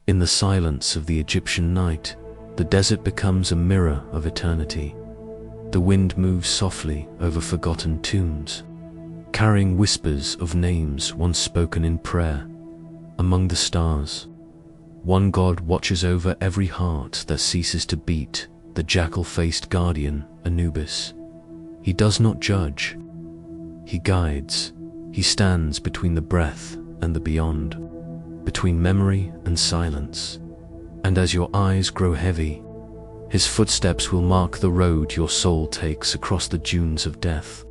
In the silence of the Egyptian night, the desert becomes a mirror of eternity. The wind moves softly over forgotten tombs, carrying whispers of names once spoken in prayer. Among the stars, one God watches over every heart that ceases to beat, the jackal-faced guardian, Anubis. He does not judge. He guides. He stands between the breath and the beyond, between memory and silence. And as your eyes grow heavy, his footsteps will mark the road your soul takes across the dunes of death.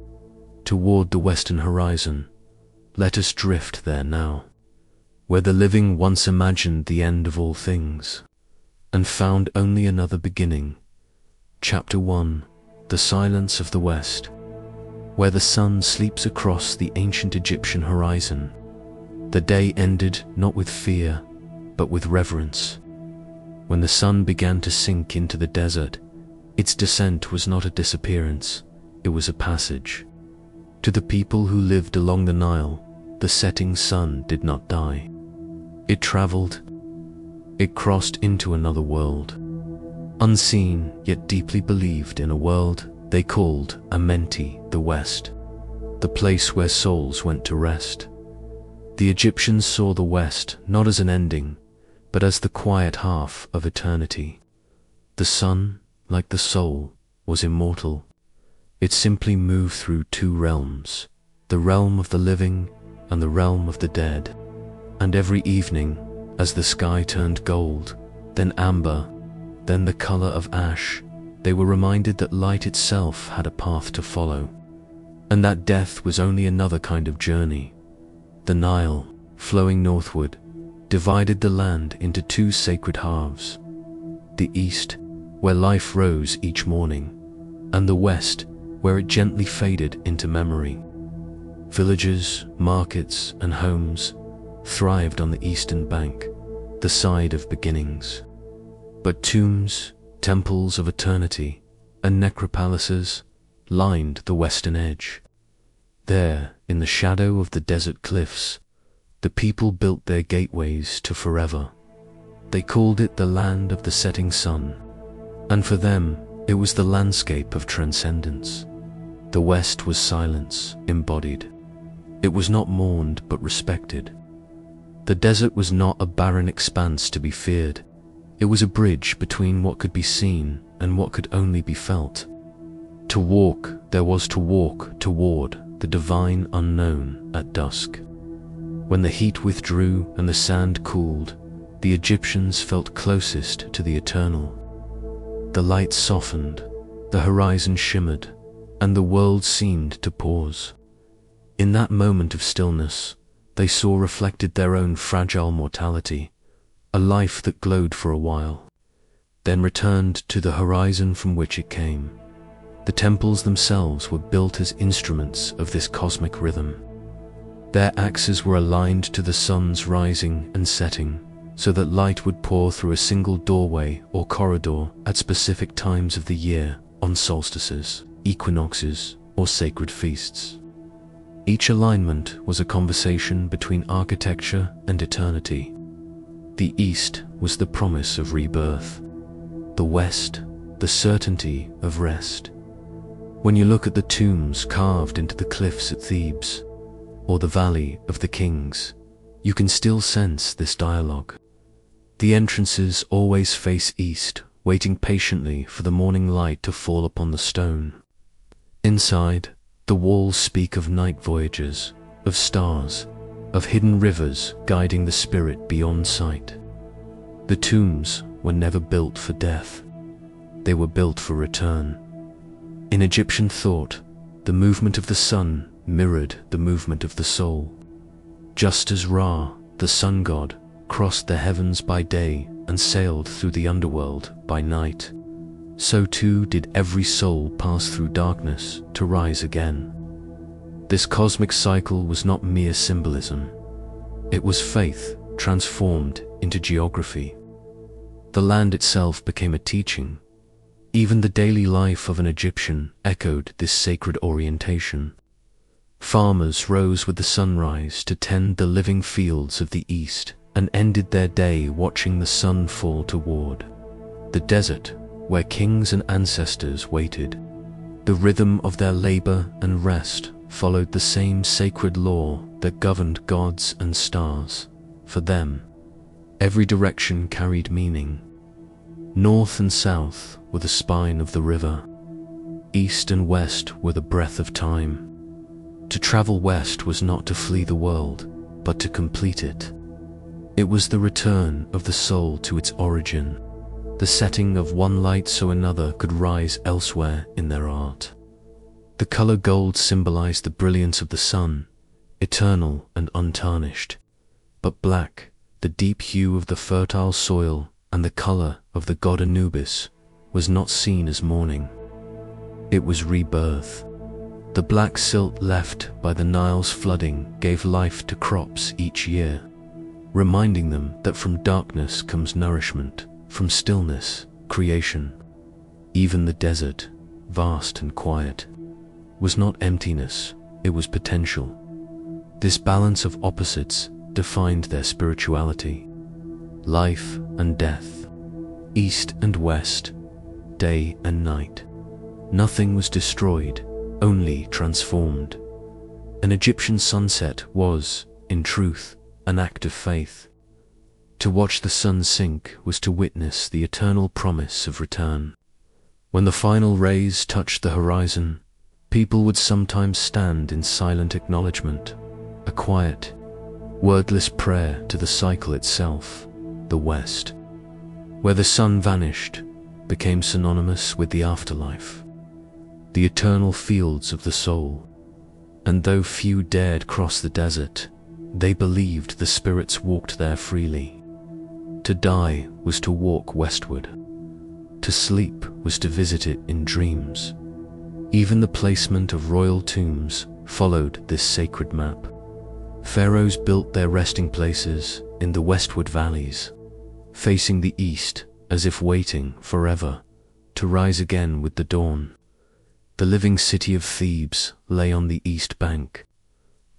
Toward the western horizon, let us drift there now, where the living once imagined the end of all things, and found only another beginning. Chapter 1. The Silence of the West. Where the sun sleeps across the ancient Egyptian horizon, the day ended not with fear, but with reverence. When the sun began to sink into the desert, its descent was not a disappearance, it was a passage. To the people who lived along the Nile, the setting sun did not die. It traveled. It crossed into another world, unseen yet deeply believed in, a world they called Amenti, the West, the place where souls went to rest. The Egyptians saw the West not as an ending, but as the quiet half of eternity. The sun, like the soul, was immortal. It simply moved through two realms, the realm of the living and the realm of the dead. And every evening, as the sky turned gold, then amber, then the color of ash, they were reminded that light itself had a path to follow, and that death was only another kind of journey. The Nile, flowing northward, divided the land into two sacred halves: the east, where life rose each morning, and the west, where it gently faded into memory. Villages, markets, and homes thrived on the eastern bank, the side of beginnings. But tombs, temples of eternity, and necropalaces lined the western edge. There, in the shadow of the desert cliffs, the people built their gateways to forever. They called it the land of the setting sun, and for them, it was the landscape of transcendence. The West was silence embodied. It was not mourned but respected. The desert was not a barren expanse to be feared. It was a bridge between what could be seen and what could only be felt. To walk, there was to walk toward the divine unknown at dusk. When the heat withdrew and the sand cooled, the Egyptians felt closest to the eternal. The light softened, the horizon shimmered, and the world seemed to pause. In that moment of stillness, they saw reflected their own fragile mortality, a life that glowed for a while, then returned to the horizon from which it came. The temples themselves were built as instruments of this cosmic rhythm. Their axes were aligned to the sun's rising and setting, so that light would pour through a single doorway or corridor at specific times of the year, on solstices, equinoxes, or sacred feasts. Each alignment was a conversation between architecture and eternity. The East was the promise of rebirth, the West, the certainty of rest. When you look at the tombs carved into the cliffs at Thebes, or the Valley of the Kings, you can still sense this dialogue. The entrances always face east, waiting patiently for the morning light to fall upon the stone. Inside, the walls speak of night voyages, of stars, of hidden rivers guiding the spirit beyond sight. The tombs were never built for death. They were built for return. In Egyptian thought, the movement of the sun mirrored the movement of the soul. Just as Ra, the sun god, crossed the heavens by day and sailed through the underworld by night, so too did every soul pass through darkness to rise again. This cosmic cycle was not mere symbolism. It was faith transformed into geography. The land itself became a teaching. Even the daily life of an Egyptian echoed this sacred orientation. Farmers rose with the sunrise to tend the living fields of the east and ended their day watching the sun fall toward the desert where kings and ancestors waited. The rhythm of their labor and rest followed the same sacred law that governed gods and stars. For them, every direction carried meaning. North and south were the spine of the river. East and west were the breath of time. To travel west was not to flee the world, but to complete it. It was the return of the soul to its origin, the setting of one light so another could rise elsewhere in their art. The color gold symbolized the brilliance of the sun, eternal and untarnished, but black, the deep hue of the fertile soil and the color of the god Anubis, was not seen as mourning. It was rebirth. The black silt left by the Nile's flooding gave life to crops each year, reminding them that from darkness comes nourishment, from stillness, creation. Even the desert, vast and quiet, was not emptiness, it was potential. This balance of opposites defined their spirituality. Life and death, east and west, day and night. Nothing was destroyed, only transformed. An Egyptian sunset was, in truth, an act of faith. To watch the sun sink was to witness the eternal promise of return. When the final rays touched the horizon, people would sometimes stand in silent acknowledgement, a quiet, wordless prayer to the cycle itself, the West. Where the sun vanished, became synonymous with the afterlife, the eternal fields of the soul. And though few dared cross the desert, they believed the spirits walked there freely. To die was to walk westward. To sleep was to visit it in dreams. Even the placement of royal tombs followed this sacred map. Pharaohs built their resting places in the westward valleys, facing the east as if waiting forever to rise again with the dawn. The living city of Thebes lay on the east bank,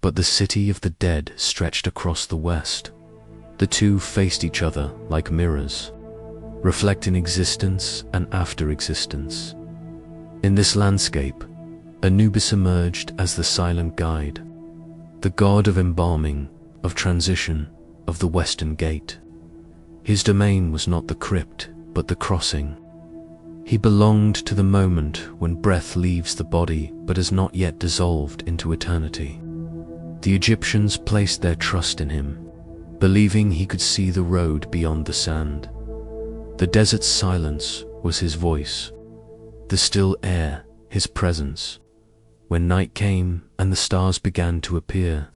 but the city of the dead stretched across the west. The two faced each other like mirrors, reflecting existence and after-existence. In this landscape, Anubis emerged as the silent guide, the god of embalming, of transition, of the western gate. His domain was not the crypt, but the crossing. He belonged to the moment when breath leaves the body but has not yet dissolved into eternity. The Egyptians placed their trust in him, believing he could see the road beyond the sand. The desert's silence was his voice, the still air his presence. When night came and the stars began to appear,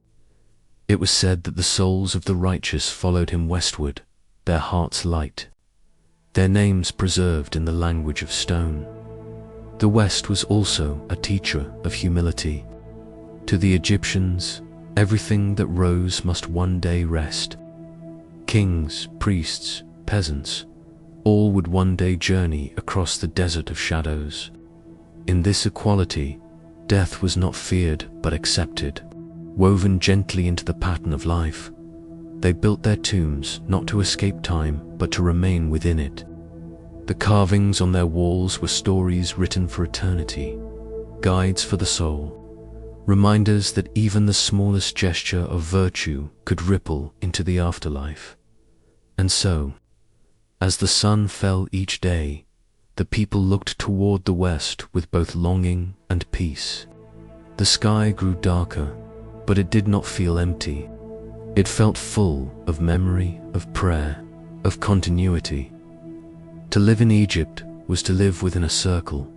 it was said that the souls of the righteous followed him westward, their hearts light, their names preserved in the language of stone. The West was also a teacher of humility. To the Egyptians, everything that rose must one day rest. Kings, priests, peasants, all would one day journey across the desert of shadows. In this equality, death was not feared but accepted, woven gently into the pattern of life. They built their tombs not to escape time but to remain within it. The carvings on their walls were stories written for eternity, guides for the soul, reminders that even the smallest gesture of virtue could ripple into the afterlife. And so, as the sun fell each day, the people looked toward the west with both longing and peace. The sky grew darker, but it did not feel empty. It felt full of memory, of prayer, of continuity. To live in Egypt was to live within a circle.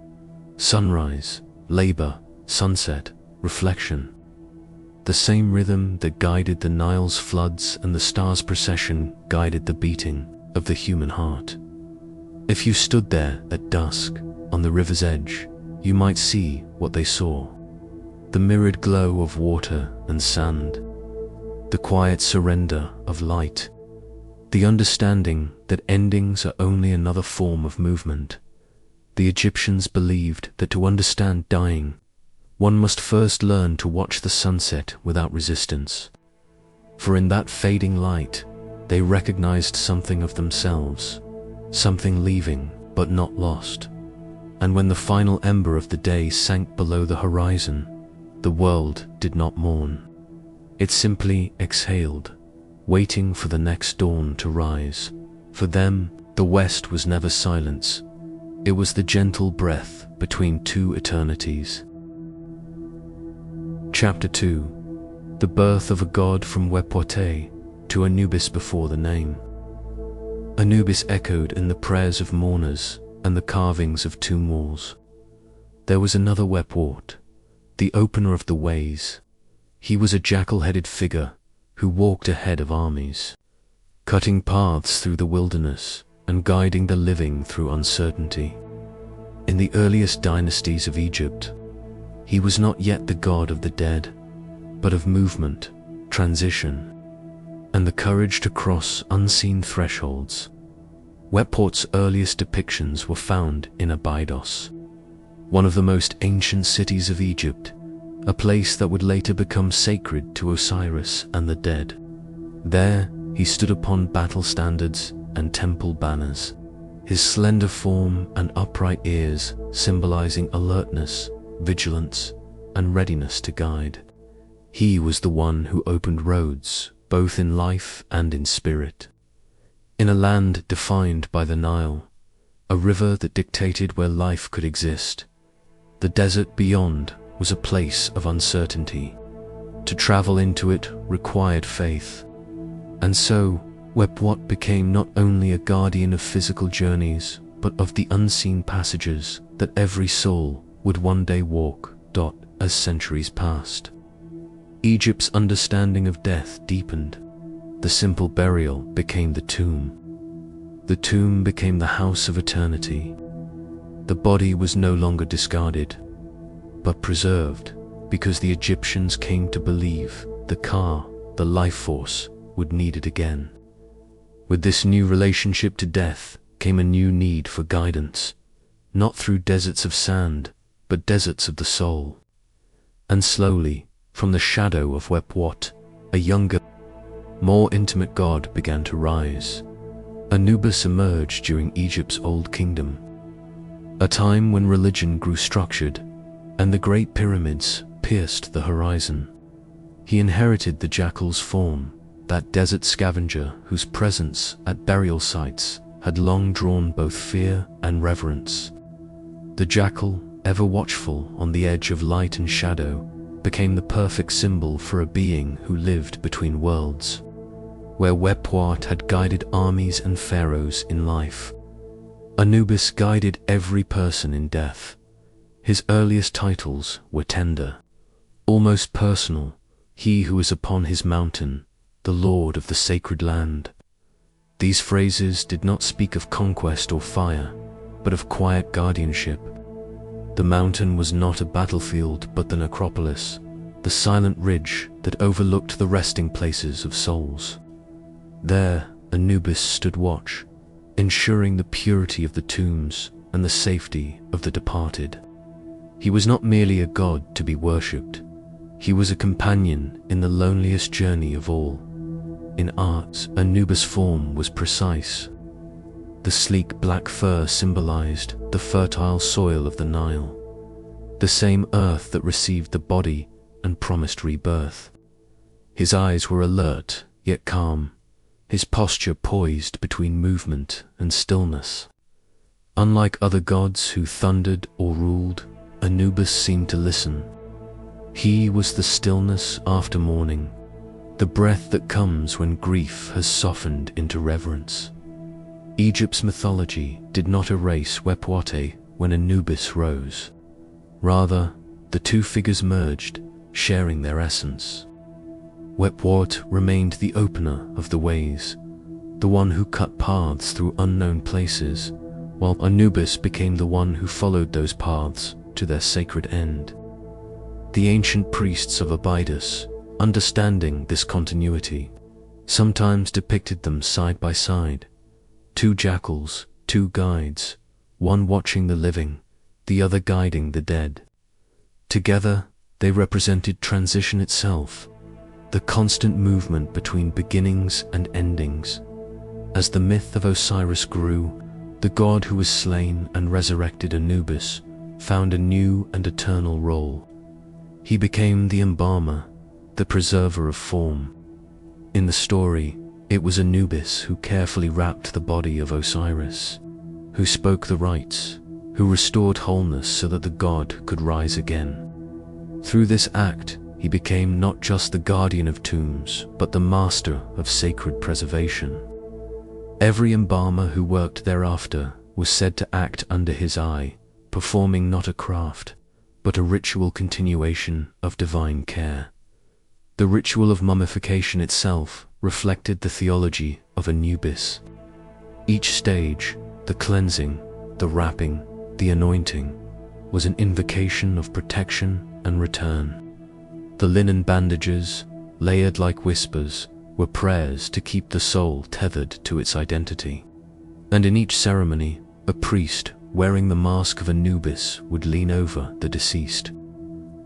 Sunrise, labor, sunset, reflection. The same rhythm that guided the Nile's floods and the stars' procession guided the beating of the human heart. If you stood there at dusk, on the river's edge, you might see what they saw. The mirrored glow of water and sand, the quiet surrender of light, the understanding that endings are only another form of movement. The Egyptians believed that to understand dying, one must first learn to watch the sunset without resistance. For in that fading light, they recognized something of themselves, something leaving but not lost. And when the final ember of the day sank below the horizon, the world did not mourn. It simply exhaled, waiting for the next dawn to rise. For them, the west was never silence. It was the gentle breath between two eternities. Chapter 2. The birth of a god from Wepwate to Anubis before the name. Anubis echoed in the prayers of mourners and the carvings of tomb walls. There was another Wepwart, the opener of the ways. He was a jackal-headed figure who walked ahead of armies, cutting paths through the wilderness and guiding the living through uncertainty. In the earliest dynasties of Egypt, he was not yet the god of the dead, but of movement, transition, and the courage to cross unseen thresholds. Wepwart's earliest depictions were found in Abydos, one of the most ancient cities of Egypt, a place that would later become sacred to Osiris and the dead. There, he stood upon battle standards and temple banners, his slender form and upright ears symbolizing alertness, vigilance, and readiness to guide. He was the one who opened roads, both in life and in spirit. In a land defined by the Nile, a river that dictated where life could exist, the desert beyond was a place of uncertainty. To travel into it required faith. And so, Wepwat became not only a guardian of physical journeys, but of the unseen passages that every soul would one day walk. As centuries passed, Egypt's understanding of death deepened. The simple burial became the tomb. The tomb became the house of eternity. The body was no longer discarded, but preserved, because the Egyptians came to believe the Ka, the life force, would need it again. With this new relationship to death came a new need for guidance, not through deserts of sand, but deserts of the soul. And slowly, from the shadow of Wepwat, a younger, more intimate god began to rise. Anubis emerged during Egypt's Old Kingdom, a time when religion grew structured and the great pyramids pierced the horizon. He inherited the jackal's form, that desert scavenger whose presence at burial sites had long drawn both fear and reverence. The jackal, ever watchful on the edge of light and shadow, became the perfect symbol for a being who lived between worlds, where Wepwat had guided armies and pharaohs in life. Anubis guided every person in death. His earliest titles were tender, almost personal: he who is upon his mountain, the lord of the sacred land. These phrases did not speak of conquest or fire, but of quiet guardianship. The mountain was not a battlefield but the necropolis, the silent ridge that overlooked the resting places of souls. There, Anubis stood watch, ensuring the purity of the tombs and the safety of the departed. He was not merely a god to be worshipped. He was a companion in the loneliest journey of all. In art, Anubis' form was precise. The sleek black fur symbolized the fertile soil of the Nile, the same earth that received the body and promised rebirth. His eyes were alert, yet calm, his posture poised between movement and stillness. Unlike other gods who thundered or ruled, Anubis seemed to listen. He was the stillness after mourning, the breath that comes when grief has softened into reverence. Egypt's mythology did not erase Wepwate when Anubis rose. Rather, the two figures merged, sharing their essence. Wepwat remained the opener of the ways, the one who cut paths through unknown places, while Anubis became the one who followed those paths to their sacred end. The ancient priests of Abydos, understanding this continuity, sometimes depicted them side by side. Two jackals, two guides, one watching the living, the other guiding the dead. Together, they represented transition itself, the constant movement between beginnings and endings. As the myth of Osiris grew, the god who was slain and resurrected Anubis found a new and eternal role. He became the embalmer, the preserver of form. In the story, it was Anubis who carefully wrapped the body of Osiris, who spoke the rites, who restored wholeness so that the god could rise again. Through this act, he became not just the guardian of tombs, but the master of sacred preservation. Every embalmer who worked thereafter was said to act under his eye, performing not a craft, but a ritual continuation of divine care. The ritual of mummification itself reflected the theology of Anubis. Each stage, the cleansing, the wrapping, the anointing, was an invocation of protection and return. The linen bandages, layered like whispers, were prayers to keep the soul tethered to its identity. And in each ceremony, a priest wearing the mask of Anubis would lean over the deceased,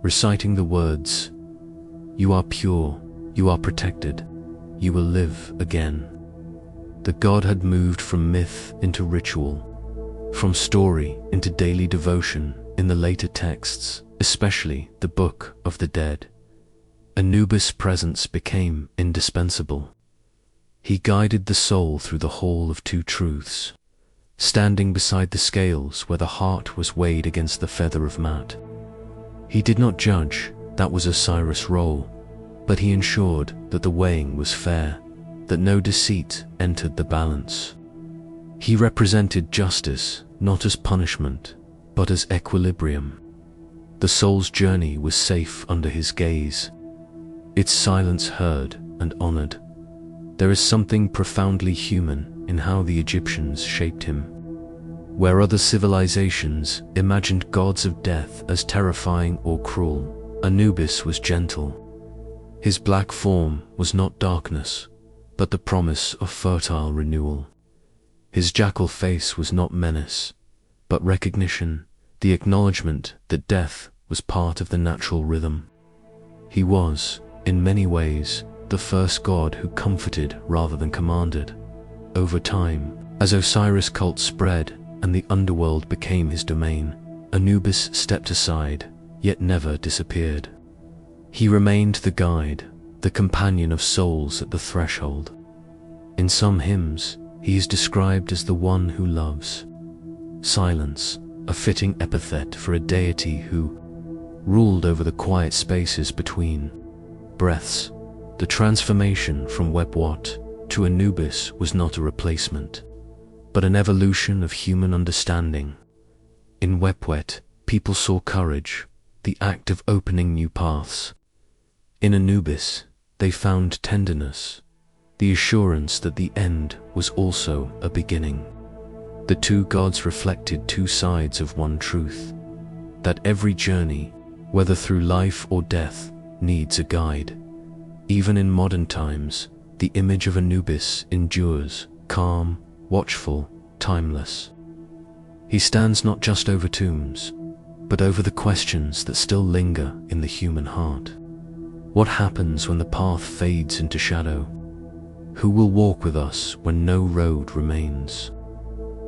reciting the words, "You are pure, you are protected, you will live again." The god had moved from myth into ritual, from story into daily devotion in the later texts, especially the Book of the Dead. Anubis' presence became indispensable. He guided the soul through the hall of two truths, standing beside the scales where the heart was weighed against the feather of Mat. He did not judge, that was Osiris' role, but he ensured that the weighing was fair, that no deceit entered the balance. He represented justice, not as punishment, but as equilibrium. The soul's journey was safe under his gaze, its silence heard and honored. There is something profoundly human in how the Egyptians shaped him. Where other civilizations imagined gods of death as terrifying or cruel, Anubis was gentle. His black form was not darkness, but the promise of fertile renewal. His jackal face was not menace, but recognition, the acknowledgement that death was part of the natural rhythm. He was, in many ways, the first god who comforted rather than commanded. Over time, as Osiris cult spread and the underworld became his domain, Anubis stepped aside, yet never disappeared. He remained the guide, the companion of souls at the threshold. In some hymns, he is described as the one who loves. Silence, a fitting epithet for a deity who ruled over the quiet spaces between breaths. The transformation from Webwat to Anubis was not a replacement, but an evolution of human understanding. In Webwet, people saw courage, the act of opening new paths. In Anubis, they found tenderness, the assurance that the end was also a beginning. The two gods reflected two sides of one truth, that every journey, whether through life or death, needs a guide. Even in modern times, the image of Anubis endures, calm, watchful, timeless. He stands not just over tombs, but over the questions that still linger in the human heart. What happens when the path fades into shadow? Who will walk with us when no road remains?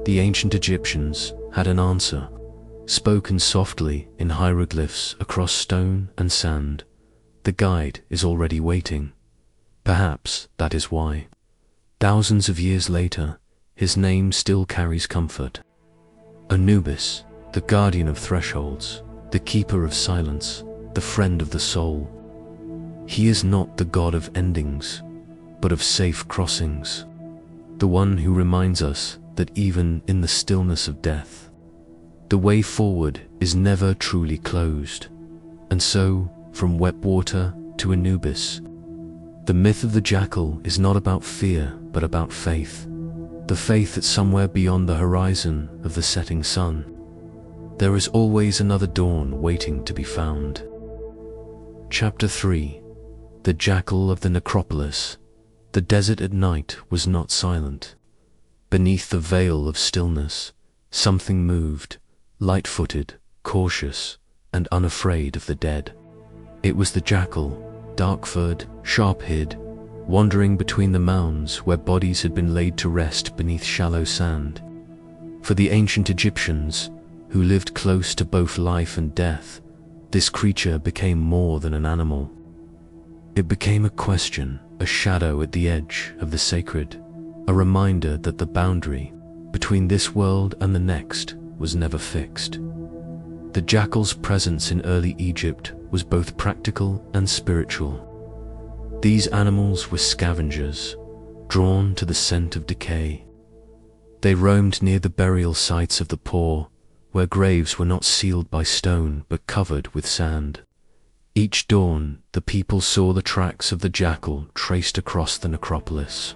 The ancient Egyptians had an answer, spoken softly in hieroglyphs across stone and sand. The guide is already waiting. Perhaps that is why, thousands of years later, his name still carries comfort. Anubis, the guardian of thresholds, the keeper of silence, the friend of the soul. He is not the god of endings, but of safe crossings, the one who reminds us that even in the stillness of death, the way forward is never truly closed. And so, from Webwater to Anubis, the myth of the jackal is not about fear, but about faith. The faith that somewhere beyond the horizon of the setting sun, there is always another dawn waiting to be found. Chapter 3. The Jackal of the Necropolis. The desert at night was not silent. Beneath the veil of stillness, something moved, light-footed, cautious, and unafraid of the dead. It was the jackal, dark-furred, sharp-haired, wandering between the mounds where bodies had been laid to rest beneath shallow sand. For the ancient Egyptians, who lived close to both life and death, this creature became more than an animal. It became a question, a shadow at the edge of the sacred, a reminder that the boundary between this world and the next was never fixed. The jackal's presence in early Egypt was both practical and spiritual. These animals were scavengers, drawn to the scent of decay. They roamed near the burial sites of the poor, where graves were not sealed by stone but covered with sand. Each dawn, the people saw the tracks of the jackal traced across the necropolis.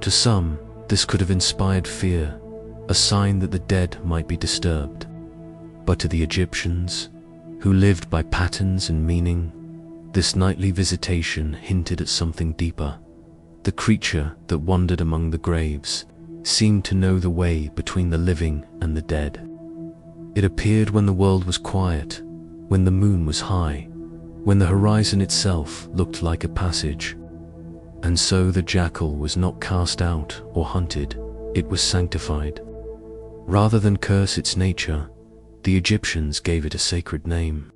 To some, this could have inspired fear, a sign that the dead might be disturbed. But to the Egyptians, who lived by patterns and meaning, this nightly visitation hinted at something deeper. The creature that wandered among the graves seemed to know the way between the living and the dead. It appeared when the world was quiet, when the moon was high, when the horizon itself looked like a passage. And so the jackal was not cast out or hunted, it was sanctified. Rather than curse its nature, the Egyptians gave it a sacred name,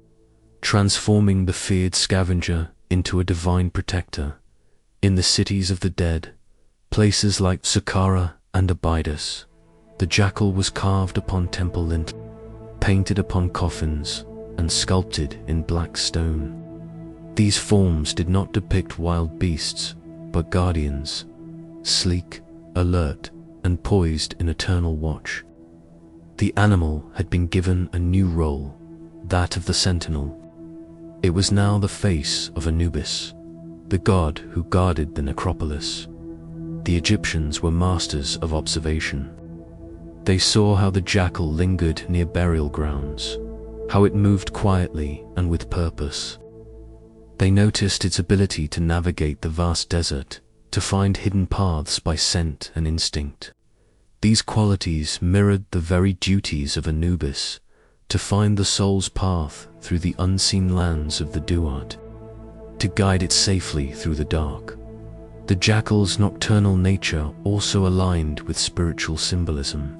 transforming the feared scavenger into a divine protector. In the cities of the dead, places like Saqqara and Abydos, the jackal was carved upon temple lintels, painted upon coffins, and sculpted in black stone. These forms did not depict wild beasts, but guardians, sleek, alert, and poised in eternal watch. The animal had been given a new role, that of the sentinel. It was now the face of Anubis, the god who guarded the necropolis. The Egyptians were masters of observation. They saw how the jackal lingered near burial grounds, how it moved quietly and with purpose. They noticed its ability to navigate the vast desert, to find hidden paths by scent and instinct. These qualities mirrored the very duties of Anubis, to find the soul's path through the unseen lands of the duat, to guide it safely through the dark. The jackal's nocturnal nature also aligned with spiritual symbolism.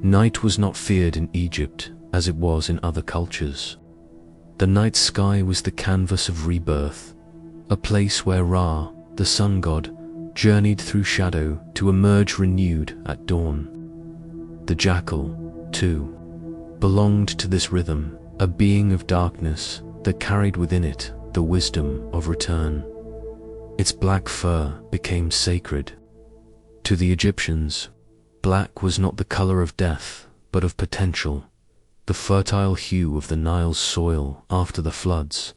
Night was not feared in Egypt as it was in other cultures. The night sky was the canvas of rebirth, a place where Ra, the sun god, journeyed through shadow to emerge renewed at dawn. The jackal, too, belonged to this rhythm, a being of darkness that carried within it the wisdom of return. Its black fur became sacred. To the Egyptians, black was not the color of death, but of potential, the fertile hue of the Nile's soil after the floods,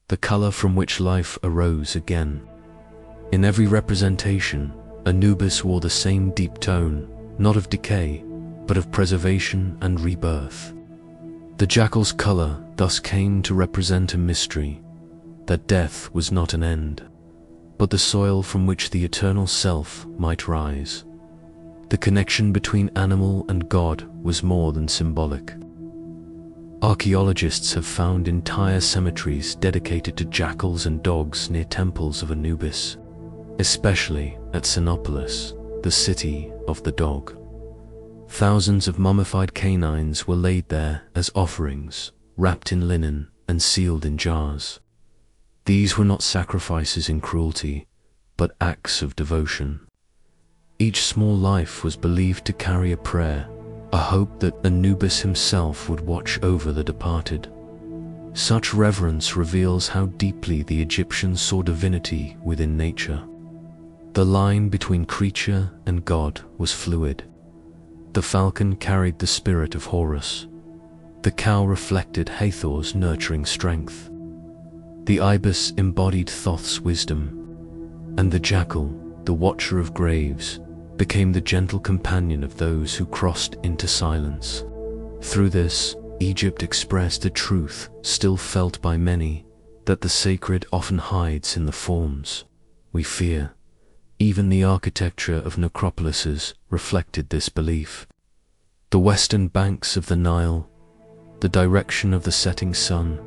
the color from which life arose again. In every representation, Anubis wore the same deep tone, not of decay, but of preservation and rebirth. The jackal's color thus came to represent a mystery, that death was not an end, but the soil from which the eternal self might rise. The connection between animal and God was more than symbolic. Archaeologists have found entire cemeteries dedicated to jackals and dogs near temples of Anubis, especially at Sinopolis, the city of the dog. Thousands of mummified canines were laid there as offerings, wrapped in linen and sealed in jars. These were not sacrifices in cruelty, but acts of devotion. Each small life was believed to carry a prayer, a hope that Anubis himself would watch over the departed. Such reverence reveals how deeply the Egyptians saw divinity within nature. The line between creature and God was fluid. The falcon carried the spirit of Horus. The cow reflected Hathor's nurturing strength. The ibis embodied Thoth's wisdom, and the jackal, the watcher of graves, became the gentle companion of those who crossed into silence. Through this, Egypt expressed a truth still felt by many, that the sacred often hides in the forms we fear. Even the architecture of necropolises reflected this belief. The western banks of the Nile, the direction of the setting sun,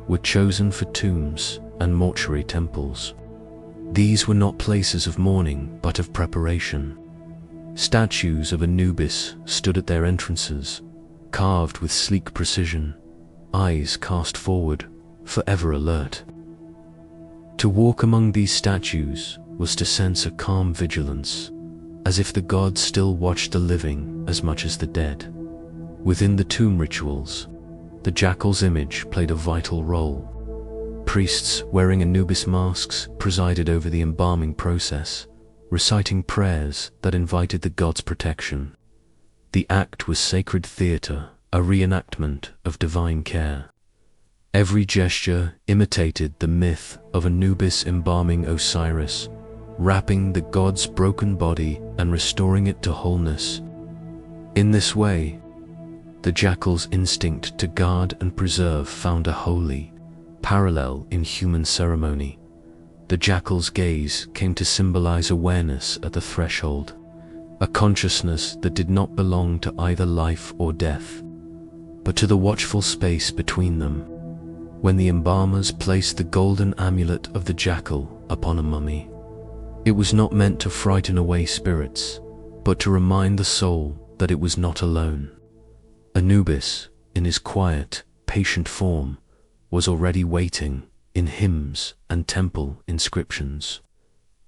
were chosen for tombs and mortuary temples. These were not places of mourning, but of preparation. Statues of Anubis stood at their entrances, carved with sleek precision, eyes cast forward, forever alert. To walk among these statues was to sense a calm vigilance, as if the gods still watched the living as much as the dead. Within the tomb rituals, the jackal's image played a vital role. Priests wearing Anubis masks presided over the embalming process, reciting prayers that invited the god's protection. The act was sacred theater, a reenactment of divine care. Every gesture imitated the myth of Anubis embalming Osiris, wrapping the god's broken body and restoring it to wholeness. In this way, the jackal's instinct to guard and preserve found a holy parallel in human ceremony. The jackal's gaze came to symbolize awareness at the threshold, a consciousness that did not belong to either life or death, but to the watchful space between them. When the embalmers placed the golden amulet of the jackal upon a mummy, it was not meant to frighten away spirits, but to remind the soul that it was not alone. Anubis, in his quiet, patient form, was already waiting in hymns and temple inscriptions.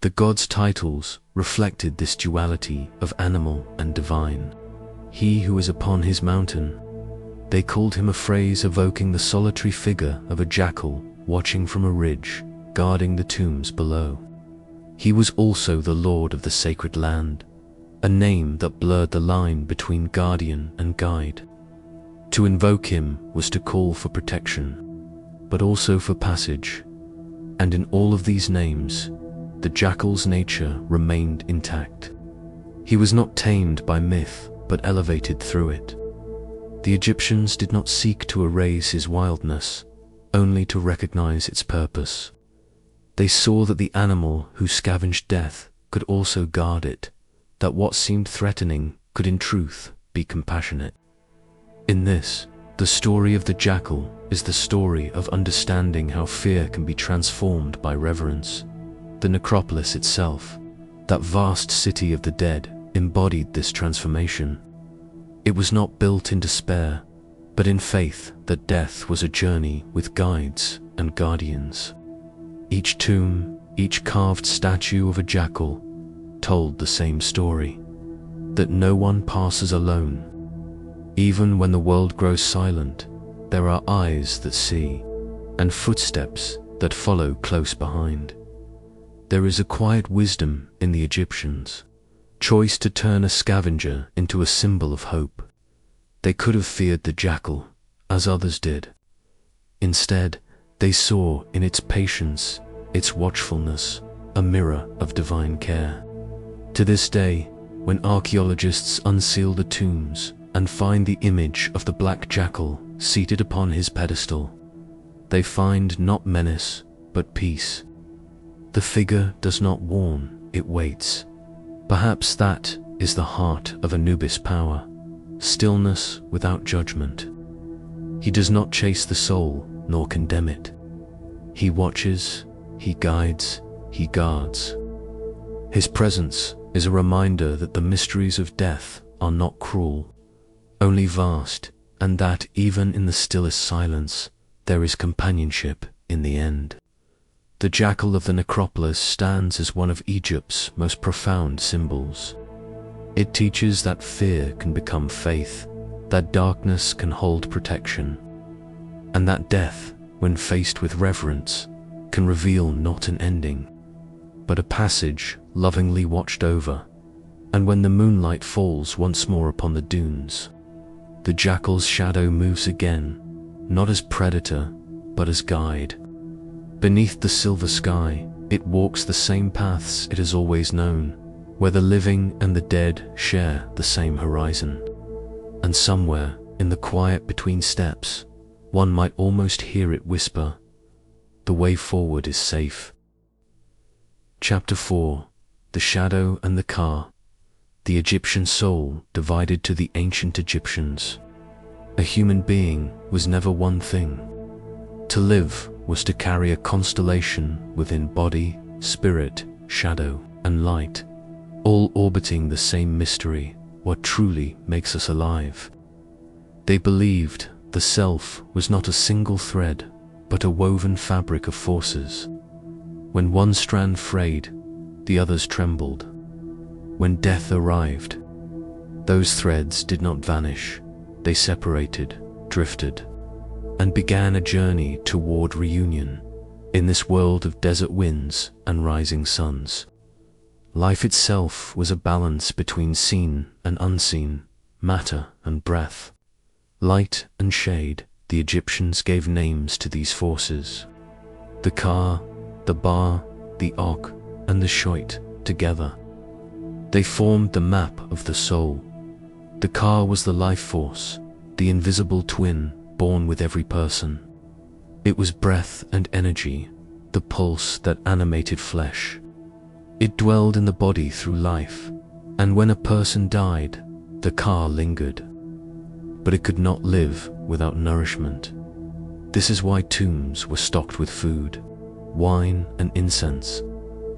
The god's titles reflected this duality of animal and divine. He who is upon his mountain, they called him, a phrase evoking the solitary figure of a jackal watching from a ridge, guarding the tombs below. He was also the lord of the sacred land, a name that blurred the line between guardian and guide. To invoke him was to call for protection, but also for passage, and in all of these names, the jackal's nature remained intact. He was not tamed by myth, but elevated through it. The Egyptians did not seek to erase his wildness, only to recognize its purpose. They saw that the animal who scavenged death could also guard it, that what seemed threatening could in truth be compassionate. In this, the story of the jackal is the story of understanding how fear can be transformed by reverence. The necropolis itself, that vast city of the dead, embodied this transformation. It was not built in despair, but in faith that death was a journey with guides and guardians. Each tomb, each carved statue of a jackal, told the same story, that no one passes alone. Even when the world grows silent, there are eyes that see, and footsteps that follow close behind. There is a quiet wisdom in the Egyptians, choice to turn a scavenger into a symbol of hope. They could have feared the jackal, as others did. Instead, they saw in its patience, its watchfulness, a mirror of divine care. To this day, when archaeologists unseal the tombs and find the image of the black jackal seated upon his pedestal, they find not menace, but peace. The figure does not warn, it waits. Perhaps that is the heart of Anubis' power, stillness without judgment. He does not chase the soul, nor condemn it. He watches, he guides, he guards. His presence is a reminder that the mysteries of death are not cruel, only vast, and that even in the stillest silence, there is companionship in the end. The jackal of the necropolis stands as one of Egypt's most profound symbols. It teaches that fear can become faith, that darkness can hold protection, and that death, when faced with reverence, can reveal not an ending, but a passage lovingly watched over. And when the moonlight falls once more upon the dunes, the jackal's shadow moves again, not as predator, but as guide. Beneath the silver sky, it walks the same paths it has always known, where the living and the dead share the same horizon. And somewhere, in the quiet between steps, one might almost hear it whisper, "The way forward is safe." Chapter 4. The Shadow and the Ka. The Egyptian soul divided to the ancient Egyptians. A human being was never one thing. To live was to carry a constellation within body, spirit, shadow, and light, all orbiting the same mystery, what truly makes us alive. They believed the self was not a single thread, but a woven fabric of forces. When one strand frayed, the others trembled. When death arrived, those threads did not vanish. They separated, drifted, and began a journey toward reunion in this world of desert winds and rising suns. Life itself was a balance between seen and unseen, matter and breath. Light and shade, the Egyptians gave names to these forces. The Ka, the Ba, the Ok, and the Shoit together. They formed the map of the soul. The Ka was the life force, the invisible twin born with every person. It was breath and energy, the pulse that animated flesh. It dwelled in the body through life, and when a person died, the Ka lingered. But it could not live without nourishment. This is why tombs were stocked with food, wine and incense,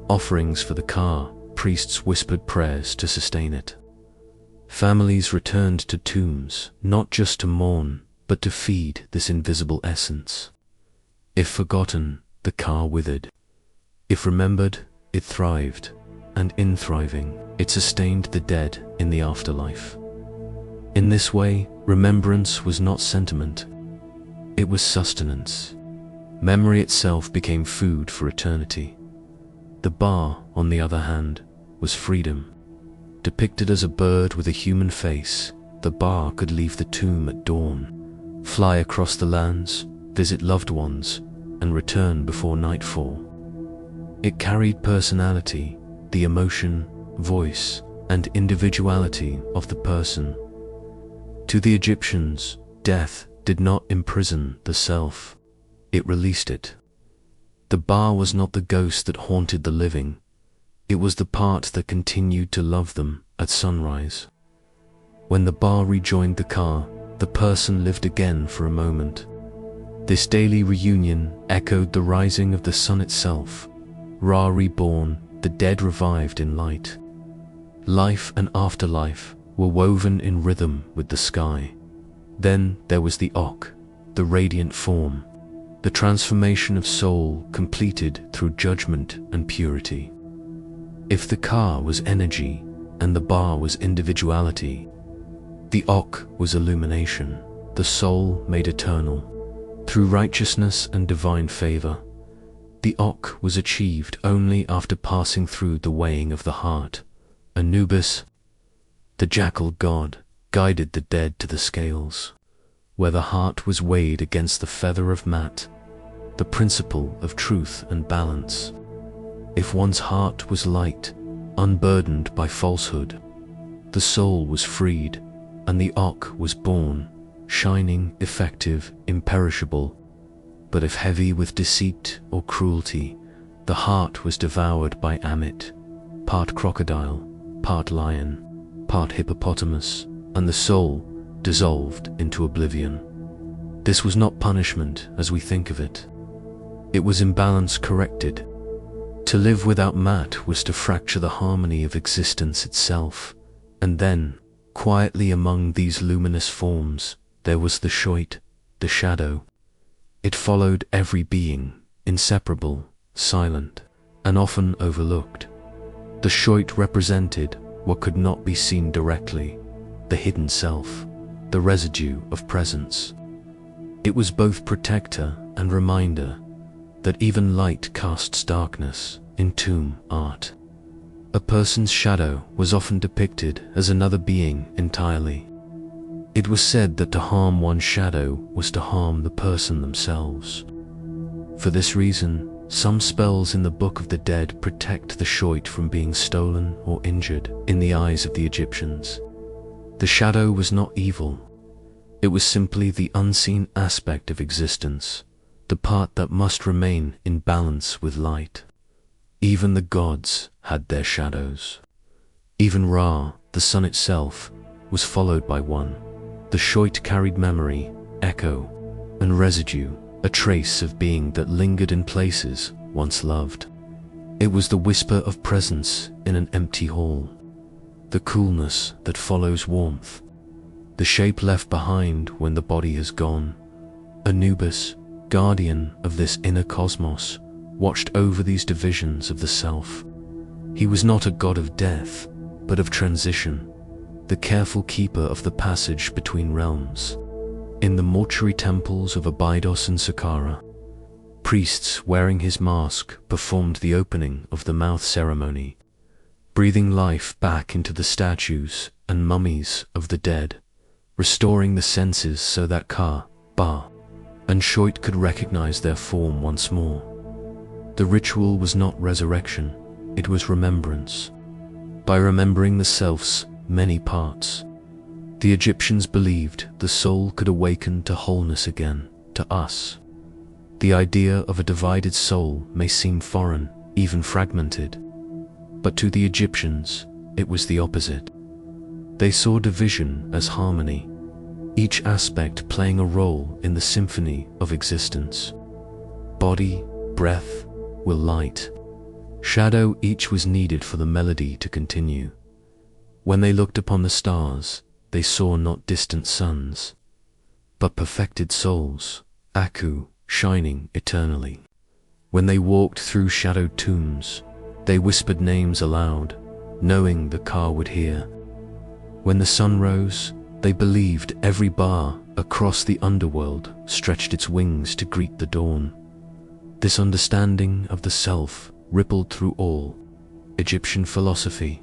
offerings for the Ka. Priests whispered prayers to sustain it. Families returned to tombs, not just to mourn, but to feed this invisible essence. If forgotten, the Ka withered. If remembered, it thrived, and in thriving, it sustained the dead in the afterlife. In this way, remembrance was not sentiment, it was sustenance. Memory itself became food for eternity. The Ba, on the other hand, was freedom. Depicted as a bird with a human face, the Ba could leave the tomb at dawn, fly across the lands, visit loved ones, and return before nightfall. It carried personality, the emotion, voice, and individuality of the person. To the Egyptians, death did not imprison the self, it released it. The Ba was not the ghost that haunted the living, it was the part that continued to love them at sunrise. When the Ba rejoined the Ka, the person lived again for a moment. This daily reunion echoed the rising of the sun itself. Ra reborn, the dead revived in light. Life and afterlife were woven in rhythm with the sky. Then there was the Ok, the radiant form, the transformation of soul completed through judgment and purity. If the Ka was energy and the Ba was individuality, the Ok was illumination, the soul made eternal. Through righteousness and divine favor, the Ok was achieved only after passing through the weighing of the heart. Anubis, the jackal god, guided the dead to the scales, where the heart was weighed against the feather of Mat, the principle of truth and balance. If one's heart was light, unburdened by falsehood, the soul was freed, and the Ok was born, shining, effective, imperishable. But if heavy with deceit or cruelty, the heart was devoured by Amit, part crocodile, part lion, part hippopotamus, and the soul dissolved into oblivion. This was not punishment as we think of it. It was imbalance corrected. To live without Mat was to fracture the harmony of existence itself. And then, quietly among these luminous forms, there was the Shoit, the shadow. It followed every being, inseparable, silent, and often overlooked. The Shoit represented what could not be seen directly, the hidden self, the residue of presence. It was both protector and reminder that even light casts darkness in tomb art. A person's shadow was often depicted as another being entirely. It was said that to harm one's shadow was to harm the person themselves. For this reason, some spells in the Book of the Dead protect the Shoit from being stolen or injured in the eyes of the Egyptians. The shadow was not evil. It was simply the unseen aspect of existence, the part that must remain in balance with light. Even the gods had their shadows. Even Ra, the sun itself, was followed by one. The Shoit carried memory, echo, and residue, a trace of being that lingered in places once loved. It was the whisper of presence in an empty hall, the coolness that follows warmth, the shape left behind when the body has gone. Anubis, guardian of this inner cosmos, watched over these divisions of the self. He was not a god of death, but of transition, the careful keeper of the passage between realms. In the mortuary temples of Abydos and Saqqara, priests wearing his mask performed the opening of the mouth ceremony, breathing life back into the statues and mummies of the dead, restoring the senses so that Ka, Ba, and Shoit could recognize their form once more. The ritual was not resurrection, it was remembrance. By remembering the self's many parts, the Egyptians believed the soul could awaken to wholeness again. To us, the idea of a divided soul may seem foreign, even fragmented, but to the Egyptians, it was the opposite. They saw division as harmony, each aspect playing a role in the symphony of existence. Body, breath, will, light, shadow, each was needed for the melody to continue. When they looked upon the stars, they saw not distant suns, but perfected souls, Aku, shining eternally. When they walked through shadowed tombs, they whispered names aloud, knowing the Ka would hear. When the sun rose, they believed every bar across the underworld stretched its wings to greet the dawn. This understanding of the self rippled through all Egyptian philosophy.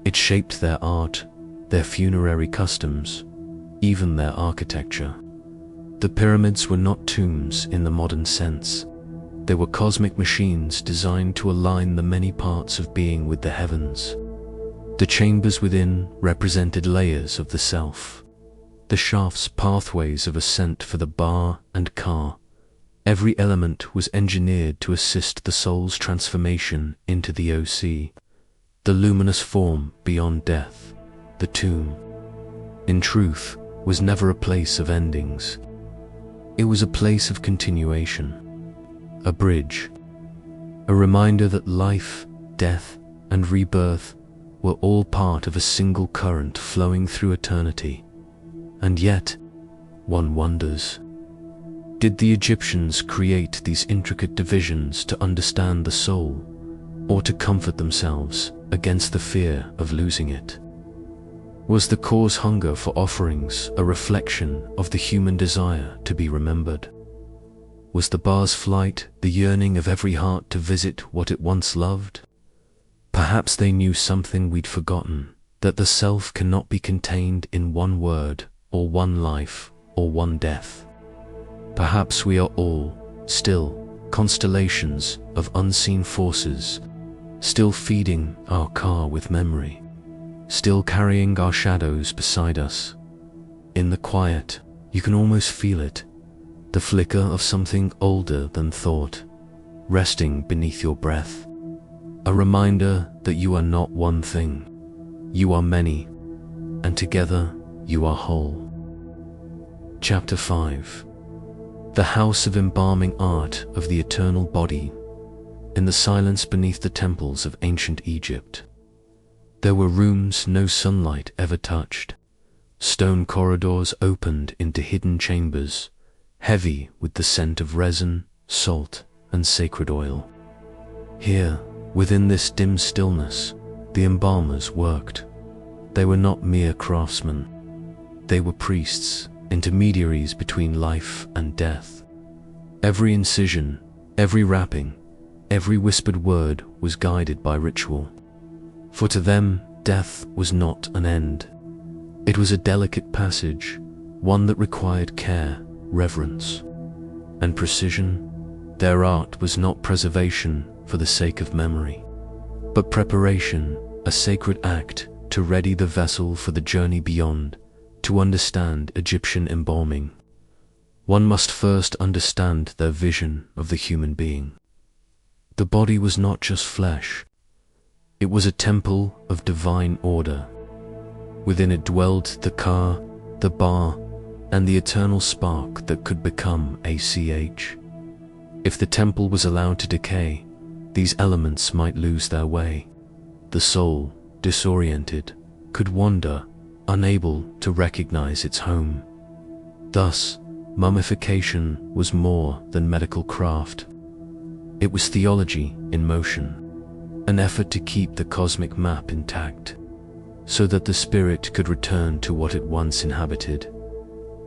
It shaped their art, their funerary customs, even their architecture. The pyramids were not tombs in the modern sense. They were cosmic machines designed to align the many parts of being with the heavens. The chambers within represented layers of the self, the shafts pathways of ascent for the Ba and Ka. Every element was engineered to assist the soul's transformation into the OC, the luminous form beyond death. The tomb, in truth, was never a place of endings. It was a place of continuation, a bridge, a reminder that life, death, and rebirth were all part of a single current flowing through eternity. And yet, one wonders, did the Egyptians create these intricate divisions to understand the soul, or to comfort themselves against the fear of losing it? Was the cause hunger for offerings a reflection of the human desire to be remembered? Was the Ba's flight the yearning of every heart to visit what it once loved? Perhaps they knew something we'd forgotten, that the self cannot be contained in one word, or one life, or one death. Perhaps we are all, still, constellations of unseen forces, still feeding our car with memory, still carrying our shadows beside us. In the quiet, you can almost feel it, the flicker of something older than thought, resting beneath your breath. A reminder that you are not one thing, you are many, and together you are whole. Chapter 5. The House of Embalming Art of the Eternal Body. In the silence beneath the temples of ancient Egypt, there were rooms no sunlight ever touched. Stone corridors opened into hidden chambers, heavy with the scent of resin, salt, and sacred oil. Here, within this dim stillness, the embalmers worked. They were not mere craftsmen. They were priests, intermediaries between life and death. Every incision, every wrapping, every whispered word was guided by ritual. For to them, death was not an end. It was a delicate passage, one that required care, reverence, and precision. Their art was not preservation for the sake of memory, but preparation, a sacred act to ready the vessel for the journey beyond. To understand Egyptian embalming, one must first understand their vision of the human being. The body was not just flesh. It was a temple of divine order. Within it dwelled the Ka, the Ba, and the eternal spark that could become ACH. If the temple was allowed to decay, these elements might lose their way. The soul, disoriented, could wander, unable to recognize its home. Thus, mummification was more than medical craft. It was theology in motion, an effort to keep the cosmic map intact, so that the spirit could return to what it once inhabited.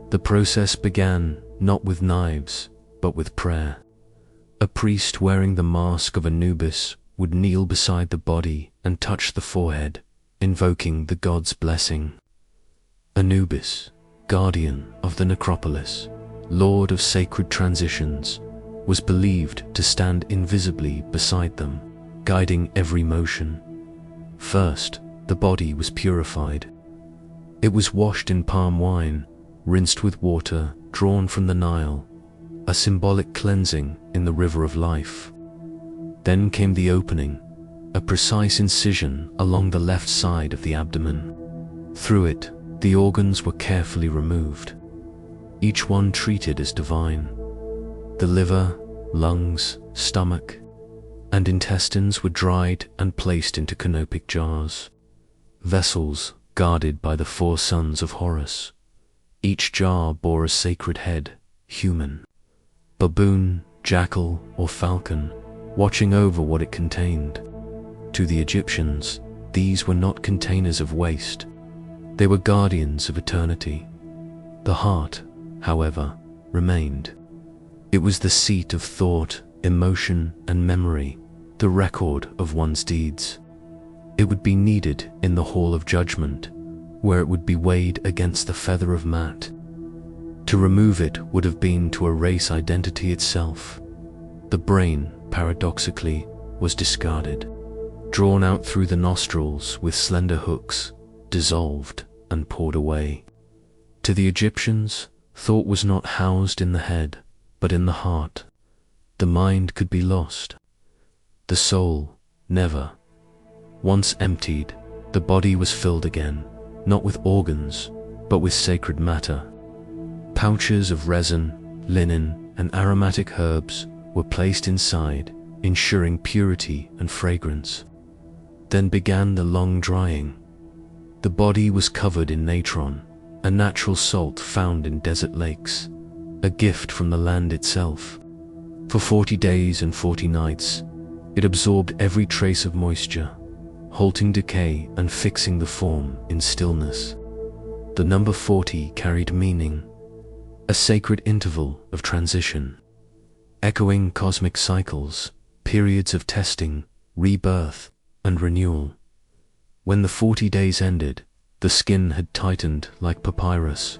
The process began not with knives, but with prayer. A priest wearing the mask of Anubis would kneel beside the body and touch the forehead, invoking the god's blessing. Anubis, guardian of the necropolis, lord of sacred transitions, was believed to stand invisibly beside them, guiding every motion. First, the body was purified. It was washed in palm wine, rinsed with water drawn from the Nile, a symbolic cleansing in the river of life. Then came the opening, a precise incision along the left side of the abdomen. Through it, the organs were carefully removed, each one treated as divine. The liver, lungs, stomach, and intestines were dried and placed into canopic jars, vessels guarded by the 4 sons of Horus. Each jar bore a sacred head, human, baboon, jackal, or falcon, watching over what it contained. To the Egyptians, these were not containers of waste. They were guardians of eternity. The heart, however, remained. It was the seat of thought, emotion, and memory, the record of one's deeds. It would be needed in the Hall of Judgment, where it would be weighed against the feather of Mat. To remove it would have been to erase identity itself. The brain, paradoxically, was discarded, drawn out through the nostrils with slender hooks, dissolved and poured away. To the Egyptians, thought was not housed in the head, but in the heart. The mind could be lost. The soul, never. Once emptied, the body was filled again, not with organs, but with sacred matter. Pouches of resin, linen, and aromatic herbs were placed inside, ensuring purity and fragrance. Then began the long drying. The body was covered in natron, a natural salt found in desert lakes, a gift from the land itself. For 40 days and 40 nights, it absorbed every trace of moisture, halting decay and fixing the form in stillness. The number 40 carried meaning, a sacred interval of transition, echoing cosmic cycles, periods of testing, rebirth, and renewal. When the 40 days ended, the skin had tightened like papyrus.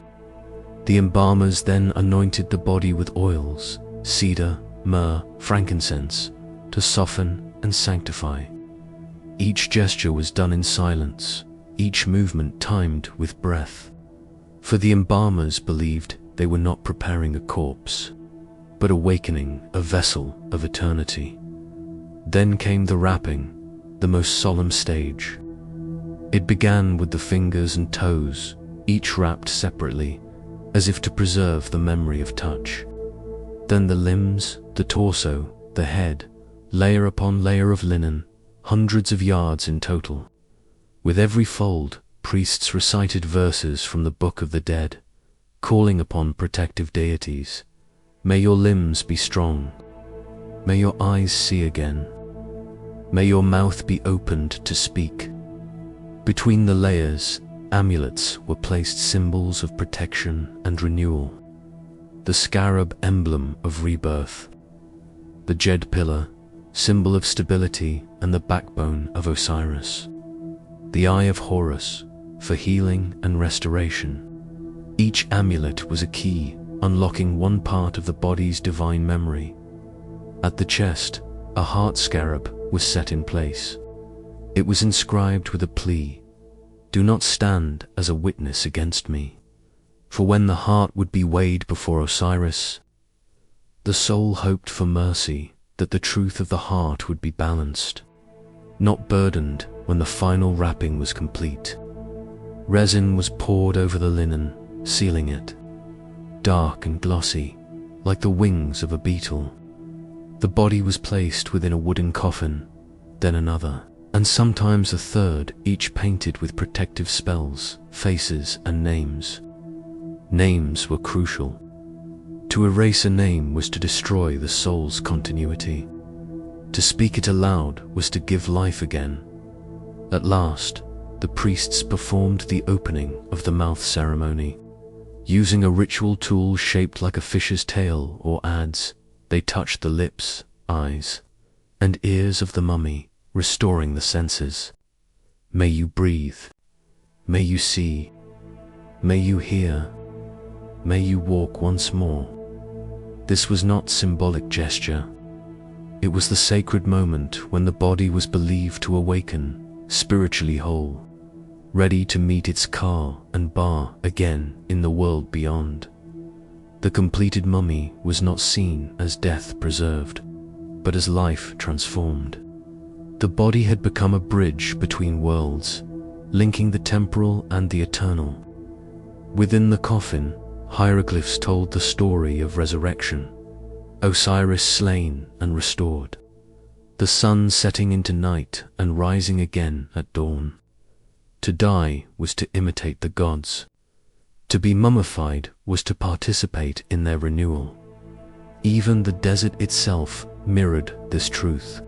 The embalmers then anointed the body with oils, cedar, myrrh, frankincense, to soften and sanctify. Each gesture was done in silence, each movement timed with breath. For the embalmers believed they were not preparing a corpse, but awakening a vessel of eternity. Then came the wrapping, the most solemn stage. It began with the fingers and toes, each wrapped separately, as if to preserve the memory of touch. Then the limbs, the torso, the head, layer upon layer of linen, hundreds of yards in total. With every fold, priests recited verses from the Book of the Dead, calling upon protective deities. May your limbs be strong. May your eyes see again. May your mouth be opened to speak. Between the layers, amulets were placed, symbols of protection and renewal. The scarab, emblem of rebirth. The jed pillar, symbol of stability and the backbone of Osiris. The eye of Horus, for healing and restoration. Each amulet was a key, unlocking one part of the body's divine memory. At the chest, a heart scarab was set in place. It was inscribed with a plea: "Do not stand as a witness against me." For when the heart would be weighed before Osiris, the soul hoped for mercy, that the truth of the heart would be balanced, not burdened when the final wrapping was complete. Resin was poured over the linen, sealing it. dark and glossy, like the wings of a beetle. The body was placed within a wooden coffin, then another, and sometimes a third, each painted with protective spells, faces, and names. Names were crucial. To erase a name was to destroy the soul's continuity. To speak it aloud was to give life again. At last, the priests performed the opening of the mouth ceremony. Using a ritual tool shaped like a fish's tail or adze, they touched the lips, eyes, and ears of the mummy, restoring the senses. May you breathe. May you see. May you hear. May you walk once more. This was not symbolic gesture. It was the sacred moment when the body was believed to awaken, spiritually whole, ready to meet its Ka and Ba again in the world beyond. The completed mummy was not seen as death preserved, but as life transformed. The body had become a bridge between worlds, linking the temporal and the eternal. Within the coffin, hieroglyphs told the story of resurrection, Osiris slain and restored, the sun setting into night and rising again at dawn. To die was to imitate the gods. To be mummified was to participate in their renewal. Even the desert itself mirrored this truth.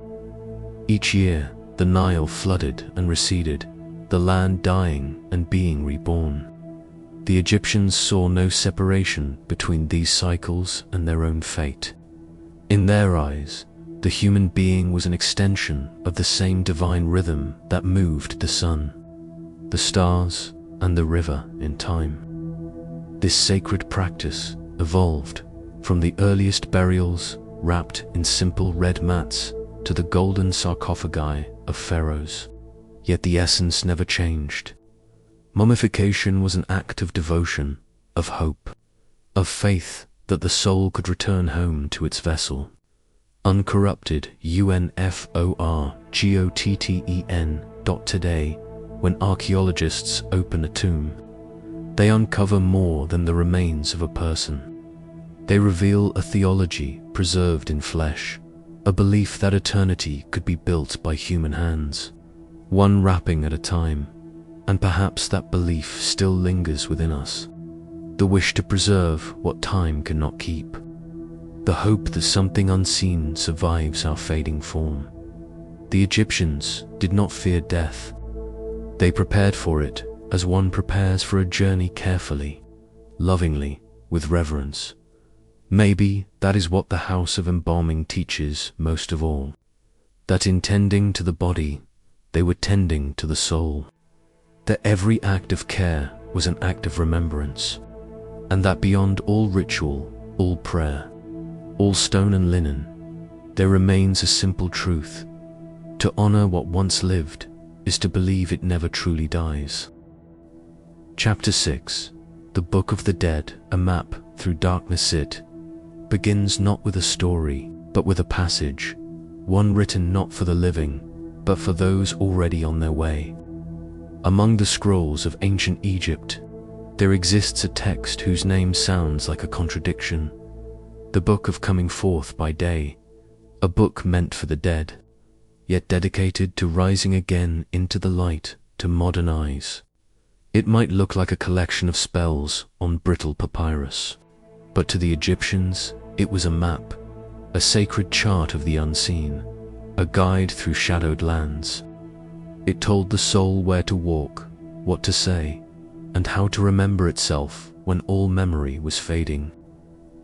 Each year, the Nile flooded and receded, the land dying and being reborn. The Egyptians saw no separation between these cycles and their own fate. In their eyes, the human being was an extension of the same divine rhythm that moved the sun, the stars, and the river in time. This sacred practice evolved from the earliest burials wrapped in simple red mats to the golden sarcophagi of pharaohs. Yet the essence never changed. Mummification was an act of devotion, of hope, of faith that the soul could return home to its vessel. Uncorrupted UNFORGOTTEN. Today, when archaeologists open a tomb, they uncover more than the remains of a person. They reveal a theology preserved in flesh, a belief that eternity could be built by human hands, one wrapping at a time. And perhaps that belief still lingers within us, the wish to preserve what time cannot keep, the hope that something unseen survives our fading form. The Egyptians did not fear death. They prepared for it as one prepares for a journey carefully, lovingly, with reverence. Maybe that is what the house of embalming teaches most of all, that in tending to the body, they were tending to the soul. That every act of care was an act of remembrance, and that beyond all ritual, all prayer, all stone and linen, there remains a simple truth. To honor what once lived is to believe it never truly dies. Chapter 6, The Book of the Dead, A Map Through Darkness. It begins not with a story, but with a passage, one written not for the living, but for those already on their way. Among the scrolls of ancient Egypt, there exists a text whose name sounds like a contradiction. The Book of Coming Forth by Day, a book meant for the dead, yet dedicated to rising again into the light to modern eyes. It might look like a collection of spells on brittle papyrus, but to the Egyptians, it was a map, a sacred chart of the unseen, a guide through shadowed lands. It told the soul where to walk, what to say, and how to remember itself when all memory was fading.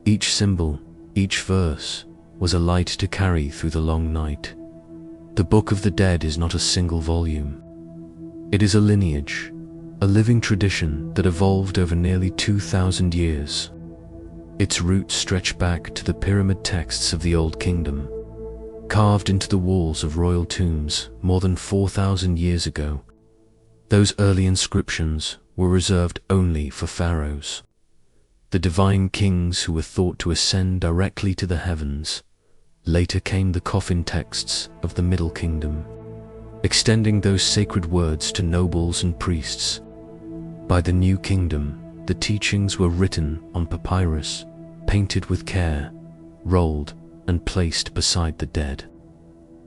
Each symbol, each verse, was a light to carry through the long night. The Book of the Dead is not a single volume. It is a lineage, a living tradition that evolved over nearly 2,000 years. Its roots stretch back to the pyramid texts of the Old Kingdom, carved into the walls of royal tombs more than 4,000 years ago. Those early inscriptions were reserved only for pharaohs, the divine kings who were thought to ascend directly to the heavens. Later came the coffin texts of the Middle Kingdom, extending those sacred words to nobles and priests. By the New Kingdom, the teachings were written on papyrus, painted with care, rolled, and placed beside the dead.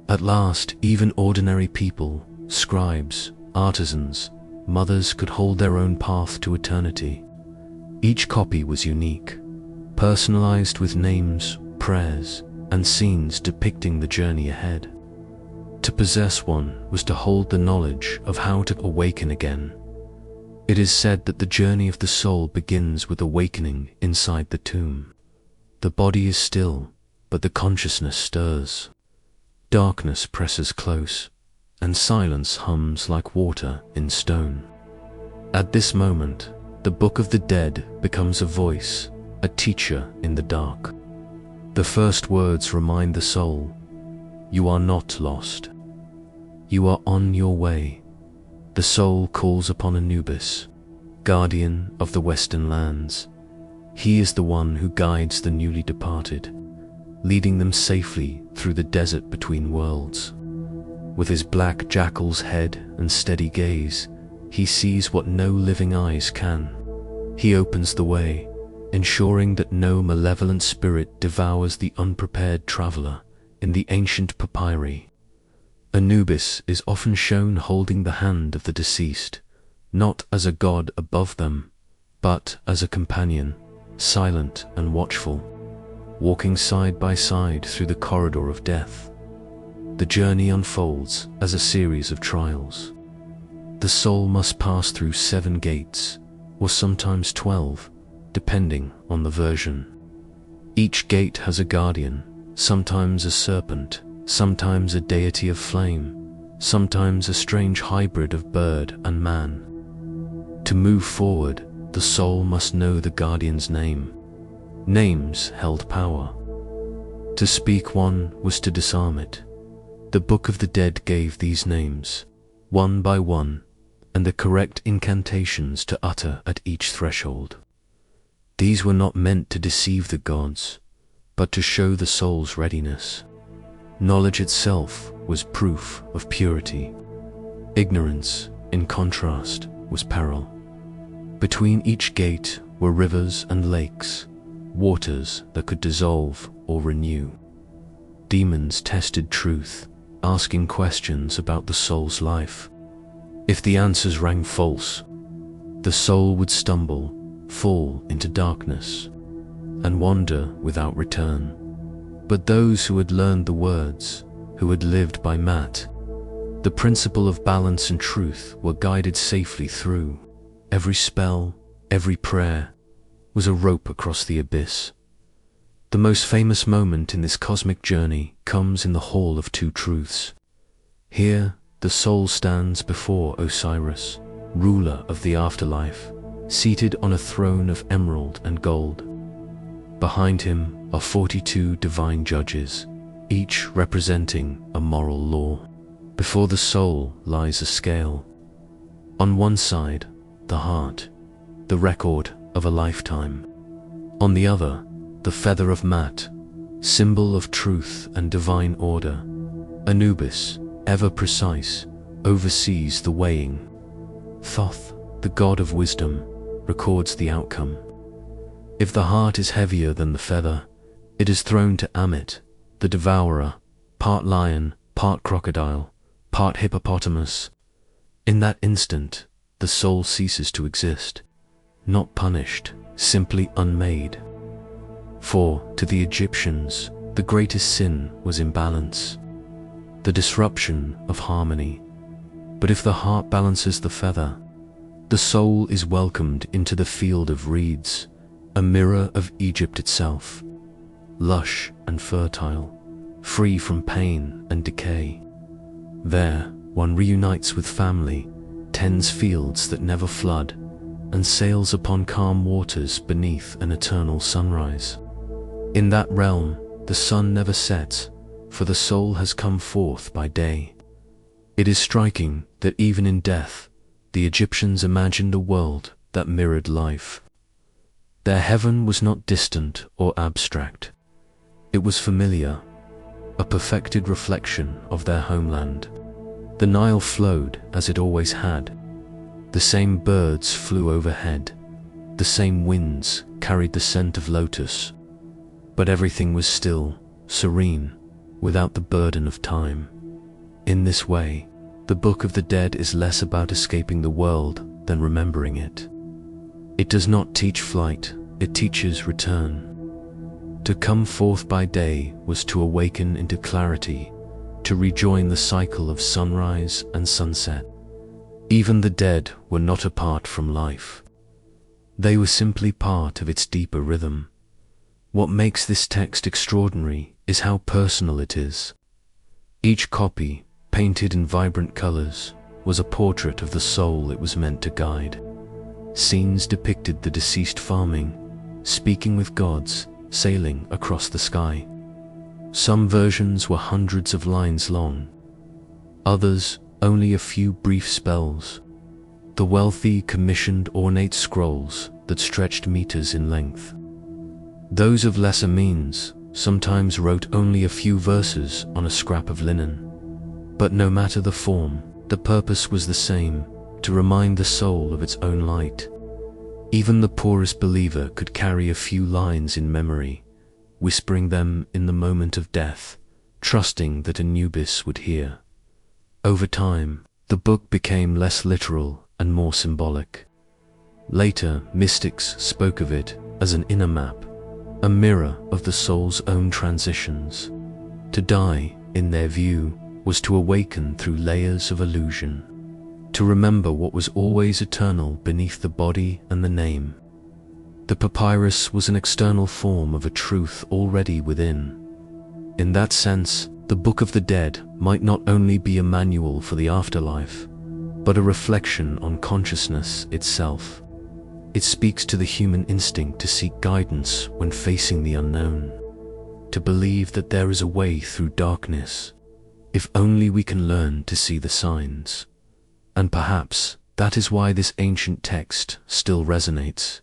At last, even ordinary people, scribes, artisans, mothers could hold their own path to eternity. Each copy was unique, personalized with names, prayers, and scenes depicting the journey ahead. To possess one was to hold the knowledge of how to awaken again. It is said that the journey of the soul begins with awakening inside the tomb. The body is still, but the consciousness stirs. Darkness presses close, and silence hums like water in stone. At this moment, the Book of the Dead becomes a voice, a teacher in the dark. The first words remind the soul, "You are not lost. You are on your way." The soul calls upon Anubis, guardian of the western lands. He is the one who guides the newly departed, leading them safely through the desert between worlds. With his black jackal's head and steady gaze, he sees what no living eyes can. He opens the way, ensuring that no malevolent spirit devours the unprepared traveler in the ancient papyri. Anubis is often shown holding the hand of the deceased, not as a god above them, but as a companion, silent and watchful, walking side by side through the corridor of death. The journey unfolds as a series of trials. The soul must pass through 7 gates, or sometimes 12, depending on the version. Each gate has a guardian, sometimes a serpent, sometimes a deity of flame, sometimes a strange hybrid of bird and man. To move forward, the soul must know the guardian's name. Names held power. To speak one was to disarm it. The Book of the Dead gave these names, one by one, and the correct incantations to utter at each threshold. These were not meant to deceive the gods, but to show the soul's readiness. Knowledge itself was proof of purity. Ignorance, in contrast, was peril. Between each gate were rivers and lakes, waters that could dissolve or renew. Demons tested truth, asking questions about the soul's life. If the answers rang false, the soul would stumble, fall into darkness, and wander without return. But those who had learned the words, who had lived by Mat, the principle of balance and truth, were guided safely through. Every spell, every prayer, was a rope across the abyss. The most famous moment in this cosmic journey comes in the Hall of Two Truths. Here, the soul stands before Osiris, ruler of the afterlife, seated on a throne of emerald and gold. Behind him are 42 divine judges, each representing a moral law. Before the soul lies a scale. On one side, the heart, the record of a lifetime. On the other, the feather of Mat, symbol of truth and divine order. Anubis, ever precise, oversees the weighing. Thoth, the god of wisdom, records the outcome. If the heart is heavier than the feather, it is thrown to Amit, the devourer, part lion, part crocodile, part hippopotamus. In that instant, the soul ceases to exist, not punished, simply unmade. For, to the Egyptians, the greatest sin was imbalance, the disruption of harmony. But if the heart balances the feather, the soul is welcomed into the field of reeds, a mirror of Egypt itself, lush and fertile, free from pain and decay. There, one reunites with family, tends fields that never flood, and sails upon calm waters beneath an eternal sunrise. In that realm, the sun never sets, for the soul has come forth by day. It is striking that even in death, the Egyptians imagined a world that mirrored life. Their heaven was not distant or abstract. It was familiar, a perfected reflection of their homeland. The Nile flowed as it always had. The same birds flew overhead. The the same winds carried the scent of lotus, but everything was still, serene, without the burden of time. In this way, the Book of the Dead is less about escaping the world than remembering it. It does not teach flight, it teaches return. To come forth by day was to awaken into clarity, to rejoin the cycle of sunrise and sunset. Even the dead were not apart from life. They were simply part of its deeper rhythm. What makes this text extraordinary is how personal it is. Each copy, painted in vibrant colors, was a portrait of the soul it was meant to guide. Scenes depicted the deceased farming, speaking with gods, sailing across the sky. Some versions were hundreds of lines long, others only a few brief spells. The wealthy commissioned ornate scrolls that stretched meters in length. Those of lesser means sometimes wrote only a few verses on a scrap of linen. But no matter the form, the purpose was the same, to remind the soul of its own light. Even the poorest believer could carry a few lines in memory, whispering them in the moment of death, trusting that Anubis would hear. Over time, the book became less literal and more symbolic. Later, mystics spoke of it as an inner map, a mirror of the soul's own transitions. To die, in their view, was to awaken through layers of illusion, to remember what was always eternal beneath the body and the name. The papyrus was an external form of a truth already within. In that sense, the Book of the Dead might not only be a manual for the afterlife, but a reflection on consciousness itself. It speaks to the human instinct to seek guidance when facing the unknown, to believe that there is a way through darkness, if only we can learn to see the signs. And perhaps that is why this ancient text still resonates.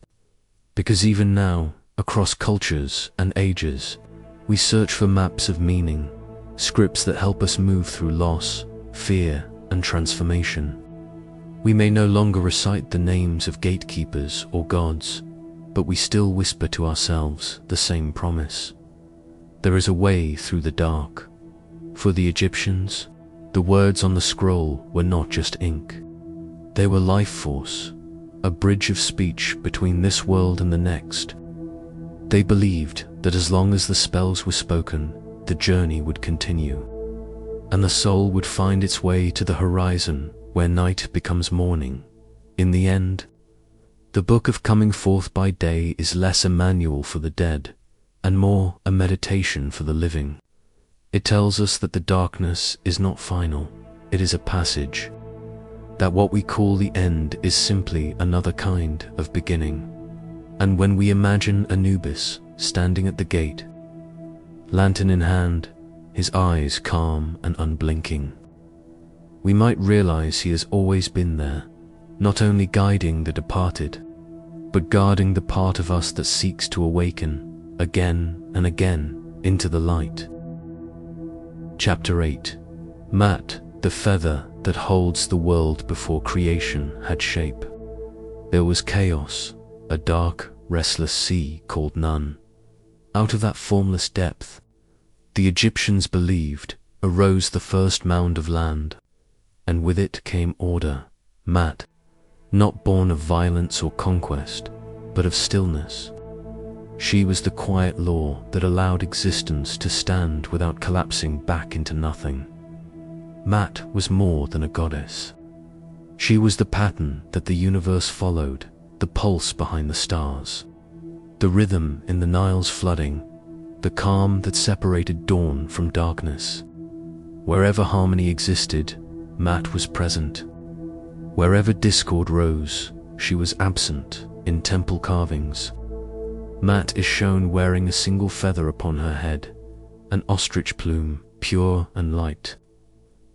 Because even now, across cultures and ages, we search for maps of meaning, scripts that help us move through loss, fear, and transformation. We may no longer recite the names of gatekeepers or gods, but we still whisper to ourselves the same promise. There is a way through the dark. For the Egyptians, the words on the scroll were not just ink. They were life force, a bridge of speech between this world and the next. They believed that as long as the spells were spoken, the journey would continue, and the soul would find its way to the horizon where night becomes morning. In the end, the Book of Coming Forth by Day is less a manual for the dead, and more a meditation for the living. It tells us that the darkness is not final, it is a passage, that what we call the end is simply another kind of beginning. And when we imagine Anubis standing at the gate, lantern in hand, his eyes calm and unblinking, we might realize he has always been there, not only guiding the departed, but guarding the part of us that seeks to awaken, again and again, into the light. Chapter 8. Mat, the feather that holds the world before creation had shape. There was chaos, a dark, restless sea called Nun. Out of that formless depth, the Egyptians believed, arose the first mound of land, and with it came order, Mat, not born of violence or conquest, but of stillness. She was the quiet law that allowed existence to stand without collapsing back into nothing. Mat was more than a goddess. She was the pattern that the universe followed, the pulse behind the stars, the rhythm in the Nile's flooding, the calm that separated dawn from darkness. Wherever harmony existed, Mat was present. Wherever discord rose, she was absent in temple carvings. Mat is shown wearing a single feather upon her head, an ostrich plume, pure and light.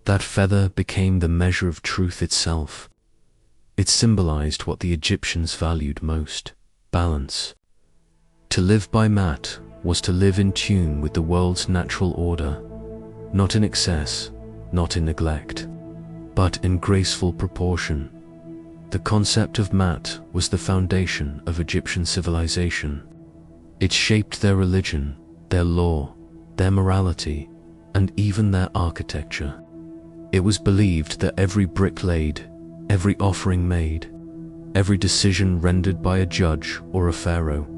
That feather became the measure of truth itself. It symbolized what the Egyptians valued most, balance. To live by Mat was to live in tune with the world's natural order, not in excess, not in neglect, but in graceful proportion. The concept of Mat was the foundation of Egyptian civilization. It shaped their religion, their law, their morality, and even their architecture. It was believed that every brick laid, every offering made, every decision rendered by a judge or a pharaoh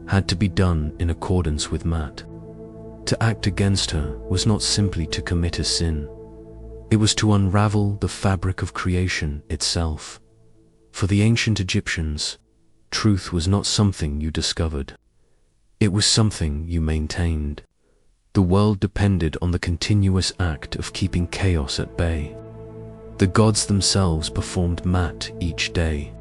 had to be done in accordance with Mat. To act against her was not simply to commit a sin. It was to unravel the fabric of creation itself. For the ancient Egyptians, truth was not something you discovered. It was something you maintained. The world depended on the continuous act of keeping chaos at bay. The gods themselves performed Mat each day.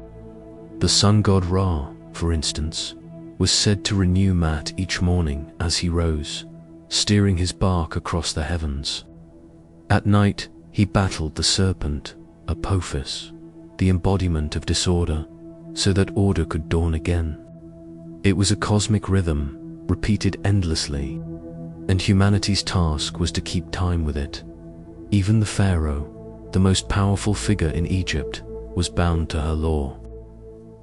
The sun god Ra, for instance, was said to renew Mat each morning as he rose, steering his bark across the heavens. At night, he battled the serpent, Apophis, the embodiment of disorder, so that order could dawn again. It was a cosmic rhythm, repeated endlessly, and humanity's task was to keep time with it. Even the pharaoh, the most powerful figure in Egypt, was bound to her law.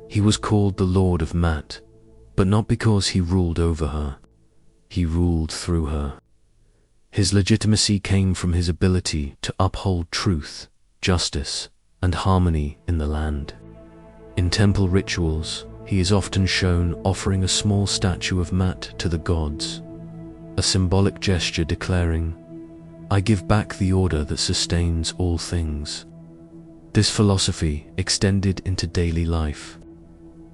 He was called the Lord of Mat, but not because he ruled over her. He ruled through her. His legitimacy came from his ability to uphold truth, justice, and harmony in the land. In temple rituals, he is often shown offering a small statue of Mat to the gods, a symbolic gesture declaring, "I give back the order that sustains all things." This philosophy extended into daily life.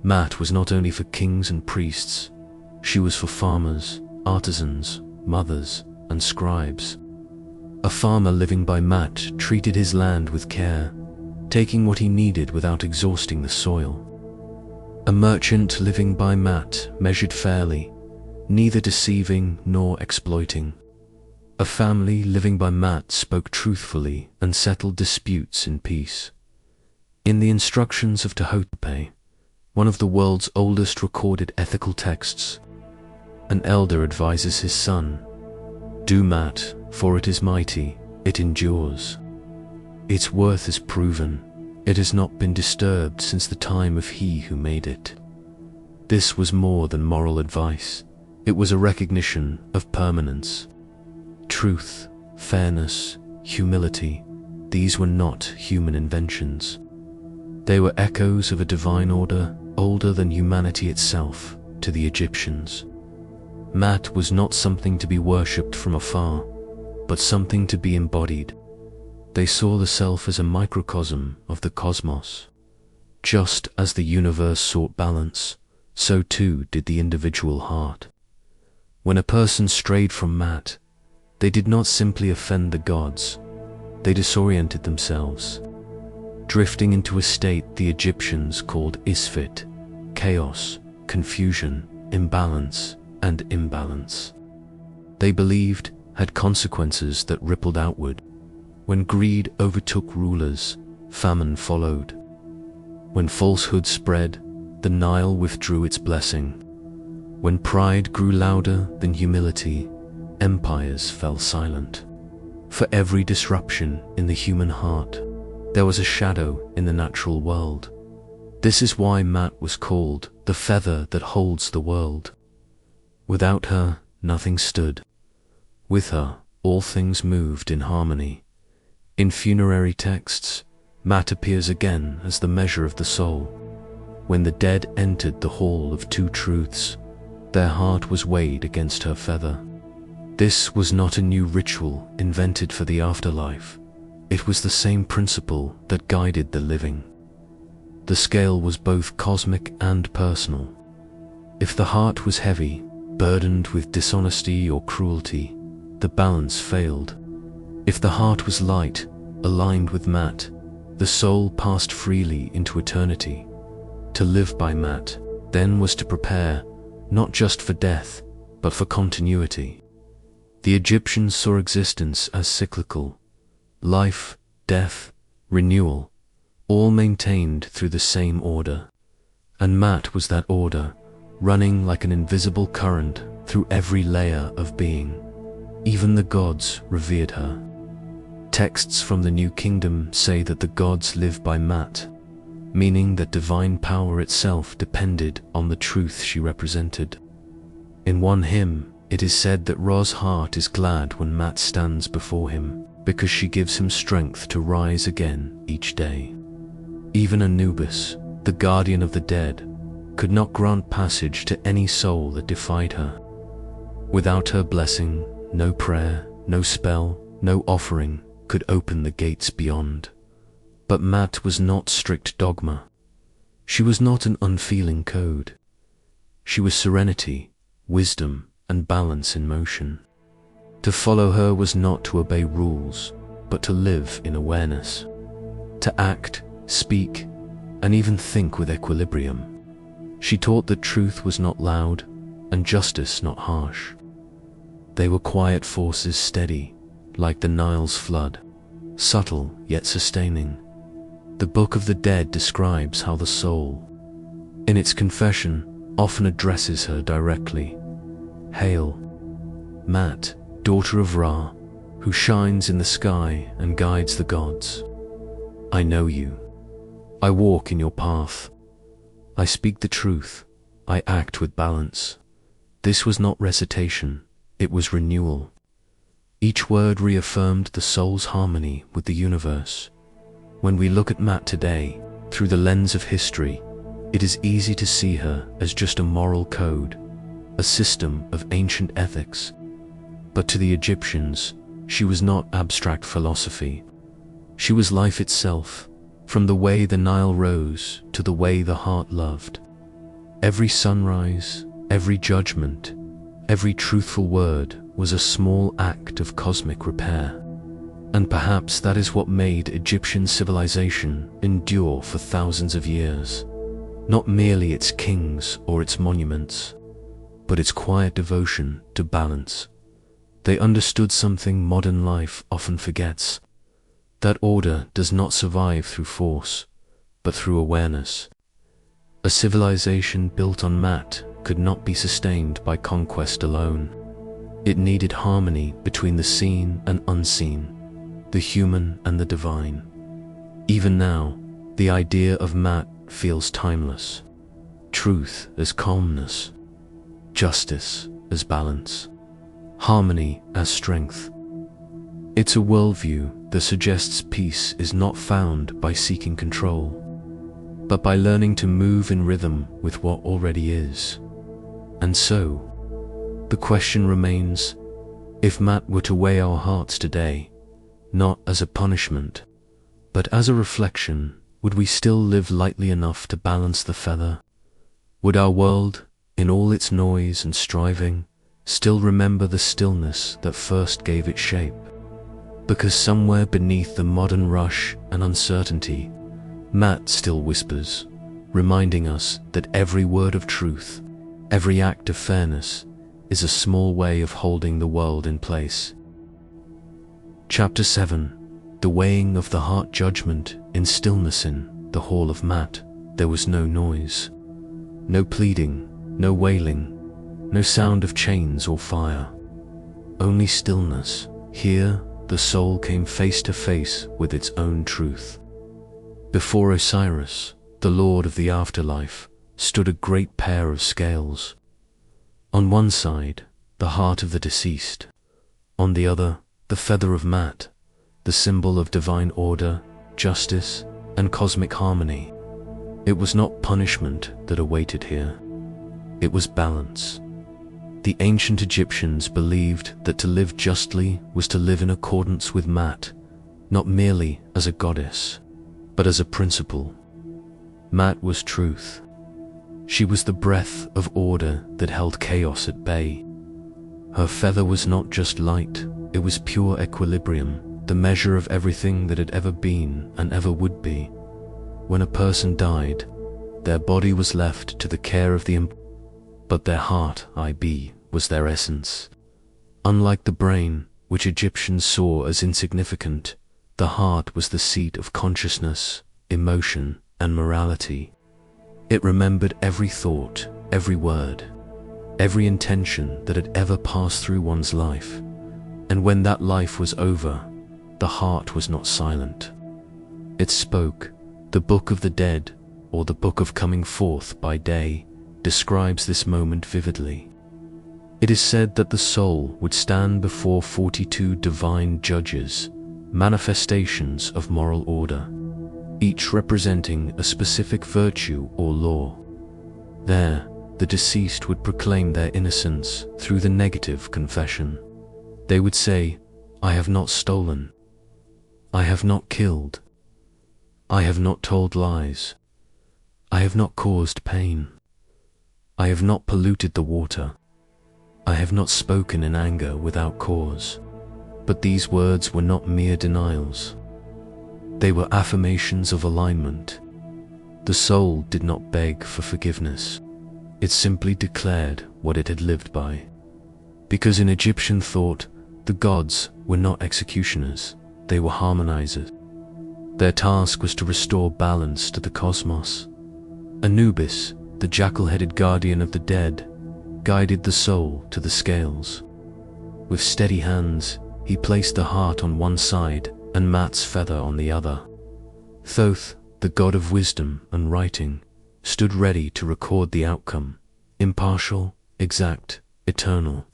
Mat was not only for kings and priests, she was for farmers, artisans, mothers, and scribes. A farmer living by Mat treated his land with care, taking what he needed without exhausting the soil. A merchant living by Mat measured fairly, neither deceiving nor exploiting. A family living by Mat spoke truthfully and settled disputes in peace. In the instructions of Tehotepe, one of the world's oldest recorded ethical texts, an elder advises his son, "Do Mat, for it is mighty, it endures. Its worth is proven, it has not been disturbed since the time of he who made it." This was more than moral advice, it was a recognition of permanence. Truth, fairness, humility, these were not human inventions. They were echoes of a divine order older than humanity itself to the Egyptians. Mat was not something to be worshipped from afar, but something to be embodied. They saw the self as a microcosm of the cosmos. Just as the universe sought balance, so too did the individual heart. When a person strayed from Mat, they did not simply offend the gods, they disoriented themselves, drifting into a state the Egyptians called isfit, chaos, confusion, imbalance, and imbalance. They believed had consequences that rippled outward. When greed overtook rulers, famine followed. When falsehood spread, the Nile withdrew its blessing. When pride grew louder than humility, empires fell silent. For every disruption in the human heart, there was a shadow in the natural world. This is why Mat was called the feather that holds the world. Without her, nothing stood. With her, all things moved in harmony. In funerary texts, Mat appears again as the measure of the soul. When the dead entered the hall of two truths, their heart was weighed against her feather. This was not a new ritual invented for the afterlife. It was the same principle that guided the living. The scale was both cosmic and personal. If the heart was heavy, burdened with dishonesty or cruelty, the balance failed. If the heart was light, aligned with Mat, the soul passed freely into eternity. To live by Mat, then, was to prepare, not just for death, but for continuity. The Egyptians saw existence as cyclical. Life, death, renewal, all maintained through the same order. And Mat was that order, running like an invisible current through every layer of being. Even the gods revered her. Texts from the New Kingdom say that the gods live by Mat. meaning that divine power itself depended on the truth she represented. In one hymn, it is said that Ra's heart is glad when Mat stands before him, because she gives him strength to rise again each day. Even Anubis, the guardian of the dead, could not grant passage to any soul that defied her. Without her blessing, no prayer, no spell, no offering could open the gates beyond. But Mat was not strict dogma. She was not an unfeeling code. She was serenity, wisdom, and balance in motion. To follow her was not to obey rules, but to live in awareness. To act, speak, and even think with equilibrium. She taught that truth was not loud, and justice not harsh. They were quiet forces, steady, like the Nile's flood, subtle yet sustaining. The Book of the Dead describes how the soul, in its confession, often addresses her directly. Hail, Mat, daughter of Ra, who shines in the sky and guides the gods. I know you. I walk in your path. I speak the truth. I act with balance. This was not recitation, it was renewal. Each word reaffirmed the soul's harmony with the universe. When we look at Mat today, through the lens of history, it is easy to see her as just a moral code, a system of ancient ethics. But to the Egyptians, she was not abstract philosophy. She was life itself, from the way the Nile rose to the way the heart loved. Every sunrise, every judgment, every truthful word was a small act of cosmic repair. And perhaps that is what made Egyptian civilization endure for thousands of years. Not merely its kings or its monuments, but its quiet devotion to balance. They understood something modern life often forgets. That order does not survive through force, but through awareness. A civilization built on Mat could not be sustained by conquest alone. It needed harmony between the seen and unseen, the human and the divine. Even now, the idea of Mat feels timeless. Truth as calmness, justice as balance, harmony as strength. It's a worldview that suggests peace is not found by seeking control, but by learning to move in rhythm with what already is. And so, the question remains, if Mat were to weigh our hearts today, not as a punishment, but as a reflection, would we still live lightly enough to balance the feather? Would our world, in all its noise and striving, still remember the stillness that first gave it shape? Because somewhere beneath the modern rush and uncertainty, Mat still whispers, reminding us that every word of truth, every act of fairness, is a small way of holding the world in place. Chapter 7. The Weighing of the Heart. Judgment. In stillness in the Hall of Mat, there was no noise, no pleading, no wailing, no sound of chains or fire. Only stillness. Here, the soul came face to face with its own truth. Before Osiris, the lord of the afterlife, stood a great pair of scales. On one side, the heart of the deceased. On the other, the feather of Mat, the symbol of divine order, justice, and cosmic harmony. It was not punishment that awaited here. It was balance. The ancient Egyptians believed that to live justly was to live in accordance with Mat, not merely as a goddess, but as a principle. Mat was truth. She was the breath of order that held chaos at bay. Her feather was not just light, it was pure equilibrium, the measure of everything that had ever been and ever would be. When a person died, their body was left to the care of the but their heart, was their essence. Unlike the brain, which Egyptians saw as insignificant, the heart was the seat of consciousness, emotion, and morality. It remembered every thought, every word, every intention that had ever passed through one's life. And when that life was over, the heart was not silent. It spoke. The Book of the Dead, or the Book of Coming Forth by Day, describes this moment vividly. It is said that the soul would stand before 42 divine judges, manifestations of moral order, each representing a specific virtue or law. There, the deceased would proclaim their innocence through the negative confession. They would say, "I have not stolen. I have not killed. I have not told lies. I have not caused pain. I have not polluted the water. I have not spoken in anger without cause." But these words were not mere denials. They were affirmations of alignment. The soul did not beg for forgiveness. It simply declared what it had lived by. Because in Egyptian thought, the gods were not executioners, they were harmonizers. Their task was to restore balance to the cosmos. Anubis, the jackal-headed guardian of the dead, guided the soul to the scales. With steady hands, he placed the heart on one side and Mat's feather on the other. Thoth, the god of wisdom and writing, stood ready to record the outcome, impartial, exact, eternal.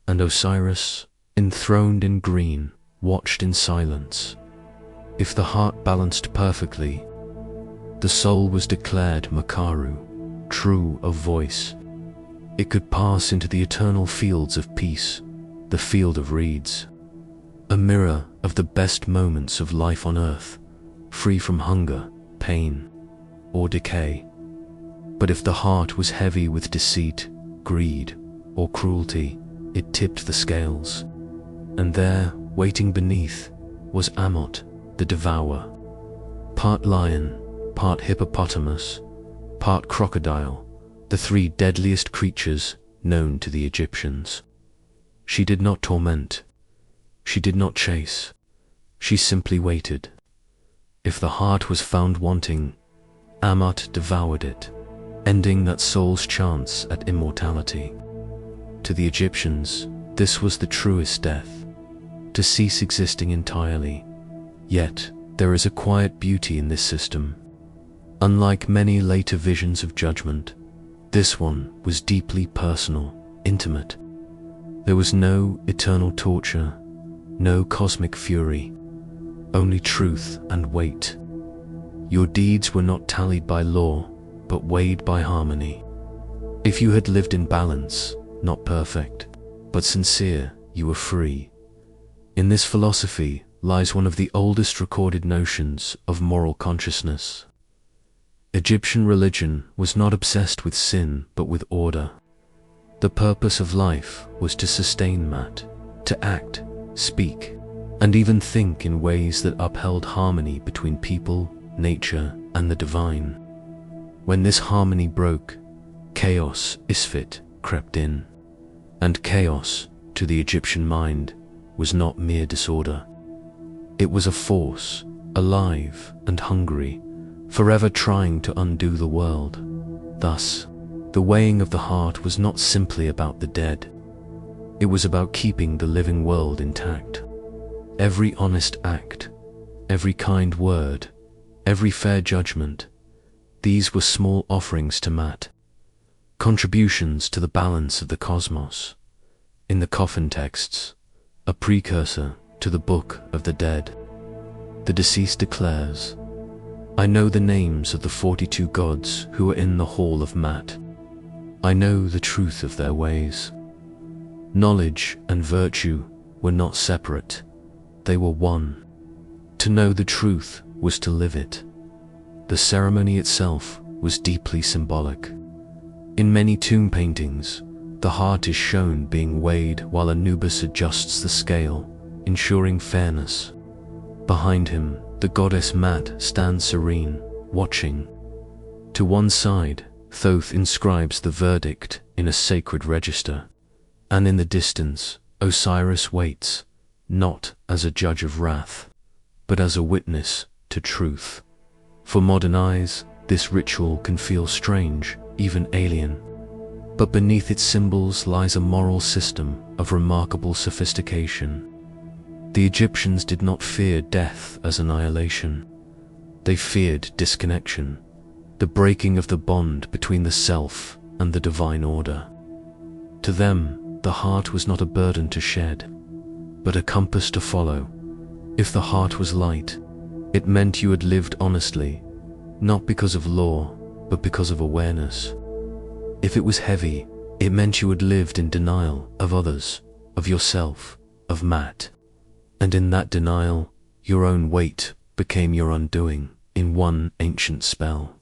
And Osiris, enthroned in green, watched in silence. If the heart balanced perfectly, the soul was declared Makaru, true of voice. It could pass into the eternal fields of peace, the field of reeds, a mirror of the best moments of life on earth, free from hunger, pain, or decay. But if the heart was heavy with deceit, greed, or cruelty, it tipped the scales. And there, waiting beneath, was Amot, the devourer, part lion, part hippopotamus, part crocodile, the three deadliest creatures known to the Egyptians. She did not torment. She did not chase. She simply waited. If the heart was found wanting, Amot devoured it, ending that soul's chance at immortality. To the Egyptians, this was the truest death, to cease existing entirely. Yet, there is a quiet beauty in this system. Unlike many later visions of judgment, this one was deeply personal, intimate. There was no eternal torture, no cosmic fury, only truth and weight. Your deeds were not tallied by law, but weighed by harmony. If you had lived in balance, not perfect, but sincere, you were free. In this philosophy lies one of the oldest recorded notions of moral consciousness. Egyptian religion was not obsessed with sin, but with order. The purpose of life was to sustain Mat, to act, speak, and even think in ways that upheld harmony between people, nature, and the divine. When this harmony broke, chaos, Isfit, crept in. And chaos, to the Egyptian mind, was not mere disorder. It was a force, alive and hungry, forever trying to undo the world. Thus, the weighing of the heart was not simply about the dead. It was about keeping the living world intact. Every honest act, every kind word, every fair judgment, these were small offerings to Mat, contributions to the balance of the cosmos. In the coffin texts, a precursor to the Book of the Dead, the deceased declares, "I know the names of the 42 gods who are in the hall of Mat. I know the truth of their ways." Knowledge and virtue were not separate, they were one. To know the truth was to live it. The ceremony itself was deeply symbolic. In many tomb paintings, the heart is shown being weighed while Anubis adjusts the scale, ensuring fairness. Behind him, the goddess Mat stands serene, watching. To one side, Thoth inscribes the verdict in a sacred register, and in the distance, Osiris waits, not as a judge of wrath, but as a witness to truth. For modern eyes, this ritual can feel strange, even alien. But beneath its symbols lies a moral system of remarkable sophistication. The Egyptians did not fear death as annihilation. They feared disconnection. the breaking of the bond between the self and the divine order. To them, the heart was not a burden to shed, but a compass to follow. If the heart was light, it meant you had lived honestly, not because of law, but because of awareness. If it was heavy, it meant you had lived in denial of others, of yourself, of Matt. And in that denial, your own weight became your undoing in one ancient spell.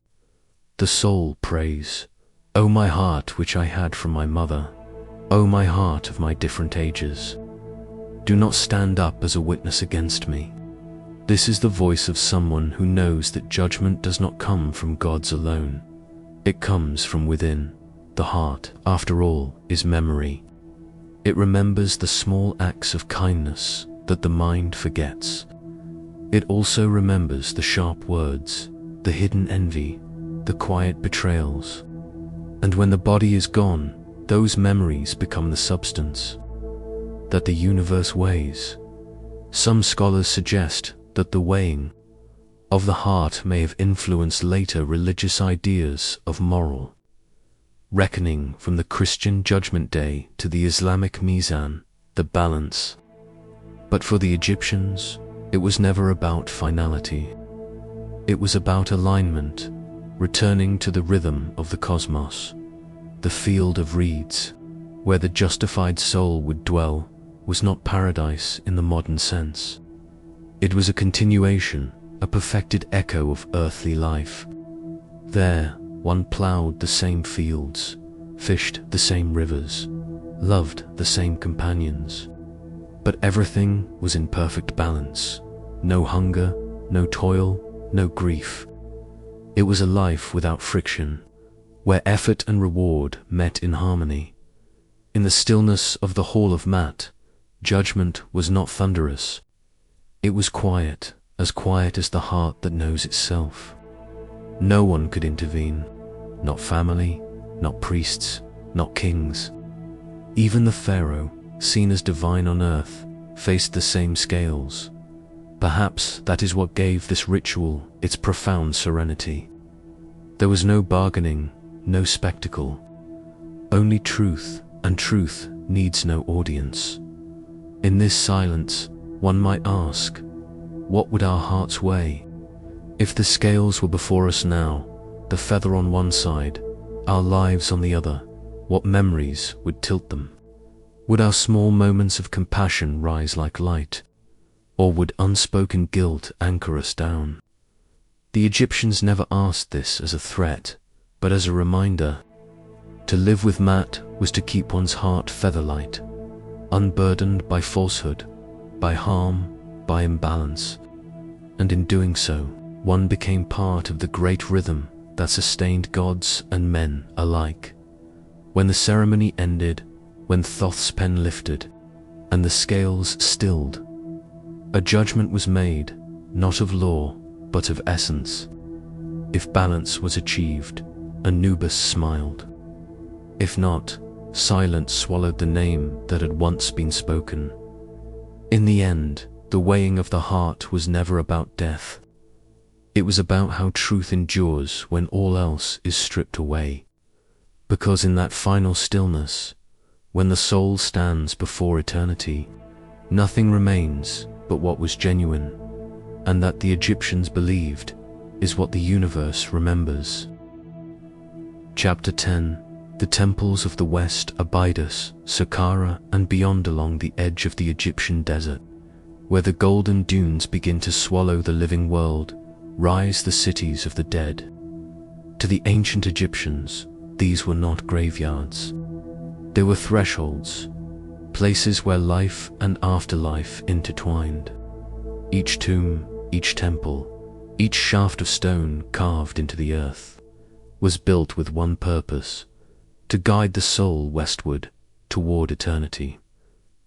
The soul prays, "O my heart which I had from my mother, O my heart of my different ages, do not stand up as a witness against me." This is the voice of someone who knows that judgment does not come from gods alone. It comes from within. The heart, after all, is memory. It remembers the small acts of kindness that the mind forgets. It also remembers the sharp words, the hidden envy, the quiet betrayals. And when the body is gone, those memories become the substance that the universe weighs. Some scholars suggest that the weighing of the heart may have influenced later religious ideas of moral reckoning, from the Christian Judgment Day to the Islamic Mizan, the balance. But for the Egyptians, it was never about finality. It was about alignment, returning to the rhythm of the cosmos. The field of reeds, where the justified soul would dwell, was not paradise in the modern sense. It was a continuation, a perfected echo of earthly life. There, one ploughed the same fields, fished the same rivers, loved the same companions. But everything was in perfect balance. No hunger, no toil, no grief. It was a life without friction, where effort and reward met in harmony. In the stillness of the Hall of Maat, judgment was not thunderous. It was quiet as the heart that knows itself. No one could intervene, not family, not priests, not kings. Even the pharaoh, seen as divine on earth, faced the same scales. Perhaps that is what gave this ritual its profound serenity. There was no bargaining, no spectacle, only truth, and truth needs no audience. In this silence, one might ask, what would our hearts weigh? If the scales were before us now, the feather on one side, our lives on the other, what memories would tilt them? Would our small moments of compassion rise like light, or would unspoken guilt anchor us down? The Egyptians never asked this as a threat, but as a reminder. To live with Maat was to keep one's heart featherlight, unburdened by falsehood, by harm, by imbalance. And in doing so, one became part of the great rhythm that sustained gods and men alike. When the ceremony ended, when Thoth's pen lifted, and the scales stilled, a judgment was made, not of law, but of essence. If balance was achieved, Anubis smiled. If not, silence swallowed the name that had once been spoken. In the end, the weighing of the heart was never about death. It was about how truth endures when all else is stripped away. Because in that final stillness, when the soul stands before eternity, nothing remains but what was genuine, and that the Egyptians believed is what the universe remembers. Chapter 10. The temples of the West, Abydos, Saqqara, and beyond along the edge of the Egyptian desert, where the golden dunes begin to swallow the living world, rise the cities of the dead. To the ancient Egyptians, these were not graveyards. They were thresholds, places where life and afterlife intertwined. Each tomb, each temple, each shaft of stone carved into the earth, was built with one purpose: to guide the soul westward, toward eternity.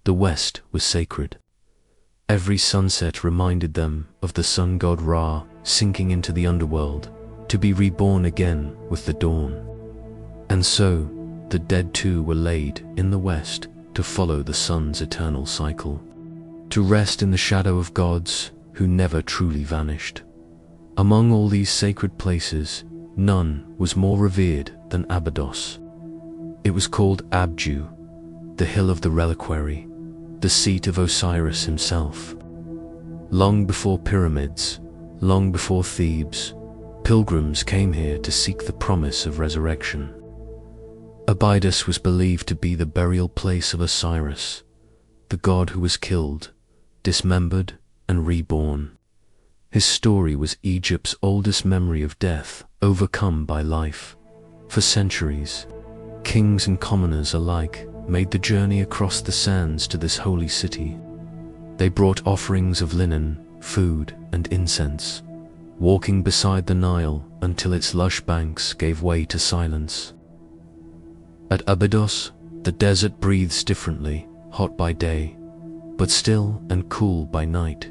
The West was sacred. Every sunset reminded them of the sun god Ra sinking into the underworld, to be reborn again with the dawn. And so, the dead too were laid in the West to follow the sun's eternal cycle, to rest in the shadow of gods who never truly vanished. Among all these sacred places, none was more revered than Abydos. It was called Abju, the hill of the reliquary, the seat of Osiris himself. Long before pyramids, long before Thebes, pilgrims came here to seek the promise of resurrection. Abydos was believed to be the burial place of Osiris, the god who was killed, dismembered, and reborn. His story was Egypt's oldest memory of death overcome by life. For centuries, kings and commoners alike made the journey across the sands to this holy city. They brought offerings of linen, food, and incense, walking beside the Nile until its lush banks gave way to silence. At Abydos, the desert breathes differently, hot by day, but still and cool by night.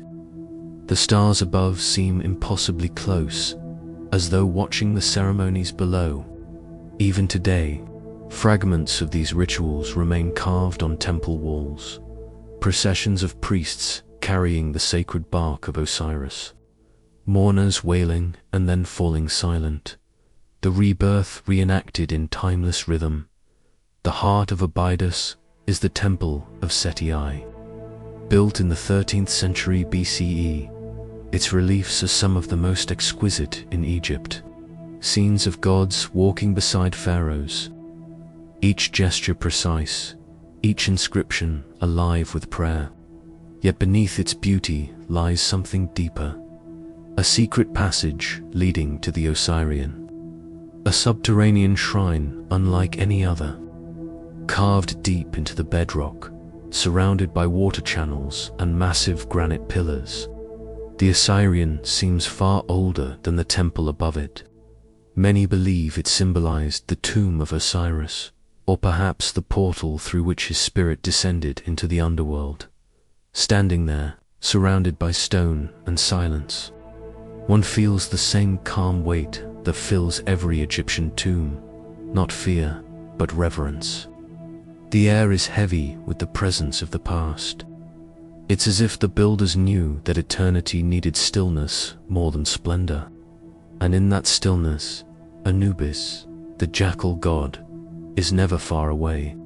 The stars above seem impossibly close, as though watching the ceremonies below. Even today, fragments of these rituals remain carved on temple walls, processions of priests carrying the sacred bark of Osiris, mourners wailing and then falling silent, the rebirth reenacted in timeless rhythm. The heart of Abydos is the temple of Seti I. Built in the 13th century BCE, its reliefs are some of the most exquisite in Egypt. Scenes of gods walking beside pharaohs, each gesture precise, each inscription alive with prayer. Yet beneath its beauty lies something deeper, a secret passage leading to the Osirian, a subterranean shrine unlike any other, carved deep into the bedrock, surrounded by water channels and massive granite pillars. The Osirian seems far older than the temple above it. Many believe it symbolized the tomb of Osiris, or perhaps the portal through which his spirit descended into the underworld. Standing there, surrounded by stone and silence, one feels the same calm weight that fills every Egyptian tomb, not fear, but reverence. The air is heavy with the presence of the past. It's as if the builders knew that eternity needed stillness more than splendor. And in that stillness, Anubis, the jackal god, is never far away.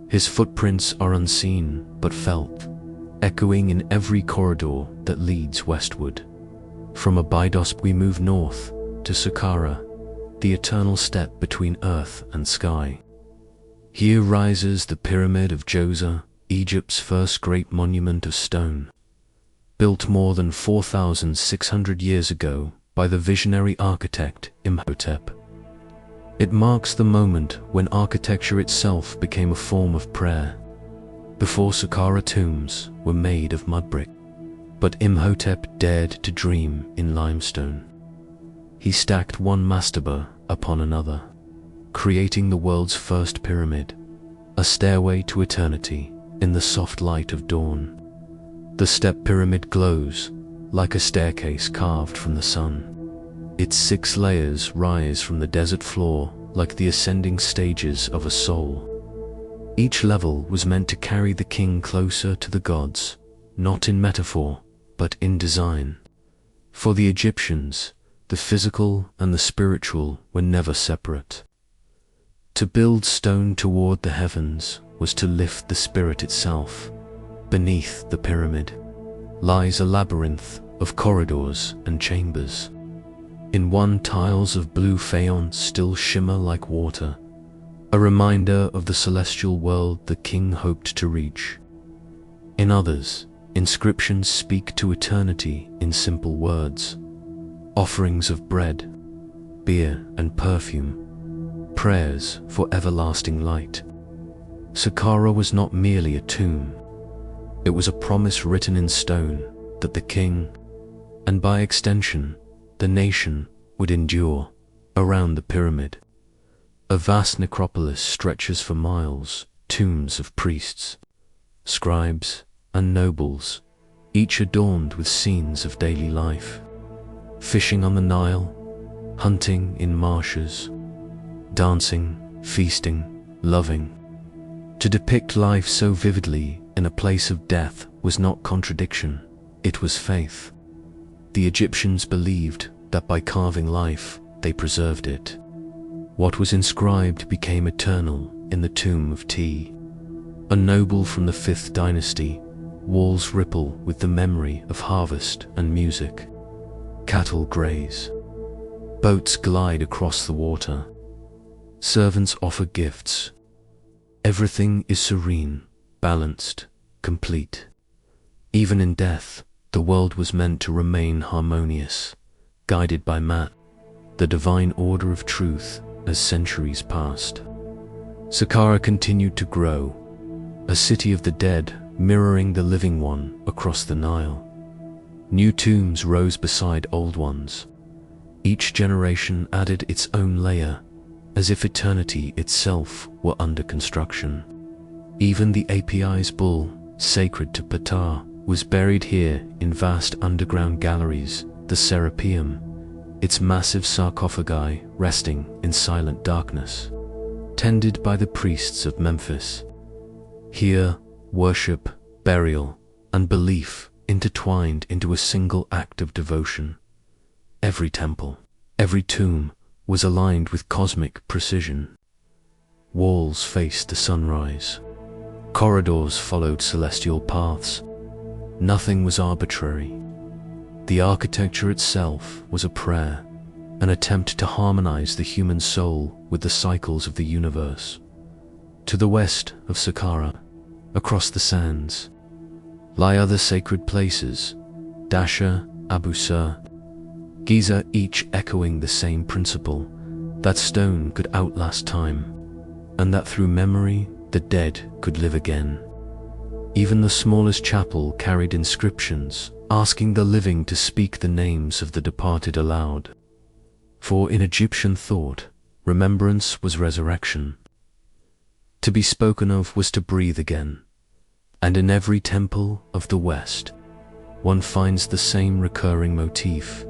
His footprints are unseen but felt, echoing in every corridor that leads westward. From Abydos we move north to Saqqara, the eternal step between earth and sky. Here rises the Pyramid of Djoser, Egypt's first great monument of stone. Built more than 4,600 years ago by the visionary architect Imhotep. It marks the moment when architecture itself became a form of prayer. Before Saqqara tombs were made of mud brick, but Imhotep dared to dream in limestone. He stacked one mastaba upon another, creating the world's first pyramid, a stairway to eternity in the soft light of dawn. The step pyramid glows like a staircase carved from the sun. Its 6 layers rise from the desert floor like the ascending stages of a soul. Each level was meant to carry the king closer to the gods, not in metaphor, but in design. For the Egyptians, the physical and the spiritual were never separate. To build stone toward the heavens was to lift the spirit itself. Beneath the pyramid lies a labyrinth of corridors and chambers. In one, tiles of blue faience still shimmer like water, a reminder of the celestial world the king hoped to reach. In others, inscriptions speak to eternity in simple words, offerings of bread, beer, and perfume, prayers for everlasting light. Saqqara was not merely a tomb. It was a promise written in stone that the king, and by extension, the nation, would endure around the pyramid. A vast necropolis stretches for miles, tombs of priests, scribes, and nobles, each adorned with scenes of daily life. Fishing on the Nile, hunting in marshes, dancing, feasting, loving. To depict life so vividly in a place of death was not contradiction, it was faith. The Egyptians believed that by carving life, they preserved it. What was inscribed became eternal in the tomb of Ti. A noble from the 5th dynasty, walls ripple with the memory of harvest and music. Cattle graze. Boats glide across the water. Servants offer gifts. Everything is serene, balanced, complete. Even in death, the world was meant to remain harmonious, guided by Mat, the divine order of truth, as centuries passed. Saqqara continued to grow, a city of the dead mirroring the living one across the Nile. New tombs rose beside old ones. Each generation added its own layer, as if eternity itself were under construction. Even the Apis bull, sacred to Ptah, was buried here in vast underground galleries, the Serapeum, its massive sarcophagi resting in silent darkness, tended by the priests of Memphis. Here, worship, burial, and belief intertwined into a single act of devotion. Every temple, every tomb, was aligned with cosmic precision. Walls faced the sunrise. Corridors followed celestial paths. Nothing was arbitrary. The architecture itself was a prayer, an attempt to harmonize the human soul with the cycles of the universe. To the west of Saqqara, across the sands, lie other sacred places, Dasha, Abu Sir, Giza, each echoing the same principle, that stone could outlast time, and that through memory the dead could live again. Even the smallest chapel carried inscriptions asking the living to speak the names of the departed aloud. For in Egyptian thought, remembrance was resurrection. To be spoken of was to breathe again. And in every temple of the West, one finds the same recurring motif,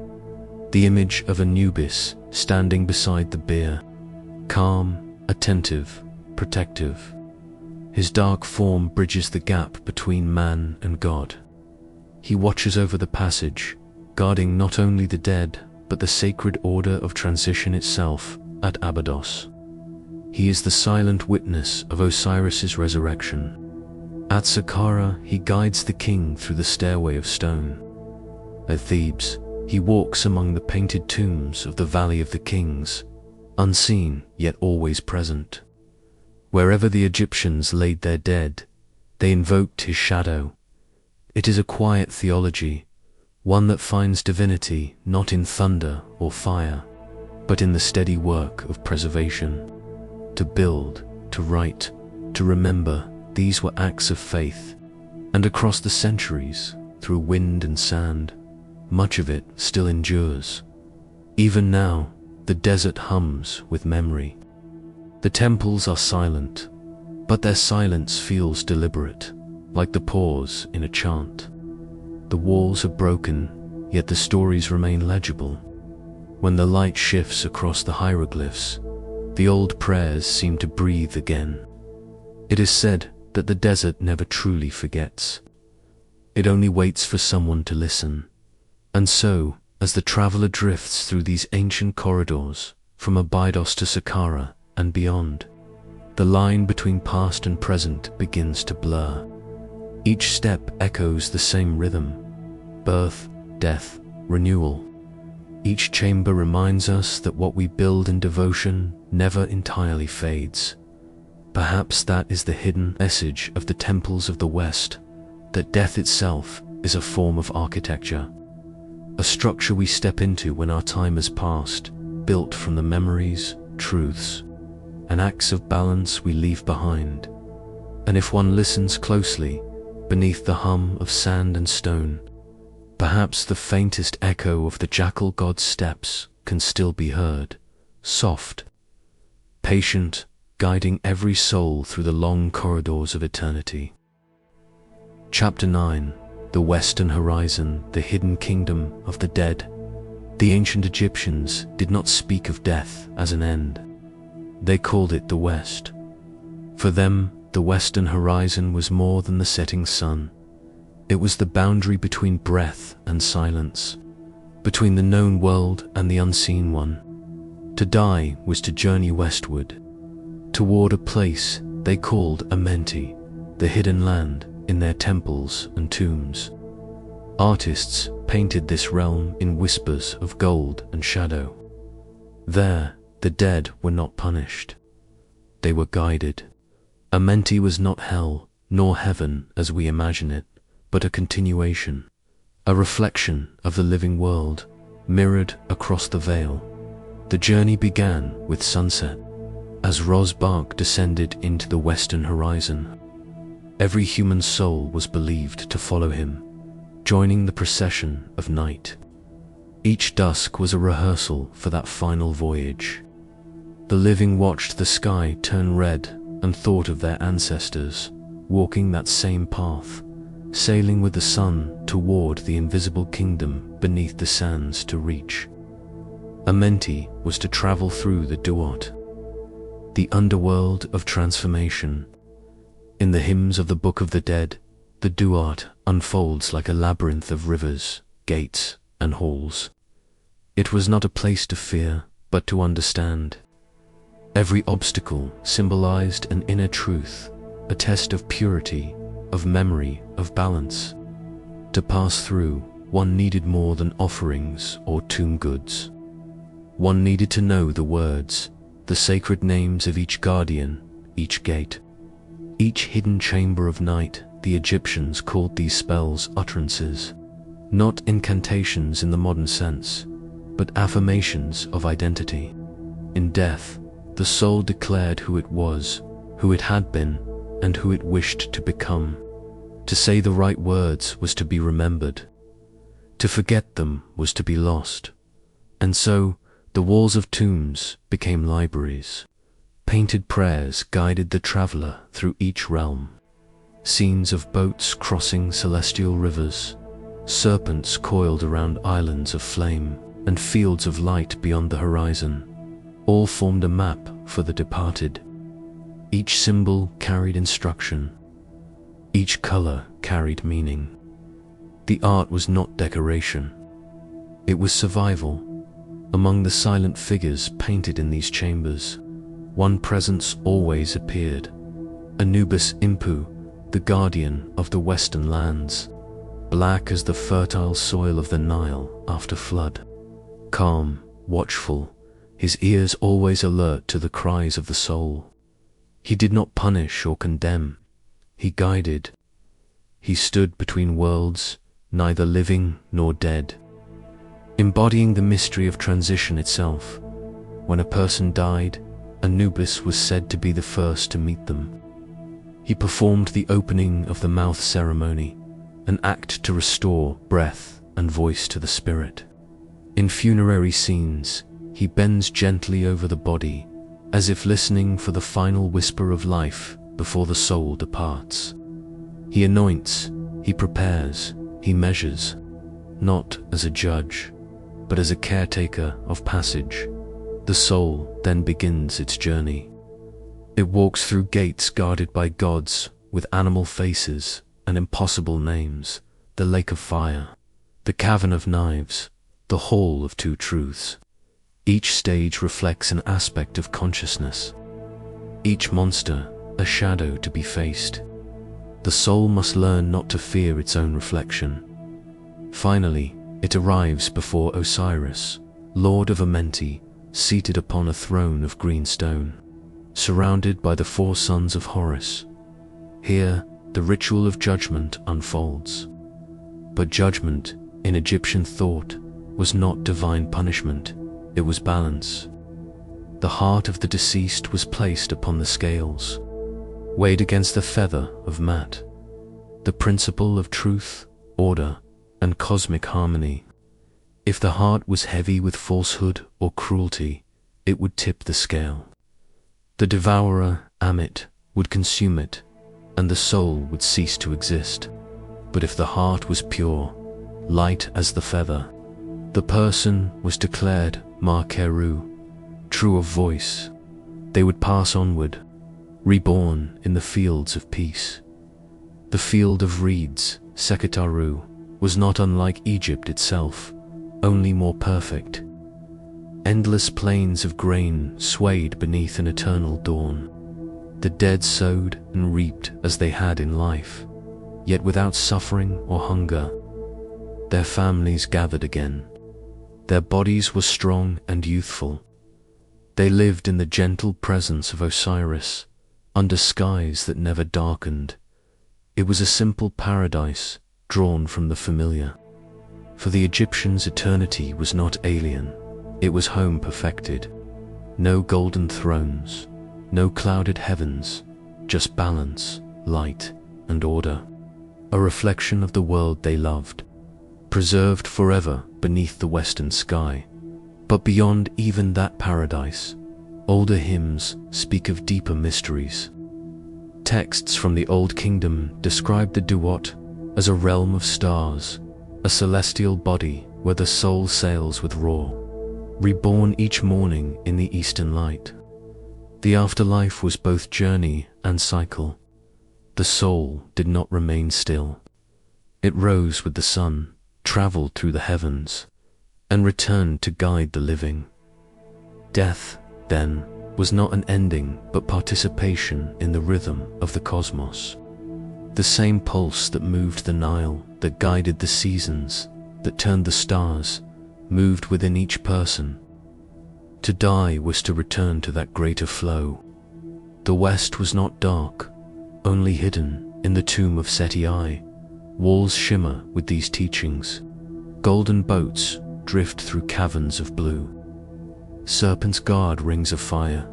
the image of Anubis standing beside the bier, calm, attentive, protective. His dark form bridges the gap between man and God. He watches over the passage, guarding not only the dead, but the sacred order of transition itself at Abydos. He is the silent witness of Osiris's resurrection. At Saqqara, he guides the king through the stairway of stone. At Thebes, he walks among the painted tombs of the Valley of the Kings, unseen yet always present. Wherever the Egyptians laid their dead, they invoked his shadow. It is a quiet theology, one that finds divinity not in thunder or fire, but in the steady work of preservation. To build, to write, to remember, these were acts of faith, and across the centuries, through wind and sand, much of it still endures. Even now, the desert hums with memory. The temples are silent, but their silence feels deliberate, like the pause in a chant. The walls are broken, yet the stories remain legible. When the light shifts across the hieroglyphs, the old prayers seem to breathe again. It is said that the desert never truly forgets. It only waits for someone to listen. And so, as the traveler drifts through these ancient corridors, from Abydos to Saqqara and beyond, the line between past and present begins to blur. Each step echoes the same rhythm: birth, death, renewal. Each chamber reminds us that what we build in devotion never entirely fades. Perhaps that is the hidden message of the temples of the West, that death itself is a form of architecture, a structure we step into when our time has passed, built from the memories, truths, and acts of balance we leave behind. And if one listens closely, beneath the hum of sand and stone, perhaps the faintest echo of the jackal god's steps can still be heard, soft, patient, guiding every soul through the long corridors of eternity. Chapter 9. The Western Horizon, the Hidden Kingdom of the Dead. The ancient Egyptians did not speak of death as an end. They called it the West. For them, the Western Horizon was more than the setting sun. It was the boundary between breath and silence, between the known world and the unseen one. To die was to journey westward, toward a place they called Amenti, the hidden land in their temples and tombs. Artists painted this realm in whispers of gold and shadow. There, the dead were not punished. They were guided. Amenti was not hell nor heaven as we imagine it, but a continuation, a reflection of the living world, mirrored across the veil. The journey began with sunset, as Rosbark descended into the western horizon. Every human soul was believed to follow him, joining the procession of night. Each dusk was a rehearsal for that final voyage. The living watched the sky turn red and thought of their ancestors, walking that same path, sailing with the sun toward the invisible kingdom beneath the sands to reach. Amenti was to travel through the Duat, the underworld of transformation. In the hymns of the Book of the Dead, the Duat unfolds like a labyrinth of rivers, gates, and halls. It was not a place to fear, but to understand. Every obstacle symbolized an inner truth, a test of purity, of memory, of balance. To pass through, one needed more than offerings or tomb goods. One needed to know the words, the sacred names of each guardian, each gate. Each hidden chamber of night, the Egyptians called these spells utterances, not incantations in the modern sense, but affirmations of identity. In death, the soul declared who it was, who it had been, and who it wished to become. To say the right words was to be remembered. To forget them was to be lost. And so, the walls of tombs became libraries. Painted prayers guided the traveler through each realm. Scenes of boats crossing celestial rivers, serpents coiled around islands of flame, and fields of light beyond the horizon, all formed a map for the departed. Each symbol carried instruction. Each color carried meaning. The art was not decoration. It was survival. Among the silent figures painted in these chambers, one presence always appeared. Anubis Impu, the guardian of the western lands, black as the fertile soil of the Nile after flood. Calm, watchful, his ears always alert to the cries of the soul. He did not punish or condemn. He guided. He stood between worlds, neither living nor dead, embodying the mystery of transition itself. When a person died, Anubis was said to be the first to meet them. He performed the opening of the mouth ceremony, an act to restore breath and voice to the spirit. In funerary scenes, he bends gently over the body, as if listening for the final whisper of life before the soul departs. He anoints, he prepares, he measures, not as a judge, but as a caretaker of passage. The soul then begins its journey. It walks through gates guarded by gods with animal faces and impossible names, the lake of fire, the cavern of knives, the hall of two truths. Each stage reflects an aspect of consciousness. Each monster, a shadow to be faced. The soul must learn not to fear its own reflection. Finally, it arrives before Osiris, Lord of Amenti, seated upon a throne of green stone, surrounded by the four sons of Horus. Here, the ritual of judgment unfolds. But judgment, in Egyptian thought, was not divine punishment, it was balance. The heart of the deceased was placed upon the scales, weighed against the feather of Mat, the principle of truth, order, and cosmic harmony. If the heart was heavy with falsehood or cruelty, it would tip the scale. The devourer, Amit, would consume it, and the soul would cease to exist. But if the heart was pure, light as the feather, the person was declared Ma Keru, true of voice. They would pass onward, reborn in the fields of peace. The field of reeds, Seketaru, was not unlike Egypt itself, only more perfect. Endless plains of grain swayed beneath an eternal dawn. The dead sowed and reaped as they had in life, yet without suffering or hunger. Their families gathered again. Their bodies were strong and youthful. They lived in the gentle presence of Osiris, under skies that never darkened. It was a simple paradise, drawn from the familiar. For the Egyptians, eternity was not alien. It was home perfected. No golden thrones, no clouded heavens, just balance, light, and order. A reflection of the world they loved, preserved forever beneath the western sky. But beyond even that paradise, older hymns speak of deeper mysteries. Texts from the Old Kingdom describe the Duat as a realm of stars, a celestial body where the soul sails with Ra, reborn each morning in the eastern light. The afterlife was both journey and cycle. The soul did not remain still. It rose with the sun, traveled through the heavens, and returned to guide the living. Death, then, was not an ending but participation in the rhythm of the cosmos. The same pulse that moved the Nile, that guided the seasons, that turned the stars, moved within each person. To die was to return to that greater flow. The West was not dark, only hidden in the tomb of Seti I. Walls shimmer with these teachings. Golden boats drift through caverns of blue. Serpents guard rings of fire.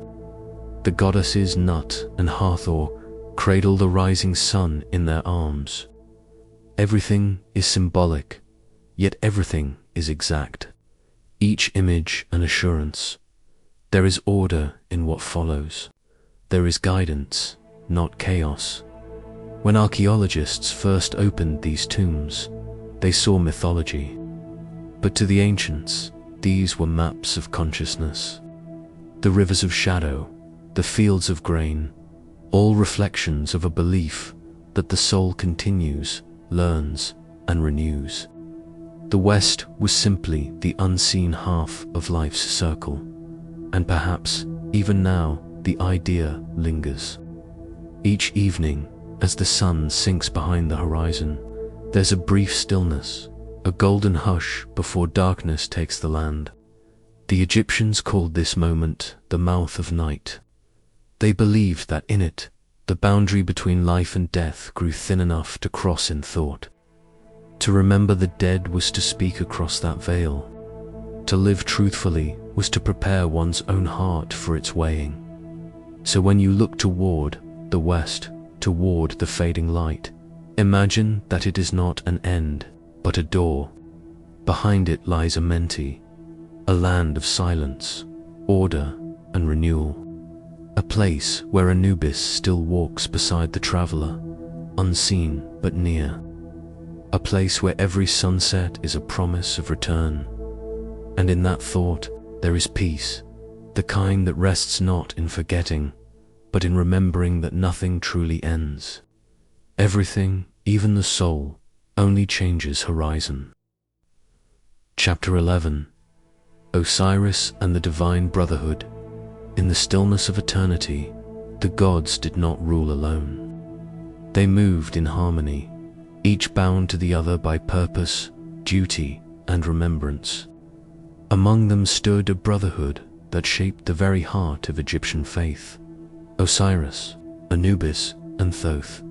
The goddesses Nut and Hathor cradle the rising sun in their arms. Everything is symbolic, yet everything is exact. Each image an assurance. There is order in what follows. There is guidance, not chaos. When archaeologists first opened these tombs, they saw mythology. But to the ancients, these were maps of consciousness. The rivers of shadow, the fields of grain, all reflections of a belief that the soul continues, learns, and renews. The West was simply the unseen half of life's circle, and perhaps, even now, the idea lingers. Each evening, as the sun sinks behind the horizon, there's a brief stillness, a golden hush before darkness takes the land. The Egyptians called this moment the mouth of night. They believed that in it, the boundary between life and death grew thin enough to cross in thought. To remember the dead was to speak across that veil. To live truthfully was to prepare one's own heart for its weighing. So when you look toward the west, toward the fading light, imagine that it is not an end, but a door. Behind it lies a Menti, a land of silence, order, and renewal. A place where Anubis still walks beside the traveler, unseen but near. A place where every sunset is a promise of return. And in that thought, there is peace, the kind that rests not in forgetting, but in remembering that nothing truly ends. Everything, even the soul, only changes horizon. Chapter 11. Osiris and the Divine Brotherhood. In the stillness of eternity, the gods did not rule alone. They moved in harmony, each bound to the other by purpose, duty, and remembrance. Among them stood a brotherhood that shaped the very heart of Egyptian faith. Osiris, Anubis, and Thoth.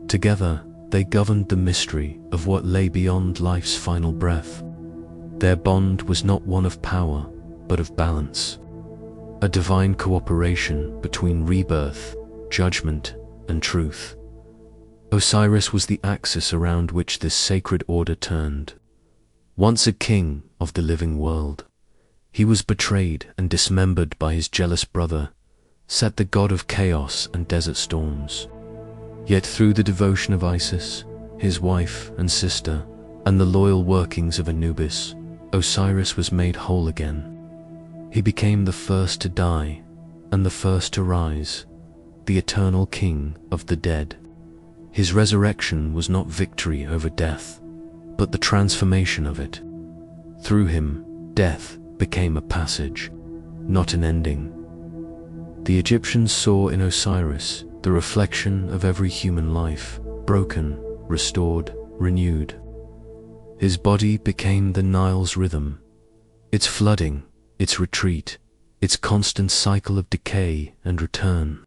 Together, they governed the mystery of what lay beyond life's final breath. Their bond was not one of power, but of balance. A divine cooperation between rebirth, judgment, and truth. Osiris was the axis around which this sacred order turned. Once a king of the living world, he was betrayed and dismembered by his jealous brother, Set, the god of chaos and desert storms. Yet through the devotion of Isis, his wife and sister, and the loyal workings of Anubis, Osiris was made whole again. He became the first to die and the first to rise, the eternal king of the dead. His resurrection was not victory over death, but the transformation of it. Through him, death became a passage, not an ending. The Egyptians saw in Osiris the reflection of every human life, broken, restored, renewed. His body became the Nile's rhythm, its flooding, its retreat, its constant cycle of decay and return.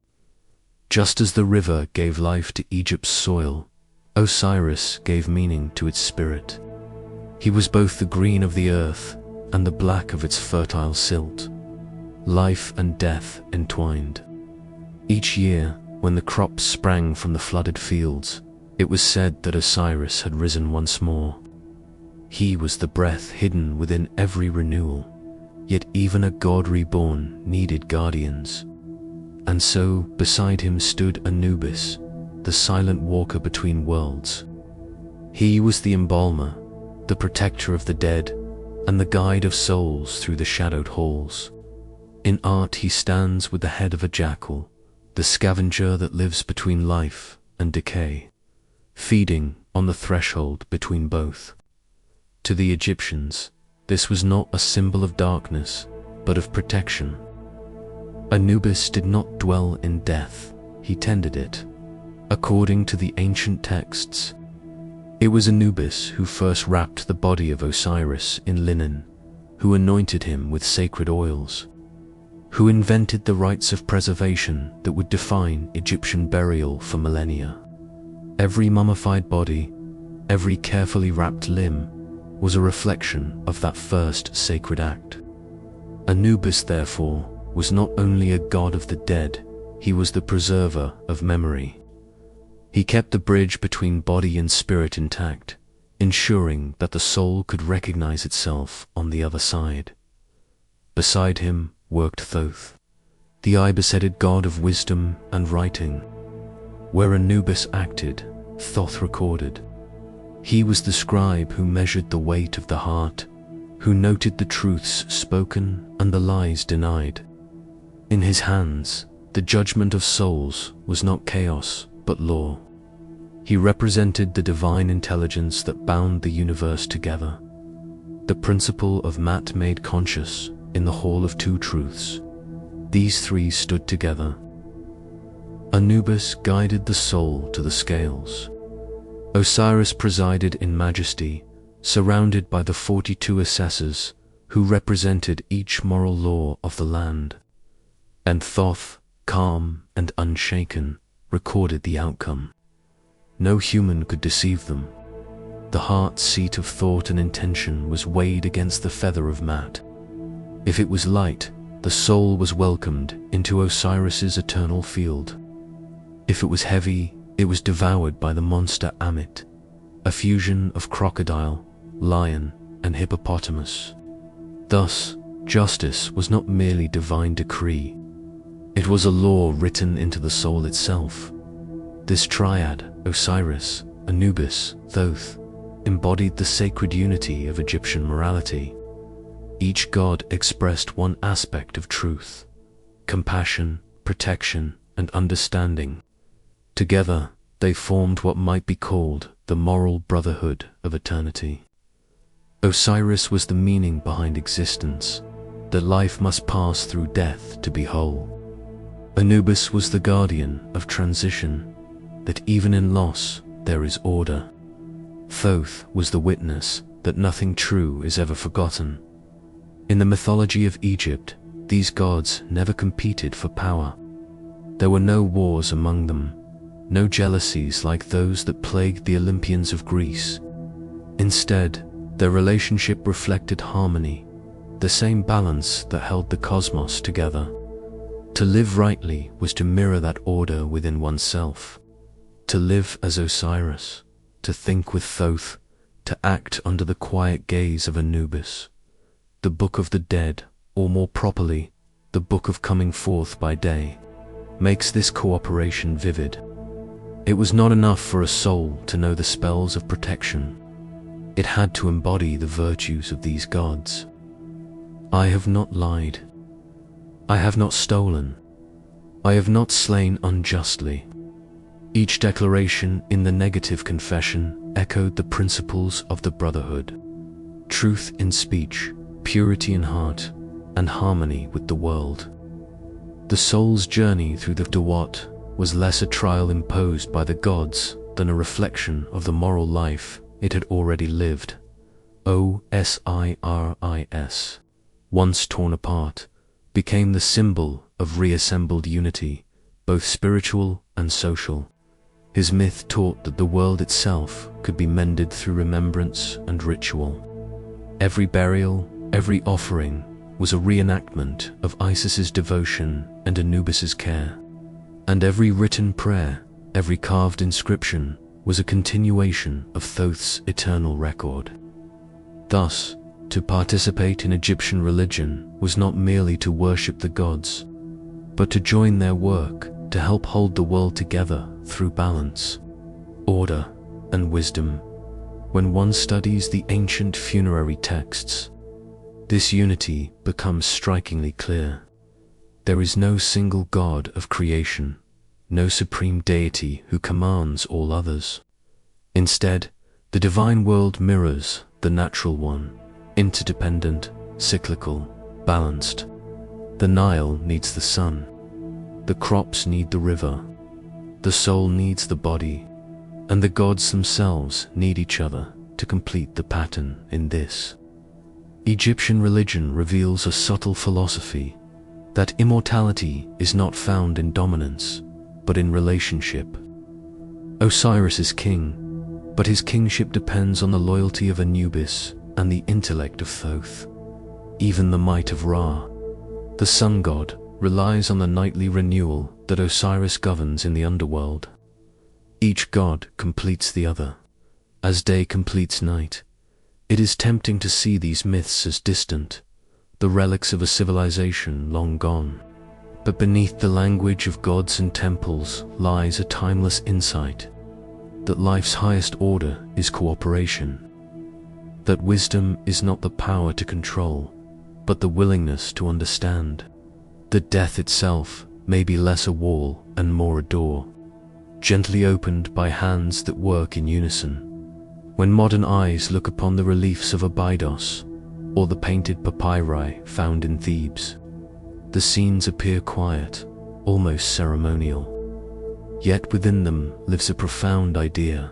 Just as the river gave life to Egypt's soil, Osiris gave meaning to its spirit. He was both the green of the earth and the black of its fertile silt, life and death entwined. Each year, when the crops sprang from the flooded fields, it was said that Osiris had risen once more. He was the breath hidden within every renewal, yet even a god reborn needed guardians. And so, beside him stood Anubis, the silent walker between worlds. He was the embalmer, the protector of the dead, and the guide of souls through the shadowed halls. In art he stands with the head of a jackal, the scavenger that lives between life and decay, feeding on the threshold between both. To the Egyptians, this was not a symbol of darkness, but of protection. Anubis did not dwell in death, he tended it. According to the ancient texts, it was Anubis who first wrapped the body of Osiris in linen, who anointed him with sacred oils, who invented the rites of preservation that would define Egyptian burial for millennia. Every mummified body, every carefully wrapped limb, was a reflection of that first sacred act. Anubis, therefore, was not only a god of the dead, he was the preserver of memory. He kept the bridge between body and spirit intact, ensuring that the soul could recognize itself on the other side. Beside him worked Thoth, the ibis-headed god of wisdom and writing. Where Anubis acted, Thoth recorded. He was the scribe who measured the weight of the heart, who noted the truths spoken and the lies denied. In his hands, the judgment of souls was not chaos, but law. He represented the divine intelligence that bound the universe together, the principle of Mat made conscious in the Hall of Two Truths. These three stood together. Anubis guided the soul to the scales. Osiris presided in majesty, surrounded by the 42 assessors who represented each moral law of the land. And Thoth, calm and unshaken, recorded the outcome. No human could deceive them. The heart's seat of thought and intention was weighed against the feather of Mat. If it was light, the soul was welcomed into Osiris's eternal field. If it was heavy, it was devoured by the monster Amit, a fusion of crocodile, lion, and hippopotamus. Thus, justice was not merely divine decree. It was a law written into the soul itself. This triad, Osiris, Anubis, Thoth, embodied the sacred unity of Egyptian morality. Each god expressed one aspect of truth: compassion, protection, and understanding. Together, they formed what might be called the moral brotherhood of eternity. Osiris was the meaning behind existence, that life must pass through death to be whole. Anubis was the guardian of transition, that even in loss there is order. Thoth was the witness that nothing true is ever forgotten. In the mythology of Egypt, these gods never competed for power. There were no wars among them, no jealousies like those that plagued the Olympians of Greece. Instead, their relationship reflected harmony, the same balance that held the cosmos together. To live rightly was to mirror that order within oneself. To live as Osiris, to think with Thoth, to act under the quiet gaze of Anubis. The book of the dead, or more properly, the book of coming forth by day, makes this cooperation vivid. It was not enough for a soul to know the spells of protection. It had to embody the virtues of these gods. I have not lied. I have not stolen. I have not slain unjustly. Each declaration in the negative confession echoed the principles of the brotherhood. Truth in speech, purity in heart, and harmony with the world. The soul's journey through the Dawat was less a trial imposed by the gods than a reflection of the moral life it had already lived. Osiris, once torn apart, became the symbol of reassembled unity, both spiritual and social. His myth taught that the world itself could be mended through remembrance and ritual. Every burial, every offering, was a reenactment of Isis's devotion and Anubis's care. And every written prayer, every carved inscription, was a continuation of Thoth's eternal record. Thus, to participate in Egyptian religion was not merely to worship the gods, but to join their work to help hold the world together through balance, order, and wisdom. When one studies the ancient funerary texts, this unity becomes strikingly clear. There is no single god of creation, no supreme deity who commands all others. Instead, the divine world mirrors the natural one, interdependent, cyclical, balanced. The Nile needs the sun, the crops need the river, the soul needs the body, and the gods themselves need each other to complete the pattern in this. Egyptian religion reveals a subtle philosophy that immortality is not found in dominance, but in relationship. Osiris is king, but his kingship depends on the loyalty of Anubis and the intellect of Thoth. Even the might of Ra, the sun god, relies on the nightly renewal that Osiris governs in the underworld. Each god completes the other, as day completes night. It is tempting to see these myths as distant, the relics of a civilization long gone. But beneath the language of gods and temples lies a timeless insight that life's highest order is cooperation, that wisdom is not the power to control, but the willingness to understand, that death itself may be less a wall and more a door, gently opened by hands that work in unison. When modern eyes look upon the reliefs of Abydos or the painted papyri found in Thebes, the scenes appear quiet, almost ceremonial. Yet within them lives a profound idea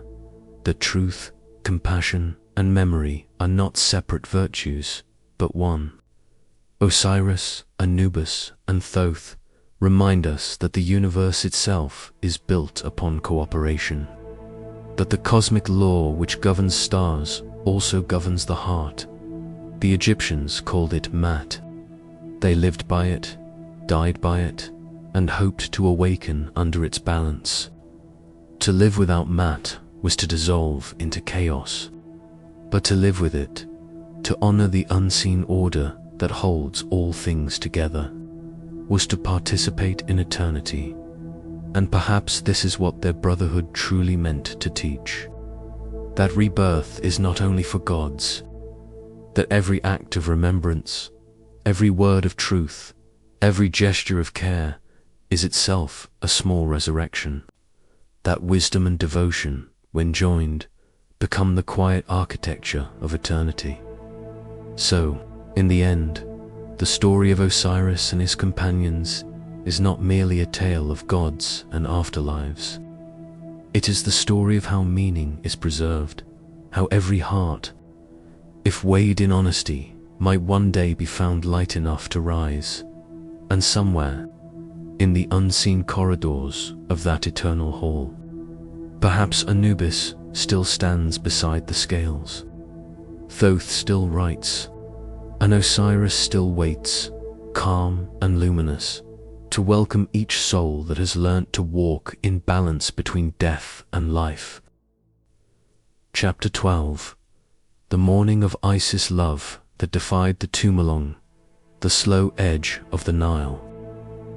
that truth, compassion, and memory are not separate virtues, but one. Osiris, Anubis, and Thoth remind us that the universe itself is built upon cooperation, that the cosmic law which governs stars also governs the heart. The Egyptians called it Mat. They lived by it, died by it, and hoped to awaken under its balance. To live without Mat was to dissolve into chaos, but to live with it, to honor the unseen order that holds all things together, was to participate in eternity. And perhaps this is what their brotherhood truly meant to teach. That rebirth is not only for gods, that every act of remembrance, every word of truth, every gesture of care is itself a small resurrection, that wisdom and devotion, when joined, become the quiet architecture of eternity. So, in the end, the story of Osiris and his companions is not merely a tale of gods and afterlives. It is the story of how meaning is preserved, how every heart, if weighed in honesty, might one day be found light enough to rise, and somewhere, in the unseen corridors of that eternal hall, perhaps Anubis still stands beside the scales, Thoth still writes, and Osiris still waits, calm and luminous, to welcome each soul that has learnt to walk in balance between death and life. Chapter 12. The Mourning of Isis Love that Defied the Tumulong, the Slow Edge of the Nile.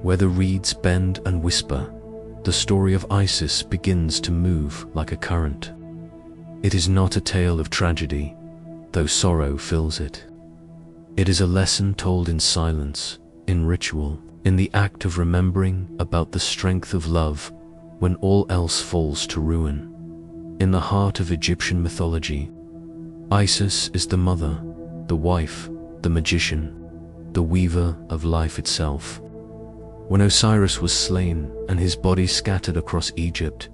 Where the reeds bend and whisper, the story of Isis begins to move like a current. It is not a tale of tragedy, though sorrow fills it. It is a lesson told in silence, in ritual, in the act of remembering about the strength of love when all else falls to ruin. In the heart of Egyptian mythology, Isis is the mother, the wife, the magician, the weaver of life itself. When Osiris was slain and his body scattered across Egypt,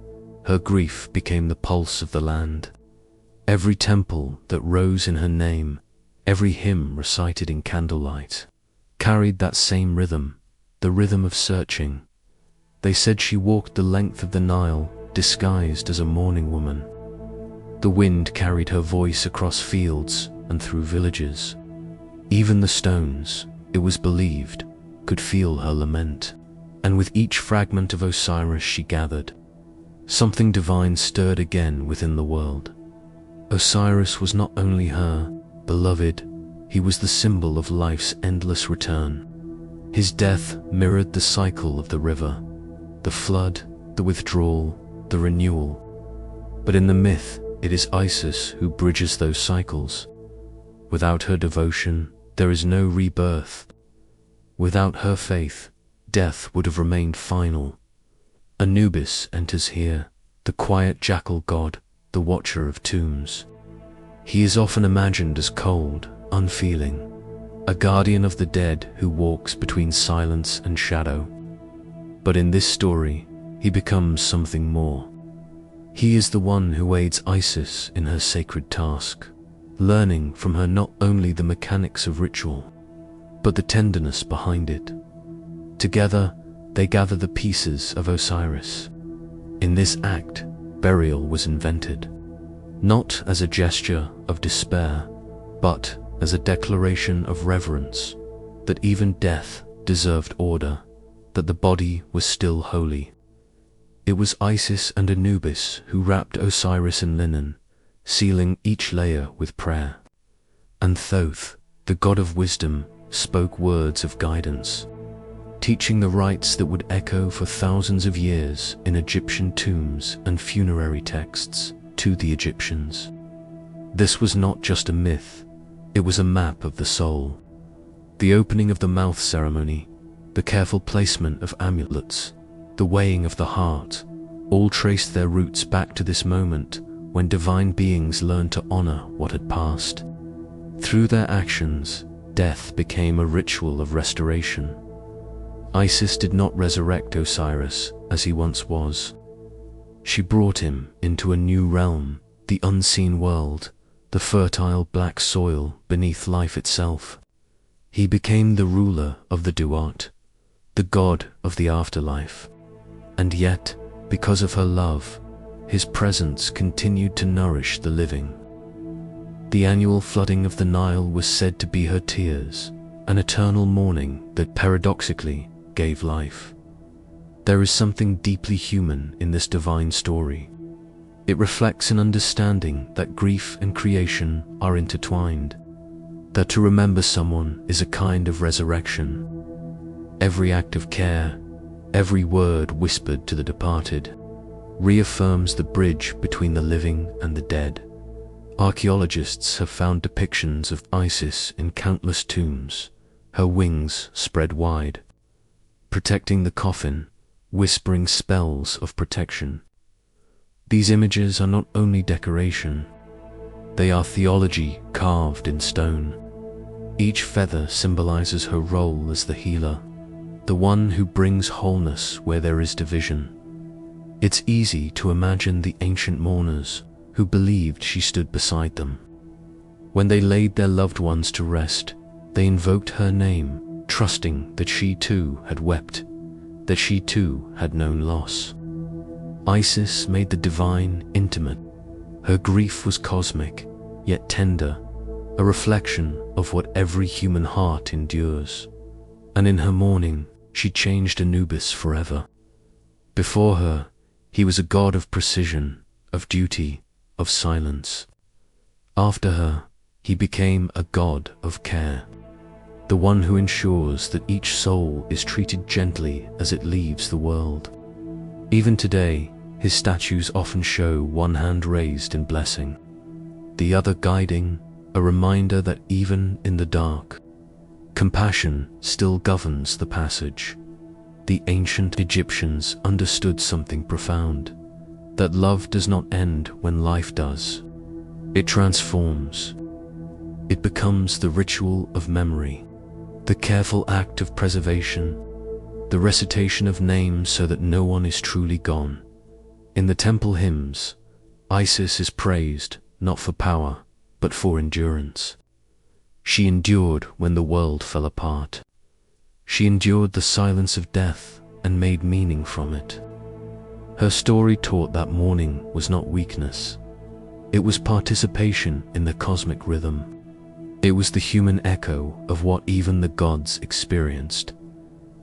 her grief became the pulse of the land. Every temple that rose in her name, every hymn recited in candlelight, carried that same rhythm, the rhythm of searching. They said she walked the length of the Nile, disguised as a mourning woman. The wind carried her voice across fields and through villages. Even the stones, it was believed, could feel her lament. And with each fragment of Osiris she gathered, something divine stirred again within the world. Osiris was not only her beloved, he was the symbol of life's endless return. His death mirrored the cycle of the river, the flood, the withdrawal, the renewal. But in the myth, it is Isis who bridges those cycles. Without her devotion, there is no rebirth. Without her faith, death would have remained final. Anubis enters here, the quiet jackal god, the watcher of tombs. He is often imagined as cold, unfeeling, a guardian of the dead who walks between silence and shadow. But in this story, he becomes something more. He is the one who aids Isis in her sacred task, learning from her not only the mechanics of ritual, but the tenderness behind it. Together, they gather the pieces of Osiris. In this act, burial was invented, not as a gesture of despair, but as a declaration of reverence, that even death deserved order, that the body was still holy. It was Isis and Anubis who wrapped Osiris in linen, sealing each layer with prayer. And Thoth, the god of wisdom, spoke words of guidance, teaching the rites that would echo for thousands of years in Egyptian tombs and funerary texts to the Egyptians. This was not just a myth, it was a map of the soul. The opening of the mouth ceremony, the careful placement of amulets, the weighing of the heart, all traced their roots back to this moment when divine beings learned to honor what had passed. Through their actions, death became a ritual of restoration. Isis did not resurrect Osiris as he once was. She brought him into a new realm, the unseen world, the fertile black soil beneath life itself. He became the ruler of the Duat, the god of the afterlife. And yet, because of her love, his presence continued to nourish the living. The annual flooding of the Nile was said to be her tears, an eternal mourning that paradoxically gave life. There is something deeply human in this divine story. It reflects an understanding that grief and creation are intertwined, that to remember someone is a kind of resurrection. Every act of care, every word whispered to the departed, reaffirms the bridge between the living and the dead. Archaeologists have found depictions of Isis in countless tombs, her wings spread wide, protecting the coffin, whispering spells of protection. These images are not only decoration, they are theology carved in stone. Each feather symbolizes her role as the healer, the one who brings wholeness where there is division. It's easy to imagine the ancient mourners who believed she stood beside them. When they laid their loved ones to rest, they invoked her name, trusting that she too had wept, that she too had known loss. Isis made the divine intimate. Her grief was cosmic, yet tender, a reflection of what every human heart endures. And in her mourning, she changed Anubis forever. Before her, he was a god of precision, of duty, of silence. After her, he became a god of care, the one who ensures that each soul is treated gently as it leaves the world. Even today, his statues often show one hand raised in blessing, the other guiding, a reminder that even in the dark, compassion still governs the passage. The ancient Egyptians understood something profound, that love does not end when life does. It transforms. It becomes the ritual of memory, the careful act of preservation, the recitation of names so that no one is truly gone. In the temple hymns, Isis is praised not for power, but for endurance. She endured when the world fell apart. She endured the silence of death and made meaning from it. Her story taught that mourning was not weakness. It was participation in the cosmic rhythm. It was the human echo of what even the gods experienced.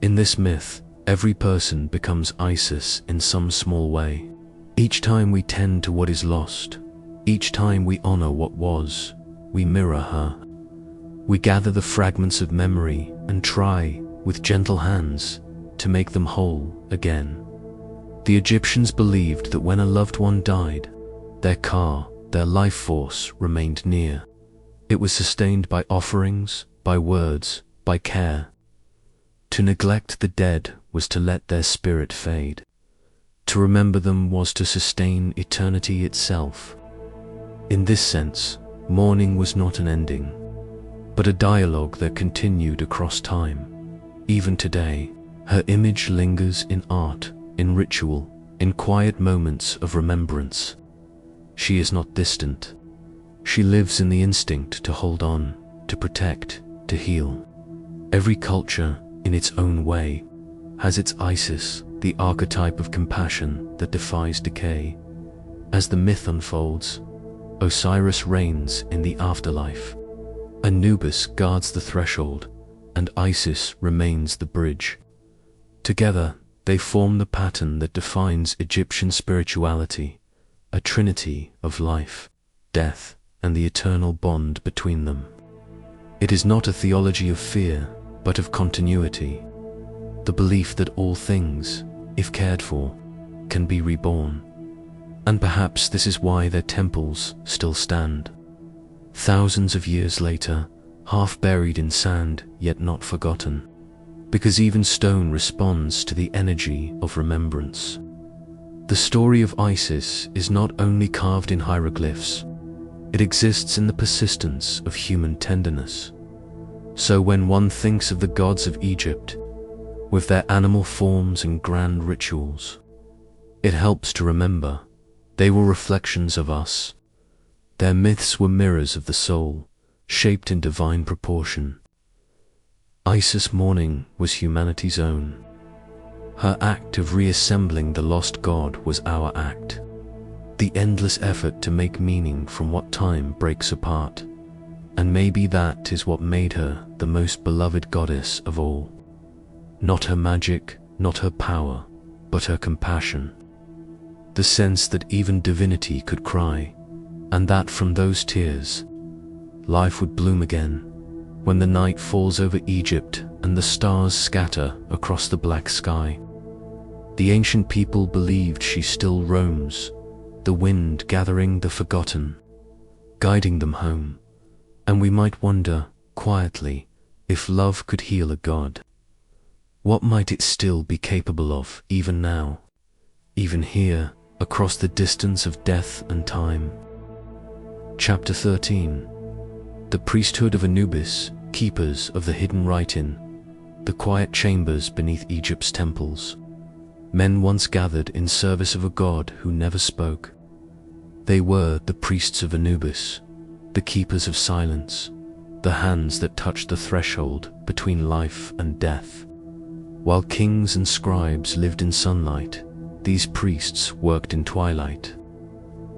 In this myth, every person becomes Isis in some small way. Each time we tend to what is lost, each time we honor what was, we mirror her. We gather the fragments of memory and try, with gentle hands, to make them whole again. The Egyptians believed that when a loved one died, their ka, their life force, remained near. It was sustained by offerings, by words, by care. To neglect the dead was to let their spirit fade. To remember them was to sustain eternity itself. In this sense, mourning was not an ending, but a dialogue that continued across time. Even today, her image lingers in art, in ritual, in quiet moments of remembrance. She is not distant. She lives in the instinct to hold on, to protect, to heal. Every culture, in its own way, has its Isis, the archetype of compassion that defies decay. As the myth unfolds, Osiris reigns in the afterlife. Anubis guards the threshold, and Isis remains the bridge. Together, they form the pattern that defines Egyptian spirituality, a trinity of life, death, and the eternal bond between them. It is not a theology of fear, but of continuity, the belief that all things, if cared for, can be reborn. And perhaps this is why their temples still stand. Thousands of years later, half buried in sand, yet not forgotten. Because even stone responds to the energy of remembrance. The story of Isis is not only carved in hieroglyphs, it exists in the persistence of human tenderness. So when one thinks of the gods of Egypt, with their animal forms and grand rituals, it helps to remember they were reflections of us. Their myths were mirrors of the soul, shaped in divine proportion. Isis' mourning was humanity's own. Her act of reassembling the lost god was our act. The endless effort to make meaning from what time breaks apart. And maybe that is what made her the most beloved goddess of all. Not her magic, not her power, but her compassion. The sense that even divinity could cry, and that from those tears, life would bloom again. When the night falls over Egypt and the stars scatter across the black sky, the ancient people believed she still roams, the wind gathering the forgotten, guiding them home. And we might wonder, quietly, if love could heal a god. What might it still be capable of, even now, even here, across the distance of death and time? Chapter 13. The priesthood of Anubis, keepers of the hidden writing, the quiet chambers beneath Egypt's temples. Men once gathered in service of a god who never spoke. They were the priests of Anubis, the keepers of silence, the hands that touched the threshold between life and death. While kings and scribes lived in sunlight, these priests worked in twilight,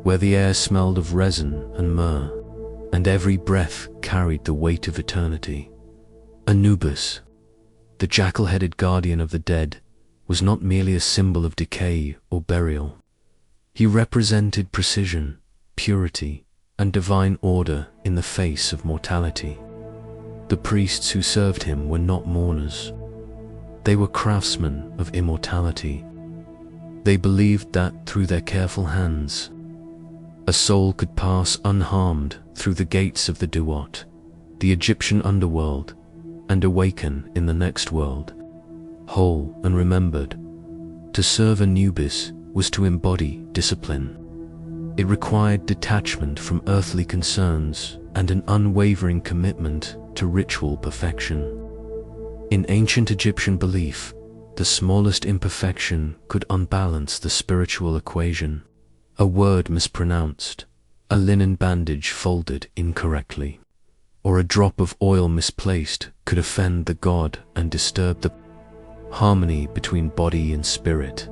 where the air smelled of resin and myrrh, and every breath carried the weight of eternity. Anubis, the jackal-headed guardian of the dead, was not merely a symbol of decay or burial. He represented precision, purity, and divine order in the face of mortality. The priests who served him were not mourners. They were craftsmen of immortality. They believed that through their careful hands, a soul could pass unharmed through the gates of the Duat, the Egyptian underworld, and awaken in the next world, whole and remembered. To serve Anubis was to embody discipline. It required detachment from earthly concerns and an unwavering commitment to ritual perfection. In ancient Egyptian belief, the smallest imperfection could unbalance the spiritual equation. A word mispronounced, a linen bandage folded incorrectly, or a drop of oil misplaced could offend the god and disturb the harmony between body and spirit.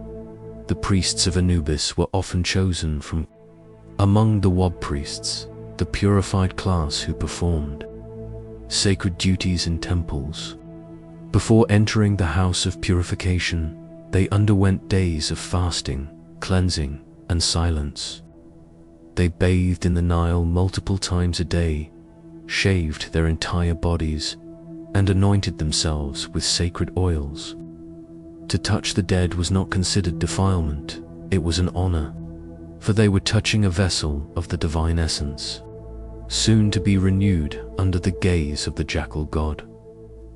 The priests of Anubis were often chosen from among the Wab priests, the purified class who performed sacred duties in temples. Before entering the house of purification, they underwent days of fasting, cleansing, and silence. They bathed in the Nile multiple times a day, shaved their entire bodies, and anointed themselves with sacred oils. To touch the dead was not considered defilement, it was an honor, for they were touching a vessel of the divine essence, soon to be renewed under the gaze of the jackal god.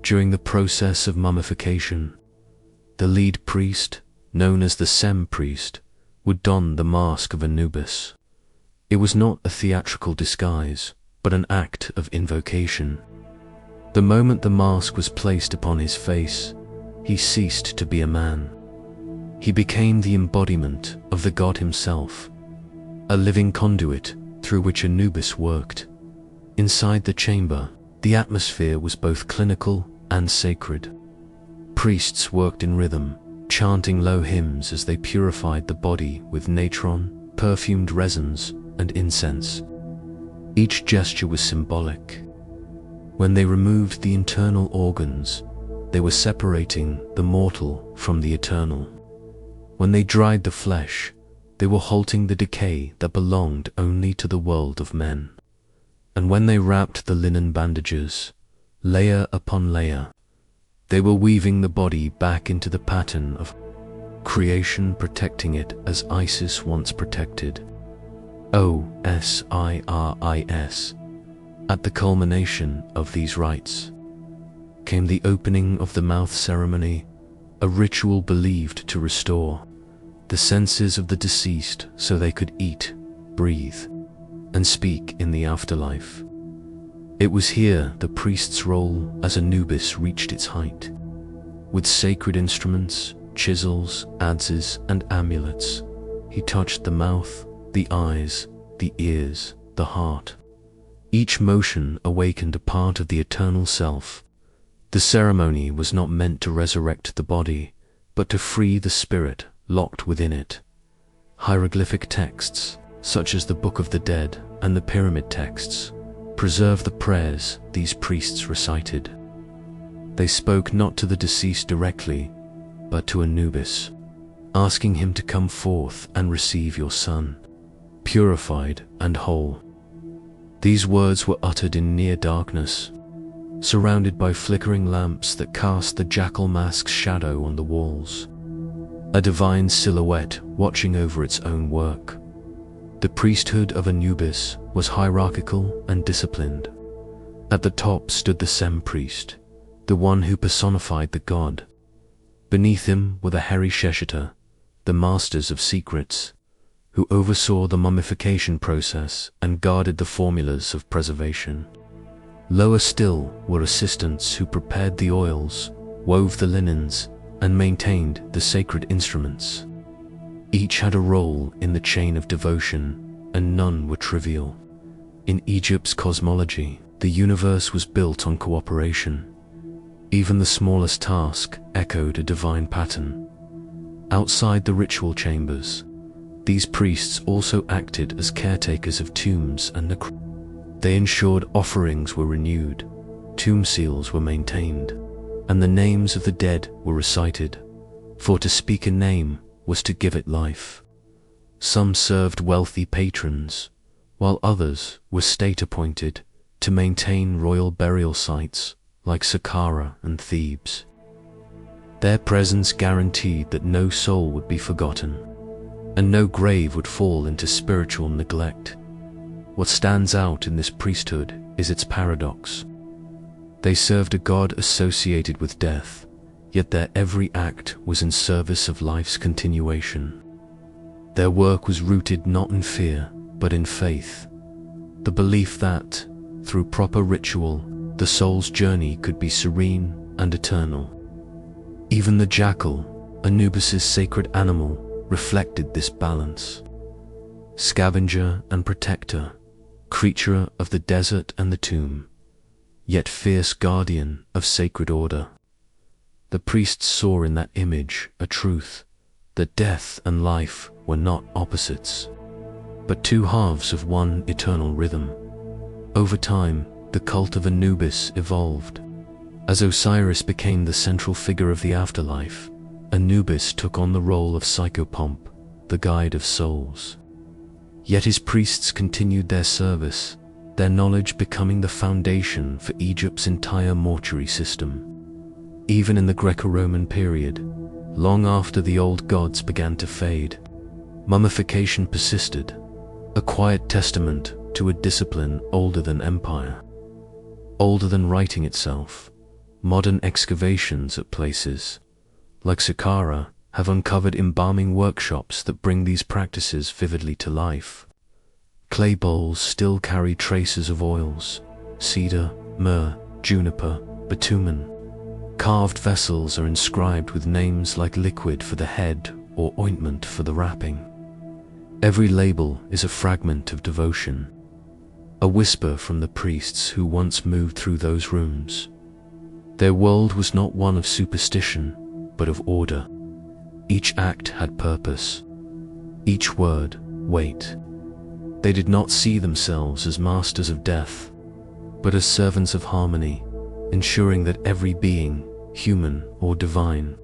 During the process of mummification, the lead priest, known as the Sem priest, would don the mask of Anubis. It was not a theatrical disguise, but an act of invocation. The moment the mask was placed upon his face, he ceased to be a man. He became the embodiment of the god himself, a living conduit through which Anubis worked. Inside the chamber, the atmosphere was both clinical and sacred. Priests worked in rhythm, chanting low hymns as they purified the body with natron, perfumed resins, and incense. Each gesture was symbolic. When they removed the internal organs, they were separating the mortal from the eternal. When they dried the flesh, they were halting the decay that belonged only to the world of men. And when they wrapped the linen bandages, layer upon layer, they were weaving the body back into the pattern of creation, protecting it as Isis once protected Osiris. At the culmination of these rites came the opening of the mouth ceremony, a ritual believed to restore the senses of the deceased so they could eat, breathe, and speak in the afterlife. It was here the priest's role as Anubis reached its height. With sacred instruments, chisels, adzes, and amulets, he touched the mouth, the eyes, the ears, the heart. Each motion awakened a part of the eternal self. The ceremony was not meant to resurrect the body, but to free the spirit locked within it. Hieroglyphic texts, such as the Book of the Dead and the Pyramid texts, preserve the prayers these priests recited. They spoke not to the deceased directly, but to Anubis, asking him to come forth and receive your son, purified and whole. These words were uttered in near darkness, surrounded by flickering lamps that cast the jackal mask's shadow on the walls, a divine silhouette watching over its own work. The priesthood of Anubis was hierarchical and disciplined. At the top stood the Sem priest, the one who personified the god. Beneath him were the Herisheshita, the masters of secrets, who oversaw the mummification process and guarded the formulas of preservation. Lower still were assistants who prepared the oils, wove the linens, and maintained the sacred instruments. Each had a role in the chain of devotion, and none were trivial. In Egypt's cosmology, the universe was built on cooperation. Even the smallest task echoed a divine pattern. Outside the ritual chambers, these priests also acted as caretakers of tombs and necropolis. They ensured offerings were renewed, tomb seals were maintained, and the names of the dead were recited, for to speak a name was to give it life. Some served wealthy patrons, while others were state-appointed to maintain royal burial sites like Saqqara and Thebes. Their presence guaranteed that no soul would be forgotten, and no grave would fall into spiritual neglect. What stands out in this priesthood is its paradox. They served a god associated with death, yet their every act was in service of life's continuation. Their work was rooted not in fear, but in faith, the belief that, through proper ritual, the soul's journey could be serene and eternal. Even the jackal, Anubis's sacred animal, reflected this balance. Scavenger and protector, creature of the desert and the tomb, yet fierce guardian of sacred order. The priests saw in that image a truth, that death and life were not opposites, but two halves of one eternal rhythm. Over time, the cult of Anubis evolved. As Osiris became the central figure of the afterlife, Anubis took on the role of psychopomp, the guide of souls. Yet his priests continued their service, their knowledge becoming the foundation for Egypt's entire mortuary system. Even in the Greco-Roman period, long after the old gods began to fade, mummification persisted, a quiet testament to a discipline older than empire. Older than writing itself, modern excavations at places like Saqqara have uncovered embalming workshops that bring these practices vividly to life. Clay bowls still carry traces of oils, cedar, myrrh, juniper, bitumen. Carved vessels are inscribed with names like liquid for the head or ointment for the wrapping. Every label is a fragment of devotion, a whisper from the priests who once moved through those rooms. Their world was not one of superstition, but of order. Each act had purpose, each word weight. They did not see themselves as masters of death, but as servants of harmony, ensuring that every being, human or divine,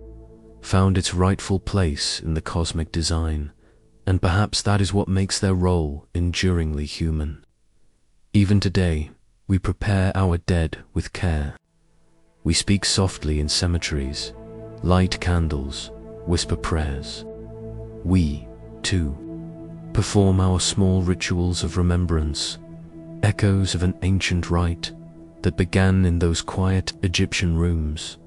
found its rightful place in the cosmic design, and perhaps that is what makes their role enduringly human. Even today, we prepare our dead with care. We speak softly in cemeteries, light candles, whisper prayers. We, too, perform our small rituals of remembrance, echoes of an ancient rite that began in those quiet Egyptian rooms.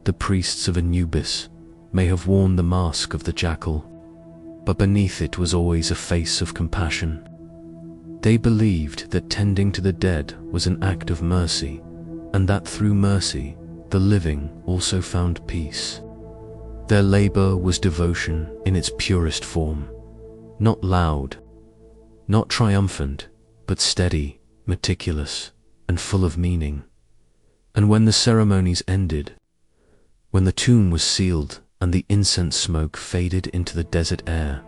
The priests of Anubis may have worn the mask of the jackal, but beneath it was always a face of compassion. They believed that tending to the dead was an act of mercy, and that through mercy, the living also found peace. Their labor was devotion in its purest form, not loud, not triumphant, but steady, meticulous, and full of meaning. And when the ceremonies ended, when the tomb was sealed and the incense smoke faded into the desert air,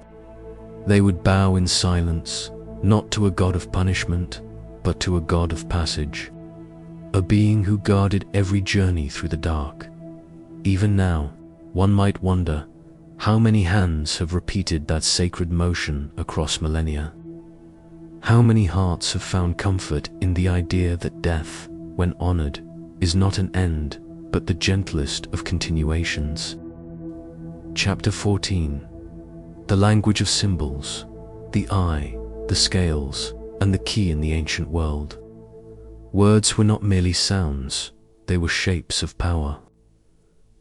they would bow in silence, not to a god of punishment, but to a god of passage, a being who guarded every journey through the dark. Even now, one might wonder, how many hands have repeated that sacred motion across millennia? How many hearts have found comfort in the idea that death, when honored, is not an end, but the gentlest of continuations? Chapter 14. The language of symbols, the eye, the scales, and the key in the ancient world. Words were not merely sounds, they were shapes of power.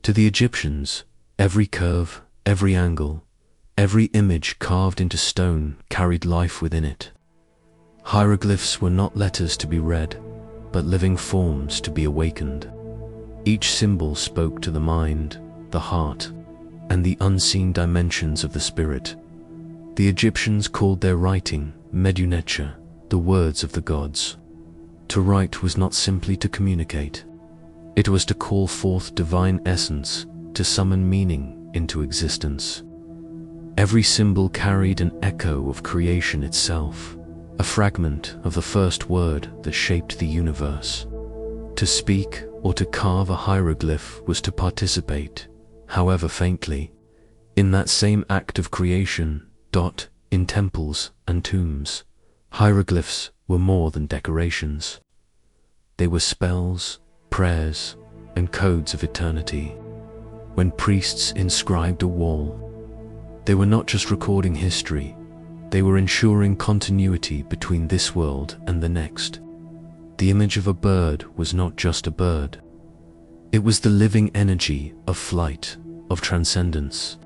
To the Egyptians, every curve, every angle, every image carved into stone carried life within it. Hieroglyphs were not letters to be read, but living forms to be awakened. Each symbol spoke to the mind, the heart, and the unseen dimensions of the spirit. The Egyptians called their writing medunecha, the words of the gods. To write was not simply to communicate. It was to call forth divine essence, to summon meaning into existence. Every symbol carried an echo of creation itself, a fragment of the first word that shaped the universe. To speak or to carve a hieroglyph was to participate, however faintly, in that same act of creation. In temples and tombs, hieroglyphs were more than decorations. They were spells, prayers, and codes of eternity. When priests inscribed a wall, they were not just recording history, they were ensuring continuity between this world and the next. The image of a bird was not just a bird. It was the living energy of flight, of transcendence.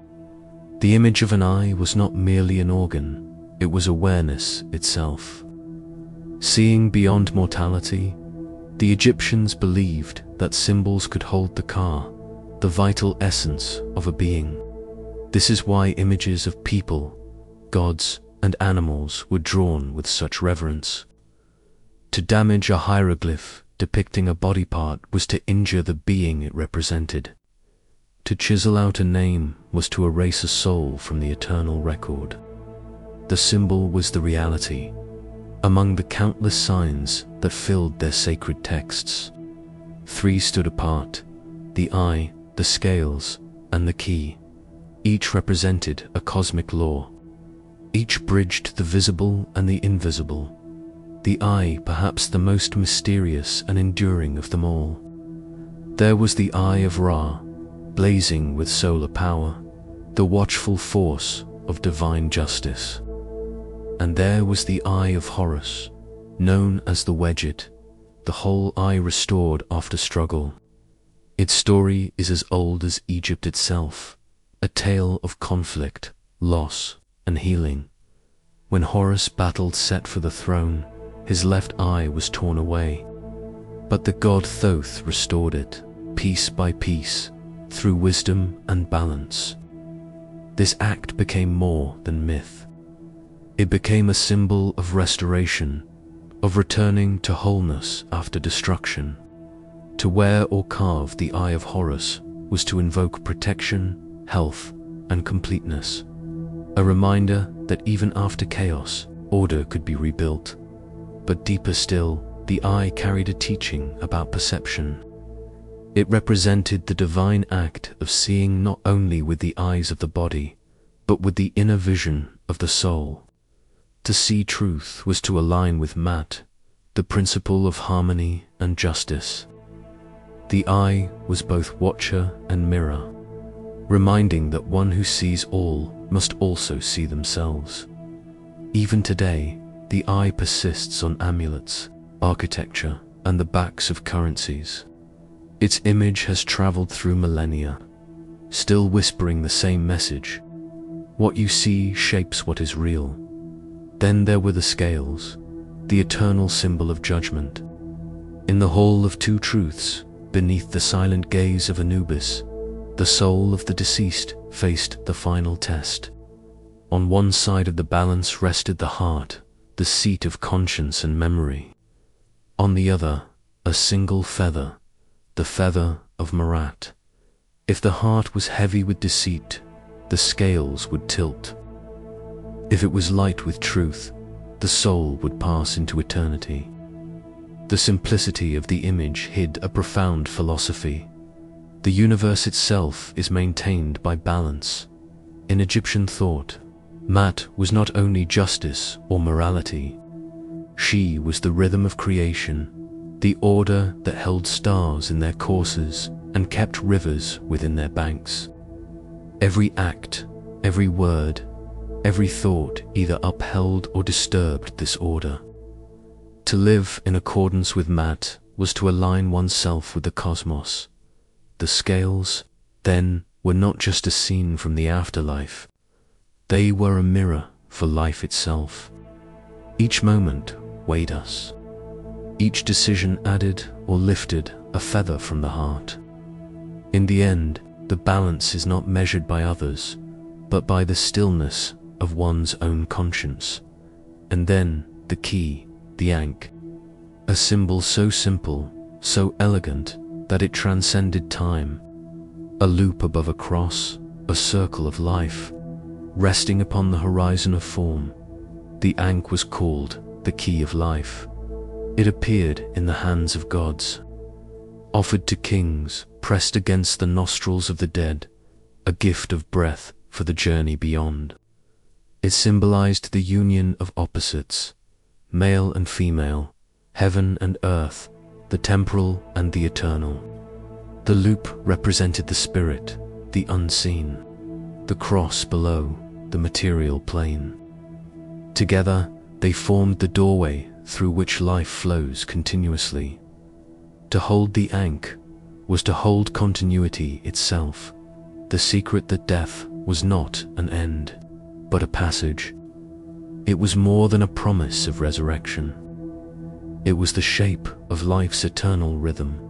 The image of an eye was not merely an organ, it was awareness itself. Seeing beyond mortality, the Egyptians believed that symbols could hold the ka, the vital essence of a being. This is why images of people, gods, and animals were drawn with such reverence. To damage a hieroglyph depicting a body part was to injure the being it represented. To chisel out a name was to erase a soul from the eternal record. The symbol was the reality, among the countless signs that filled their sacred texts. 3 stood apart: the eye, the scales, and the key. Each represented a cosmic law. Each bridged the visible and the invisible. The eye, perhaps the most mysterious and enduring of them all. There was the eye of Ra, blazing with solar power, the watchful force of divine justice. And there was the eye of Horus, known as the Wedget, the whole eye restored after struggle. Its story is as old as Egypt itself, a tale of conflict, loss, and healing. When Horus battled Set for the throne, his left eye was torn away, but the god Thoth restored it, piece by piece, through wisdom and balance. This act became more than myth. It became a symbol of restoration, of returning to wholeness after destruction. To wear or carve the eye of Horus was to invoke protection, health, and completeness. A reminder that even after chaos, order could be rebuilt. But deeper still, the eye carried a teaching about perception. It represented the divine act of seeing not only with the eyes of the body, but with the inner vision of the soul. To see truth was to align with Mat, the principle of harmony and justice. The eye was both watcher and mirror, reminding that one who sees all must also see themselves. Even today, the eye persists on amulets, architecture, and the backs of currencies. Its image has traveled through millennia, still whispering the same message. What you see shapes what is real. Then there were the scales, the eternal symbol of judgment. In the Hall of Two Truths, beneath the silent gaze of Anubis, the soul of the deceased faced the final test. On one side of the balance rested the heart, the seat of conscience and memory. On the other, a single feather, the feather of Marat. If the heart was heavy with deceit, the scales would tilt. If it was light with truth, the soul would pass into eternity. The simplicity of the image hid a profound philosophy. The universe itself is maintained by balance. In Egyptian thought, Mat was not only justice or morality. She was the rhythm of creation, the order that held stars in their courses and kept rivers within their banks. Every act, every word, every thought either upheld or disturbed this order. To live in accordance with Mat was to align oneself with the cosmos. The scales, then, were not just a scene from the afterlife. They were a mirror for life itself. Each moment weighed us. Each decision added or lifted a feather from the heart. In the end, the balance is not measured by others, but by the stillness of one's own conscience. And then the key, the ankh, a symbol so simple, so elegant, that it transcended time. A loop above a cross, a circle of life, resting upon the horizon of form. The ankh was called the key of life. It appeared in the hands of gods, offered to kings, pressed against the nostrils of the dead, a gift of breath for the journey beyond. It symbolized the union of opposites, male and female, heaven and earth, the temporal and the eternal. The loop represented the spirit, the unseen, the cross below, the material plane. Together, they formed the doorway through which life flows continuously. To hold the ankh was to hold continuity itself, the secret that death was not an end, but a passage. It was more than a promise of resurrection. It was the shape of life's eternal rhythm: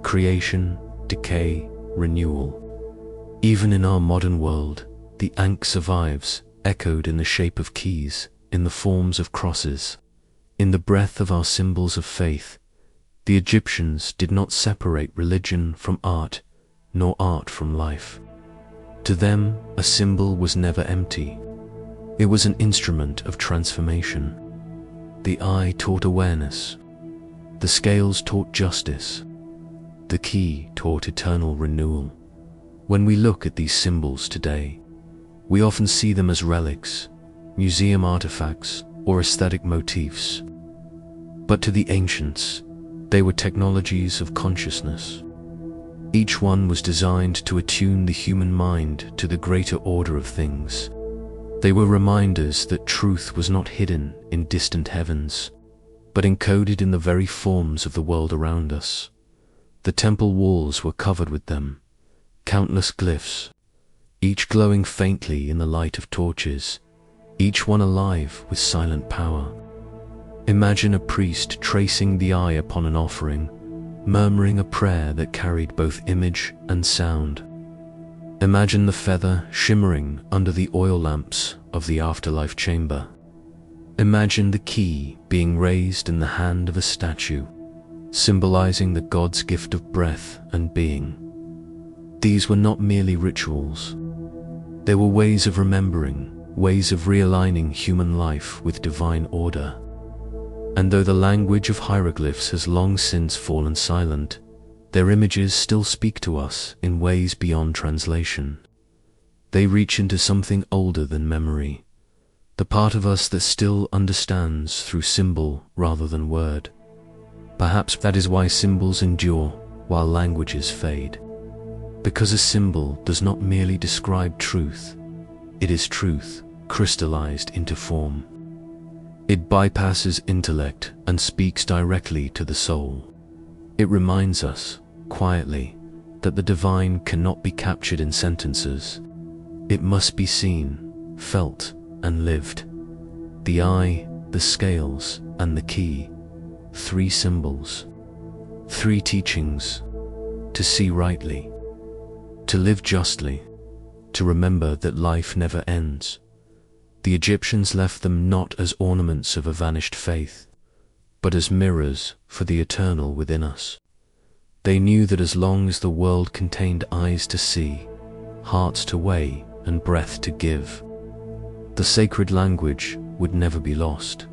creation, decay, renewal. Even in our modern world, the Ankh survives, echoed in the shape of keys, in the forms of crosses, in the breath of our symbols of faith. The Egyptians did not separate religion from art, nor art from life. To them, a symbol was never empty. It was an instrument of transformation. The eye taught awareness. The scales taught justice. The key taught eternal renewal. When we look at these symbols today, we often see them as relics, museum artifacts, or aesthetic motifs. But to the ancients, they were technologies of consciousness. Each one was designed to attune the human mind to the greater order of things. They were reminders that truth was not hidden in distant heavens, but encoded in the very forms of the world around us. The temple walls were covered with them, countless glyphs, each glowing faintly in the light of torches, each one alive with silent power. Imagine a priest tracing the eye upon an offering, murmuring a prayer that carried both image and sound. Imagine the feather shimmering under the oil lamps of the afterlife chamber. Imagine the key being raised in the hand of a statue, symbolizing the god's gift of breath and being. These were not merely rituals. They were ways of remembering, ways of realigning human life with divine order. And though the language of hieroglyphs has long since fallen silent, their images still speak to us in ways beyond translation. They reach into something older than memory, the part of us that still understands through symbol rather than word. Perhaps that is why symbols endure while languages fade. Because a symbol does not merely describe truth, it is truth crystallized into form. It bypasses intellect and speaks directly to the soul. It reminds us, quietly, that the divine cannot be captured in sentences. It must be seen, felt, and lived. The eye, the scales, and the key. 3 symbols. 3 teachings. To see rightly. To live justly. To remember that life never ends. The Egyptians left them not as ornaments of a vanished faith, but as mirrors for the eternal within us. They knew that as long as the world contained eyes to see, hearts to weigh, and breath to give, the sacred language would never be lost.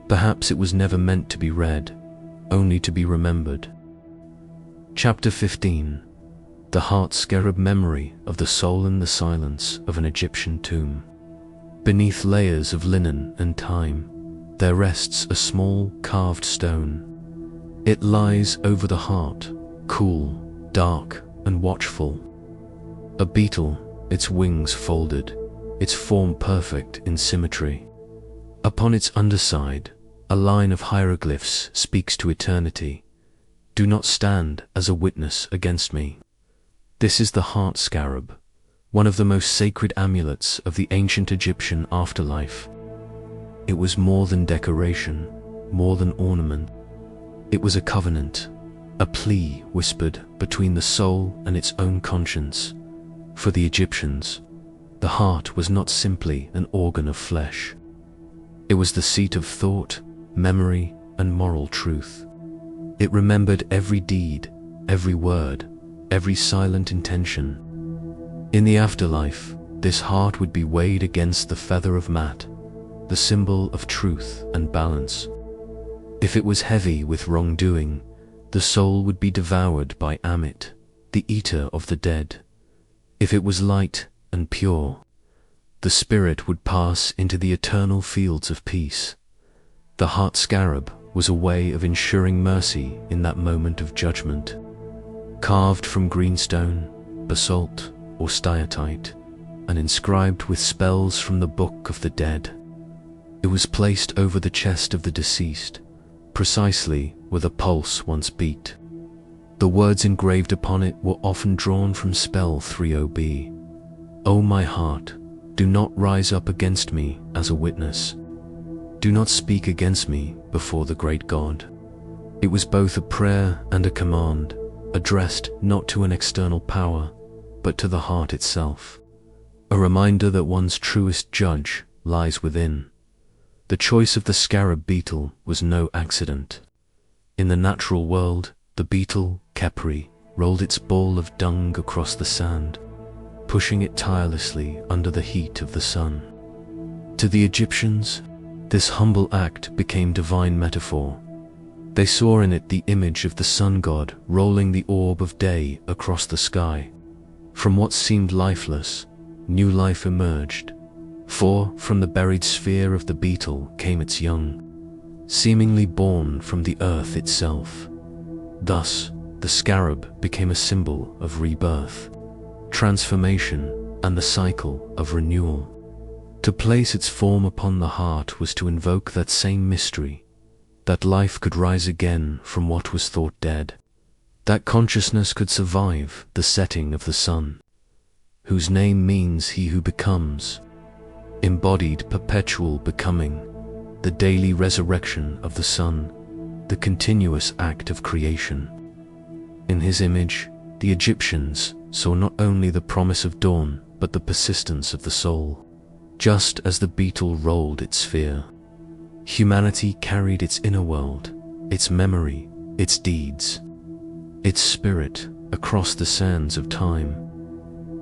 Perhaps it was never meant to be read, only to be remembered. Chapter 15. The heart scarab memory of the soul in the silence of an Egyptian tomb. Beneath layers of linen and time, there rests a small carved stone. It lies over the heart, cool, dark, and watchful. A beetle, its wings folded, its form perfect in symmetry. Upon its underside, a line of hieroglyphs speaks to eternity. Do not stand as a witness against me. This is the heart scarab, one of the most sacred amulets of the ancient Egyptian afterlife. It was more than decoration, more than ornament. It was a covenant, a plea whispered between the soul and its own conscience. For the Egyptians, the heart was not simply an organ of flesh. It was the seat of thought, memory, and moral truth. It remembered every deed, every word, every silent intention. In the afterlife, this heart would be weighed against the feather of Mat, the symbol of truth and balance. If it was heavy with wrongdoing, the soul would be devoured by Amit, the eater of the dead. If it was light and pure, the spirit would pass into the eternal fields of peace. The heart scarab was a way of ensuring mercy in that moment of judgment. Carved from greenstone, basalt, or steatite, and inscribed with spells from the Book of the Dead. It was placed over the chest of the deceased, precisely where the pulse once beat. The words engraved upon it were often drawn from spell 30b. O my heart, do not rise up against me as a witness. Do not speak against me before the great God. It was both a prayer and a command, addressed not to an external power, but to the heart itself. A reminder that one's truest judge lies within. The choice of the scarab beetle was no accident. In the natural world, the beetle, Khepri, rolled its ball of dung across the sand, pushing it tirelessly under the heat of the sun. To the Egyptians, this humble act became divine metaphor. They saw in it the image of the sun god rolling the orb of day across the sky. From what seemed lifeless, new life emerged, for from the buried sphere of the beetle came its young, seemingly born from the earth itself. Thus, the scarab became a symbol of rebirth, transformation, and the cycle of renewal. To place its form upon the heart was to invoke that same mystery, that life could rise again from what was thought dead, that consciousness could survive the setting of the sun, whose name means he who becomes, embodied perpetual becoming, the daily resurrection of the sun, the continuous act of creation. In his image, the Egyptians saw not only the promise of dawn, but the persistence of the soul. Just as the beetle rolled its sphere, humanity carried its inner world, its memory, its deeds, its spirit across the sands of time,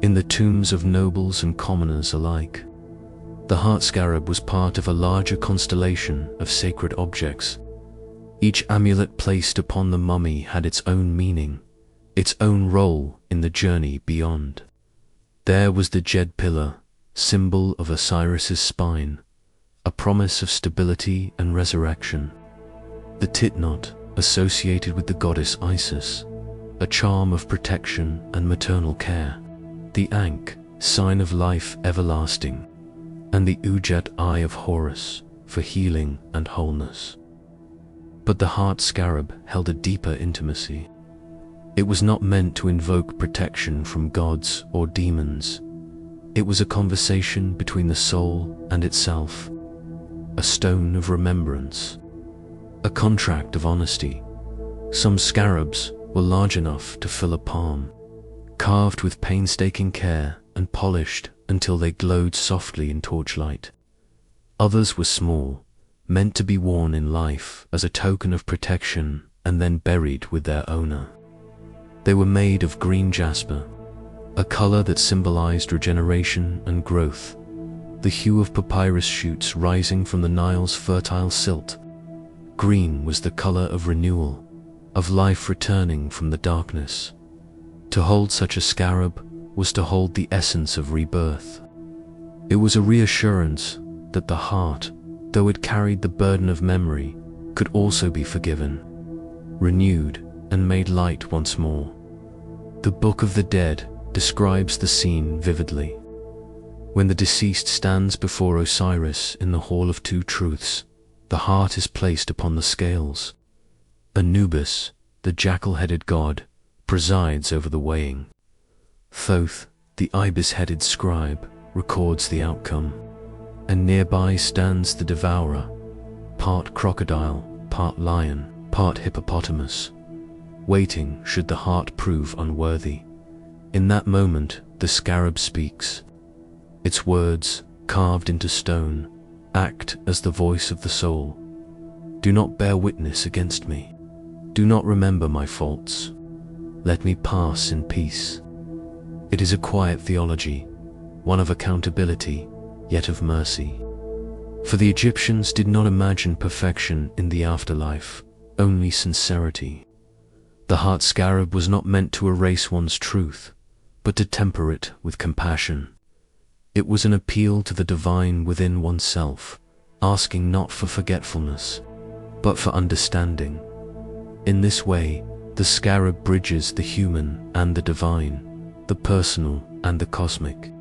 in the tombs of nobles and commoners alike. The heart scarab was part of a larger constellation of sacred objects. Each amulet placed upon the mummy had its own meaning, its own role in the journey beyond. There was the jed pillar, symbol of Osiris's spine, a promise of stability and resurrection. The titnot, associated with the goddess Isis, a charm of protection and maternal care. The ankh, sign of life everlasting, and the ujat eye of Horus, for healing and wholeness. But the heart scarab held a deeper intimacy. It was not meant to invoke protection from gods or demons. It was a conversation between the soul and itself, a stone of remembrance, a contract of honesty. Some scarabs were large enough to fill a palm, carved with painstaking care and polished until they glowed softly in torchlight. Others were small, meant to be worn in life as a token of protection and then buried with their owner. They were made of green jasper, a color that symbolized regeneration and growth, the hue of papyrus shoots rising from the Nile's fertile silt. Green was the color of renewal, of life returning from the darkness. To hold such a scarab was to hold the essence of rebirth. It was a reassurance that the heart, though it carried the burden of memory, could also be forgiven, renewed, and made light once more. The Book of the Dead describes the scene vividly. When the deceased stands before Osiris in the Hall of Two Truths, the heart is placed upon the scales. Anubis, the jackal-headed god, presides over the weighing. Thoth, the ibis-headed scribe, records the outcome, and nearby stands the devourer, part crocodile, part lion, part hippopotamus, waiting should the heart prove unworthy. In that moment, the scarab speaks. Its words, carved into stone, act as the voice of the soul. Do not bear witness against me. Do not remember my faults. Let me pass in peace. It is a quiet theology, one of accountability, yet of mercy. For the Egyptians did not imagine perfection in the afterlife, only sincerity. The heart scarab was not meant to erase one's truth, but to temper it with compassion. It was an appeal to the divine within oneself, asking not for forgetfulness, but for understanding. In this way, the scarab bridges the human and the divine, the personal and the cosmic.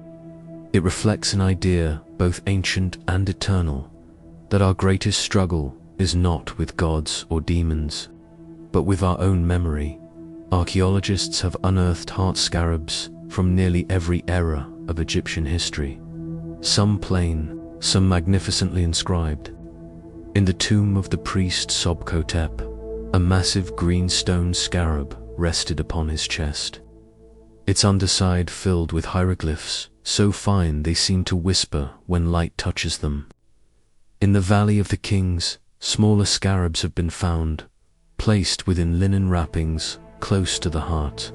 It reflects an idea, both ancient and eternal, that our greatest struggle is not with gods or demons, but with our own memory. Archaeologists have unearthed heart scarabs from nearly every era of Egyptian history, some plain, some magnificently inscribed. In the tomb of the priest Sobkhotep, A massive green stone scarab rested upon his chest, its underside filled with hieroglyphs so fine they seem to whisper when light touches them. In the Valley of the Kings, smaller scarabs have been found, placed within linen wrappings close to the heart.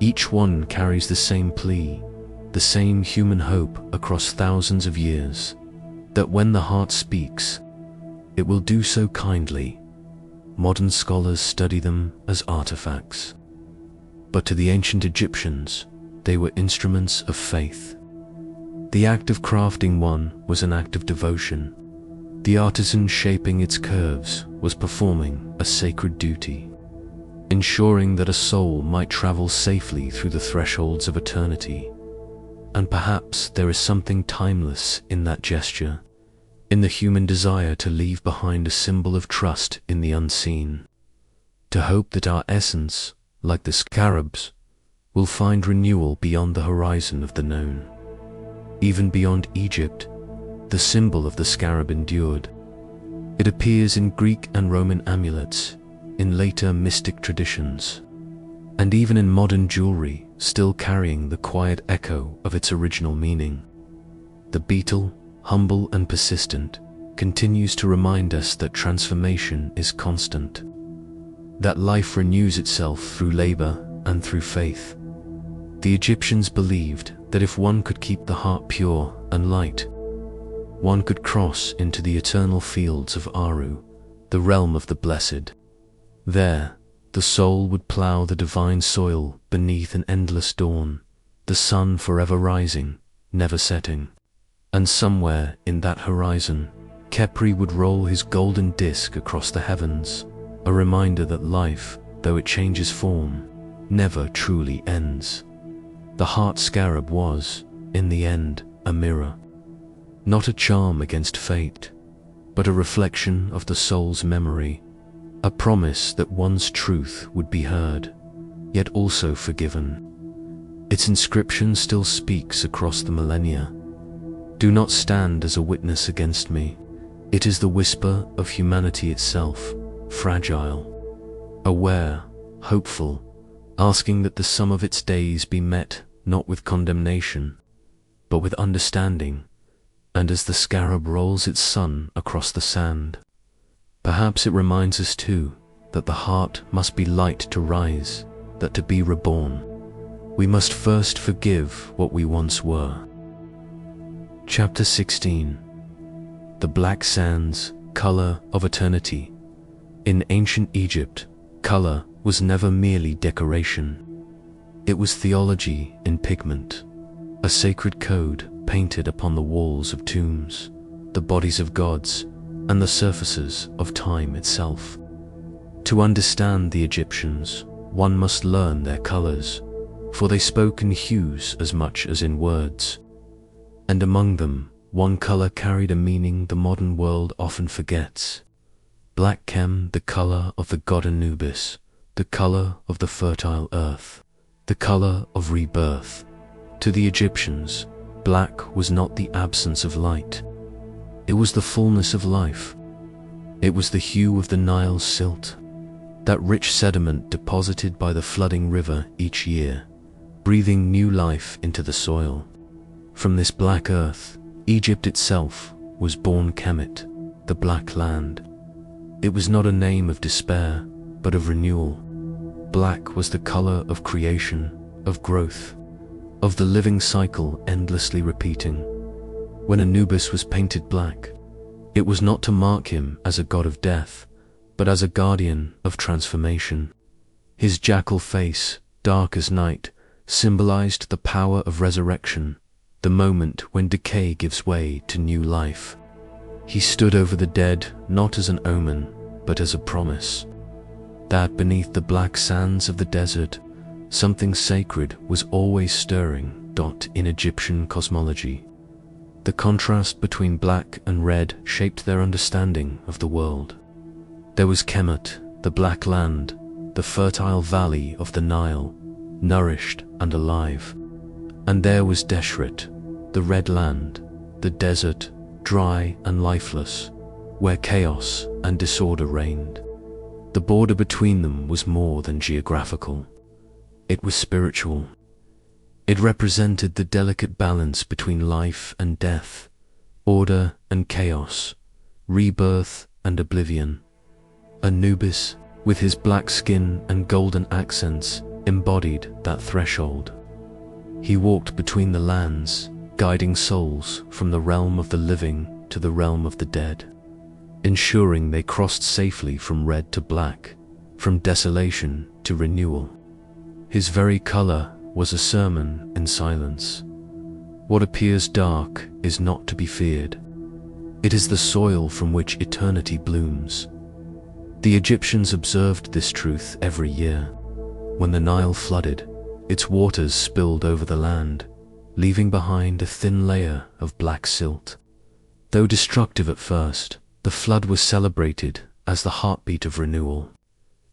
Each one carries the same plea, the same human hope across thousands of years, that when the heart speaks, it will do so kindly. Modern scholars study them as artifacts, but to the ancient Egyptians, they were instruments of faith. The act of crafting one was an act of devotion. The artisan shaping its curves was performing a sacred duty, ensuring that a soul might travel safely through the thresholds of eternity. And perhaps there is something timeless in that gesture, in the human desire to leave behind a symbol of trust in the unseen, to hope that our essence, like the scarabs, will find renewal beyond the horizon of the known. Even beyond Egypt, the symbol of the scarab endured. It appears in Greek and Roman amulets, in later mystic traditions, and even in modern jewelry, still carrying the quiet echo of its original meaning. The beetle, humble and persistent, continues to remind us that transformation is constant, that life renews itself through labor and through faith. The Egyptians believed that if one could keep the heart pure and light, one could cross into the eternal fields of Aru, the realm of the blessed. There, the soul would plow the divine soil beneath an endless dawn, the sun forever rising, never setting. And somewhere in that horizon, Khepri would roll his golden disk across the heavens, a reminder that life, though it changes form, never truly ends. The heart scarab was, in the end, a mirror. Not a charm against fate, but a reflection of the soul's memory, a promise that one's truth would be heard, yet also forgiven. Its inscription still speaks across the millennia. Do not stand as a witness against me. It is the whisper of humanity itself, fragile, aware, hopeful, asking that the sum of its days be met not with condemnation, but with understanding. And as the scarab rolls its sun across the sand, perhaps it reminds us too that the heart must be light to rise, that to be reborn, we must first forgive what we once were. Chapter 16. The Black Sands, Color of Eternity. In ancient Egypt, color was never merely decoration. It was theology in pigment, a sacred code painted upon the walls of tombs, the bodies of gods, and the surfaces of time itself. To understand the Egyptians, one must learn their colors, for they spoke in hues as much as in words. And among them, one color carried a meaning the modern world often forgets. Black came the color of the god Anubis, the color of the fertile earth, the color of rebirth. To the Egyptians, black was not the absence of light. It was the fullness of life. It was the hue of the Nile's silt, that rich sediment deposited by the flooding river each year, breathing new life into the soil. From this black earth, Egypt itself was born Kemet, the Black Land. It was not a name of despair, but of renewal. Black was the color of creation, of growth, of the living cycle endlessly repeating. When Anubis was painted black, it was not to mark him as a god of death, but as a guardian of transformation. His jackal face, dark as night, symbolized the power of resurrection, the moment when decay gives way to new life. He stood over the dead not as an omen, but as a promise, that beneath the black sands of the desert, something sacred was always stirring. In Egyptian cosmology, the contrast between black and red shaped their understanding of the world. There was Kemet, the Black Land, the fertile valley of the Nile, nourished and alive. And there was Deshret, the Red Land, the desert, dry and lifeless, where chaos and disorder reigned. The border between them was more than geographical. It was spiritual. It represented the delicate balance between life and death, order and chaos, rebirth and oblivion. Anubis, with his black skin and golden accents, embodied that threshold. He walked between the lands, guiding souls from the realm of the living to the realm of the dead, ensuring they crossed safely from red to black, from desolation to renewal. His very color was a sermon in silence. What appears dark is not to be feared. It is the soil from which eternity blooms. The Egyptians observed this truth every year. When the Nile flooded, its waters spilled over the land, leaving behind a thin layer of black silt. Though destructive at first, the flood was celebrated as the heartbeat of renewal.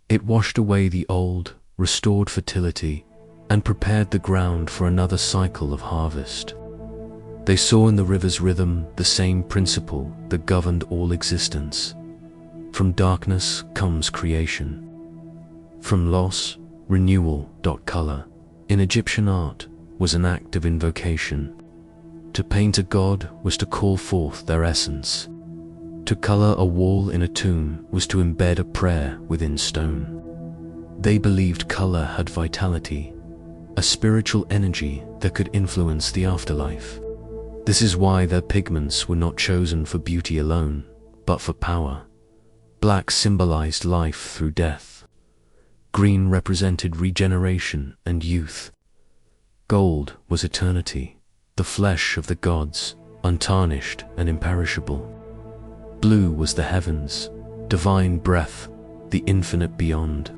It washed away the old, restored fertility, and prepared the ground for another cycle of harvest. They saw in the river's rhythm the same principle that governed all existence. From darkness comes creation. From loss, renewal. Color, in Egyptian art, was an act of invocation. To paint a god was to call forth their essence. To color a wall in a tomb was to embed a prayer within stone. They believed color had vitality, a spiritual energy that could influence the afterlife. This is why their pigments were not chosen for beauty alone, but for power. Black symbolized life through death. Green represented regeneration and youth. Gold was eternity, the flesh of the gods, untarnished and imperishable. Blue was the heavens, divine breath, the infinite beyond.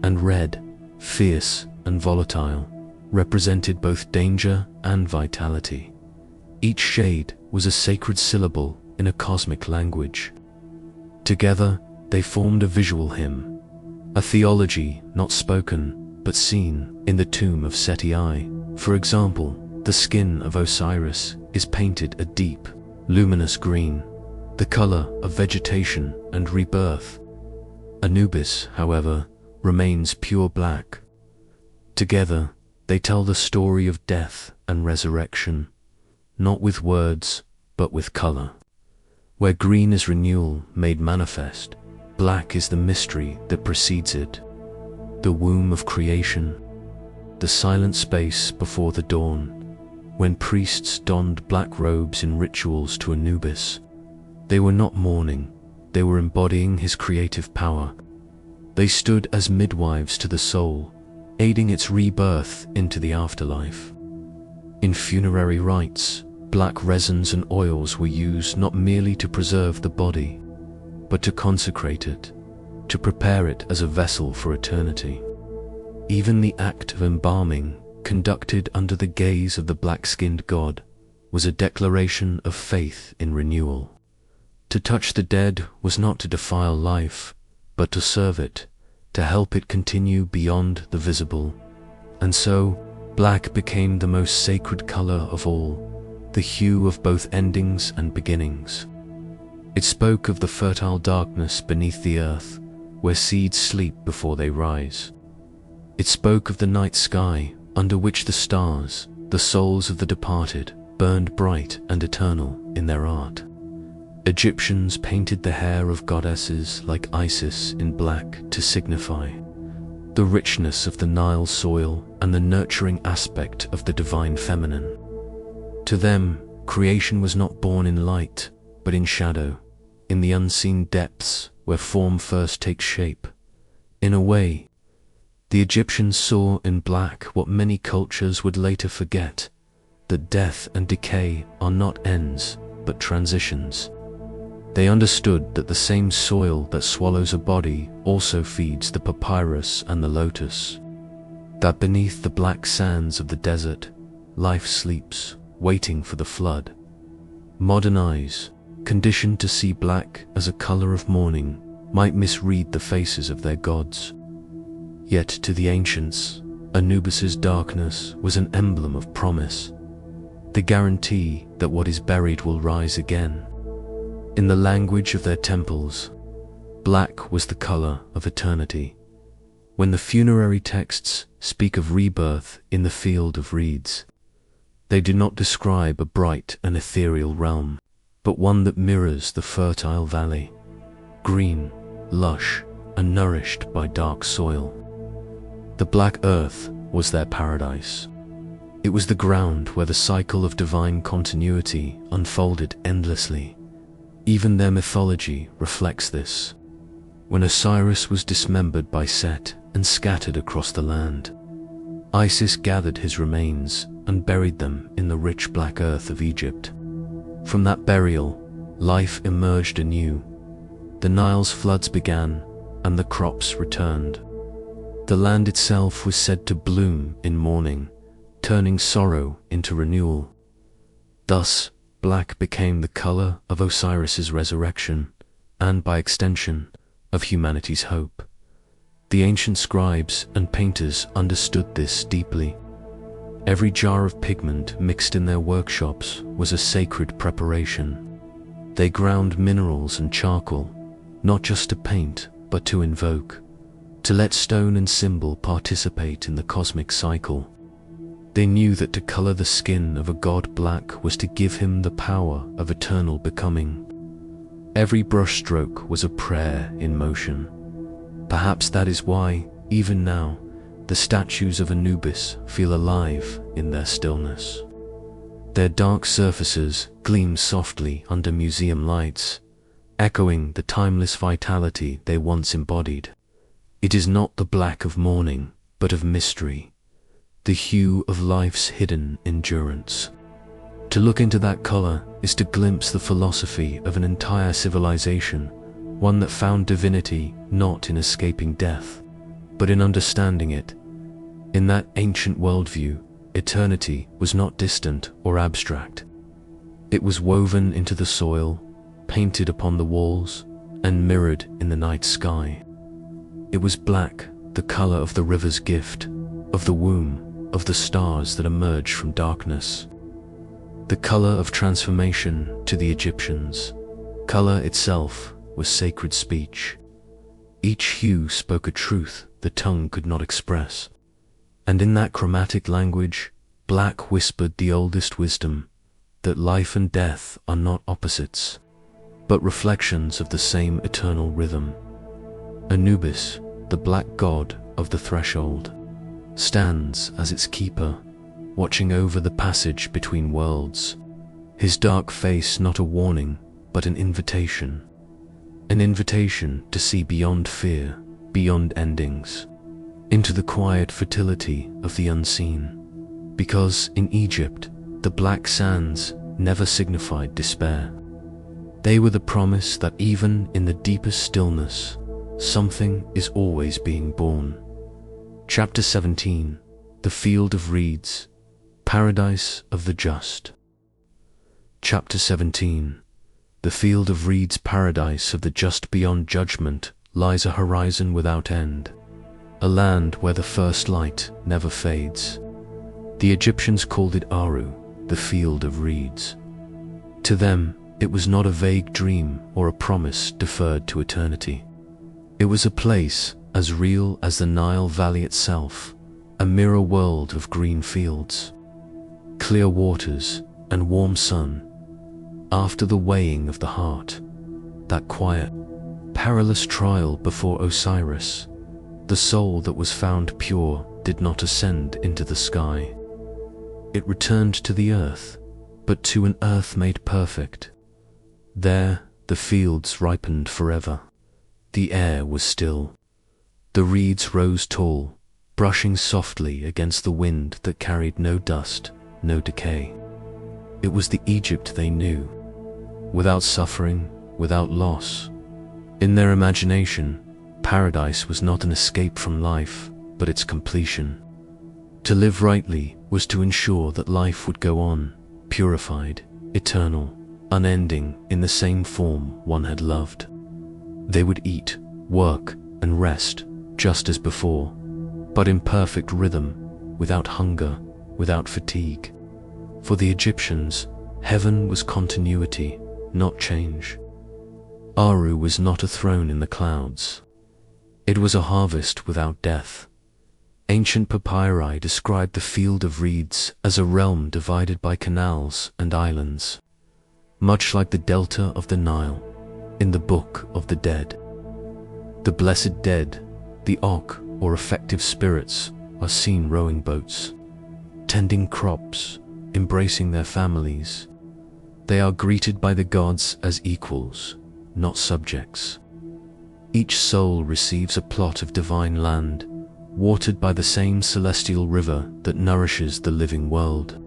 And red, fierce and volatile, represented both danger and vitality. Each shade was a sacred syllable in a cosmic language. Together, they formed a visual hymn, a theology not spoken but seen in the tomb of Seti I. For example, the skin of Osiris is painted a deep, luminous green, the color of vegetation and rebirth. Anubis, however, remains pure black. Together, they tell the story of death and resurrection, not with words, but with color. Where green is renewal made manifest, black is the mystery that precedes it, the womb of creation, the silent space before the dawn, when priests donned black robes in rituals to Anubis. They were not mourning, they were embodying his creative power. They stood as midwives to the soul, aiding its rebirth into the afterlife. In funerary rites, black resins and oils were used not merely to preserve the body, but to consecrate it, to prepare it as a vessel for eternity. Even the act of embalming, conducted under the gaze of the black-skinned god, was a declaration of faith in renewal. To touch the dead was not to defile life, but to serve it, to help it continue beyond the visible. And so, black became the most sacred color of all, the hue of both endings and beginnings. It spoke of the fertile darkness beneath the earth, where seeds sleep before they rise. It spoke of the night sky, under which the stars, the souls of the departed, burned bright and eternal in their art. Egyptians painted the hair of goddesses like Isis in black to signify the richness of the Nile soil and the nurturing aspect of the divine feminine. To them, creation was not born in light, but in shadow, in the unseen depths where form first takes shape. In a way, the Egyptians saw in black what many cultures would later forget, that death and decay are not ends, but transitions. They understood that the same soil that swallows a body also feeds the papyrus and the lotus, that beneath the black sands of the desert, life sleeps, waiting for the flood. Modern eyes, conditioned to see black as a color of mourning, might misread the faces of their gods. Yet to the ancients, Anubis's darkness was an emblem of promise, the guarantee that what is buried will rise again. In the language of their temples, Black was the color of eternity. When the funerary texts speak of rebirth in the field of reeds, they do not describe a bright and ethereal realm, but one that mirrors the fertile valley, green, lush, and nourished by dark soil. The black earth was their paradise. It was the ground where the cycle of divine continuity unfolded endlessly. Even their mythology reflects this. When Osiris was dismembered by Set and scattered across the land, Isis gathered his remains and buried them in the rich black earth of Egypt. From that burial, life emerged anew. The Nile's floods began, and the crops returned. The land itself was said to bloom in mourning, turning sorrow into renewal. Thus, black became the color of Osiris's resurrection, and by extension, of humanity's hope. The ancient scribes and painters understood this deeply. Every jar of pigment mixed in their workshops was a sacred preparation. They ground minerals and charcoal, not just to paint, but to invoke, to let stone and symbol participate in the cosmic cycle. They knew that to color the skin of a god black was to give him the power of eternal becoming. Every brushstroke was a prayer in motion. Perhaps that is why, even now, the statues of Anubis feel alive in their stillness. Their dark surfaces gleam softly under museum lights, echoing the timeless vitality they once embodied. It is not the black of mourning, but of mystery, the hue of life's hidden endurance. To look into that color is to glimpse the philosophy of an entire civilization, one that found divinity not in escaping death, but in understanding it. In that ancient worldview, eternity was not distant or abstract. It was woven into the soil, painted upon the walls, and mirrored in the night sky. It was black, the color of the river's gift, of the womb, of the stars that emerge from darkness. The color of transformation to the Egyptians. Color itself was sacred speech. Each hue spoke a truth the tongue could not express. And in that chromatic language, black whispered the oldest wisdom, that life and death are not opposites, but reflections of the same eternal rhythm. Anubis, the black god of the threshold, stands as its keeper, watching over the passage between worlds, his dark face not a warning, but an invitation to see beyond fear, beyond endings, into the quiet fertility of the unseen. Because in Egypt, the black sands never signified despair. They were the promise that even in the deepest stillness, something is always being born. Chapter 17, The Field of Reeds, Paradise of the Just. Chapter 17. The field of reeds, paradise of the just. Beyond judgment lies a horizon without end, a land where the first light never fades. The Egyptians called it Aru, the field of reeds. To them, it was not a vague dream or a promise deferred to eternity. It was a place as real as the Nile Valley itself, a mirror world of green fields, clear waters, and warm sun. After the weighing of the heart, that quiet, perilous trial before Osiris, the soul that was found pure did not ascend into the sky. It returned to the earth, but to an earth made perfect. There, the fields ripened forever. The air was still. The reeds rose tall, brushing softly against the wind that carried no dust, no decay. It was the Egypt they knew, without suffering, without loss. In their imagination, paradise was not an escape from life, but its completion. To live rightly was to ensure that life would go on, purified, eternal, unending in the same form one had loved. They would eat, work, and rest just as before, but in perfect rhythm, without hunger, without fatigue. For the Egyptians, heaven was continuity, not change. Aru was not a throne in the clouds. It was a harvest without death. Ancient papyri described the field of reeds as a realm divided by canals and islands, much like the delta of the Nile in the Book of the Dead. The blessed dead, the Ok or effective spirits, are seen rowing boats, tending crops, embracing their families. They are greeted by the gods as equals, not subjects. Each soul receives a plot of divine land, watered by the same celestial river that nourishes the living world.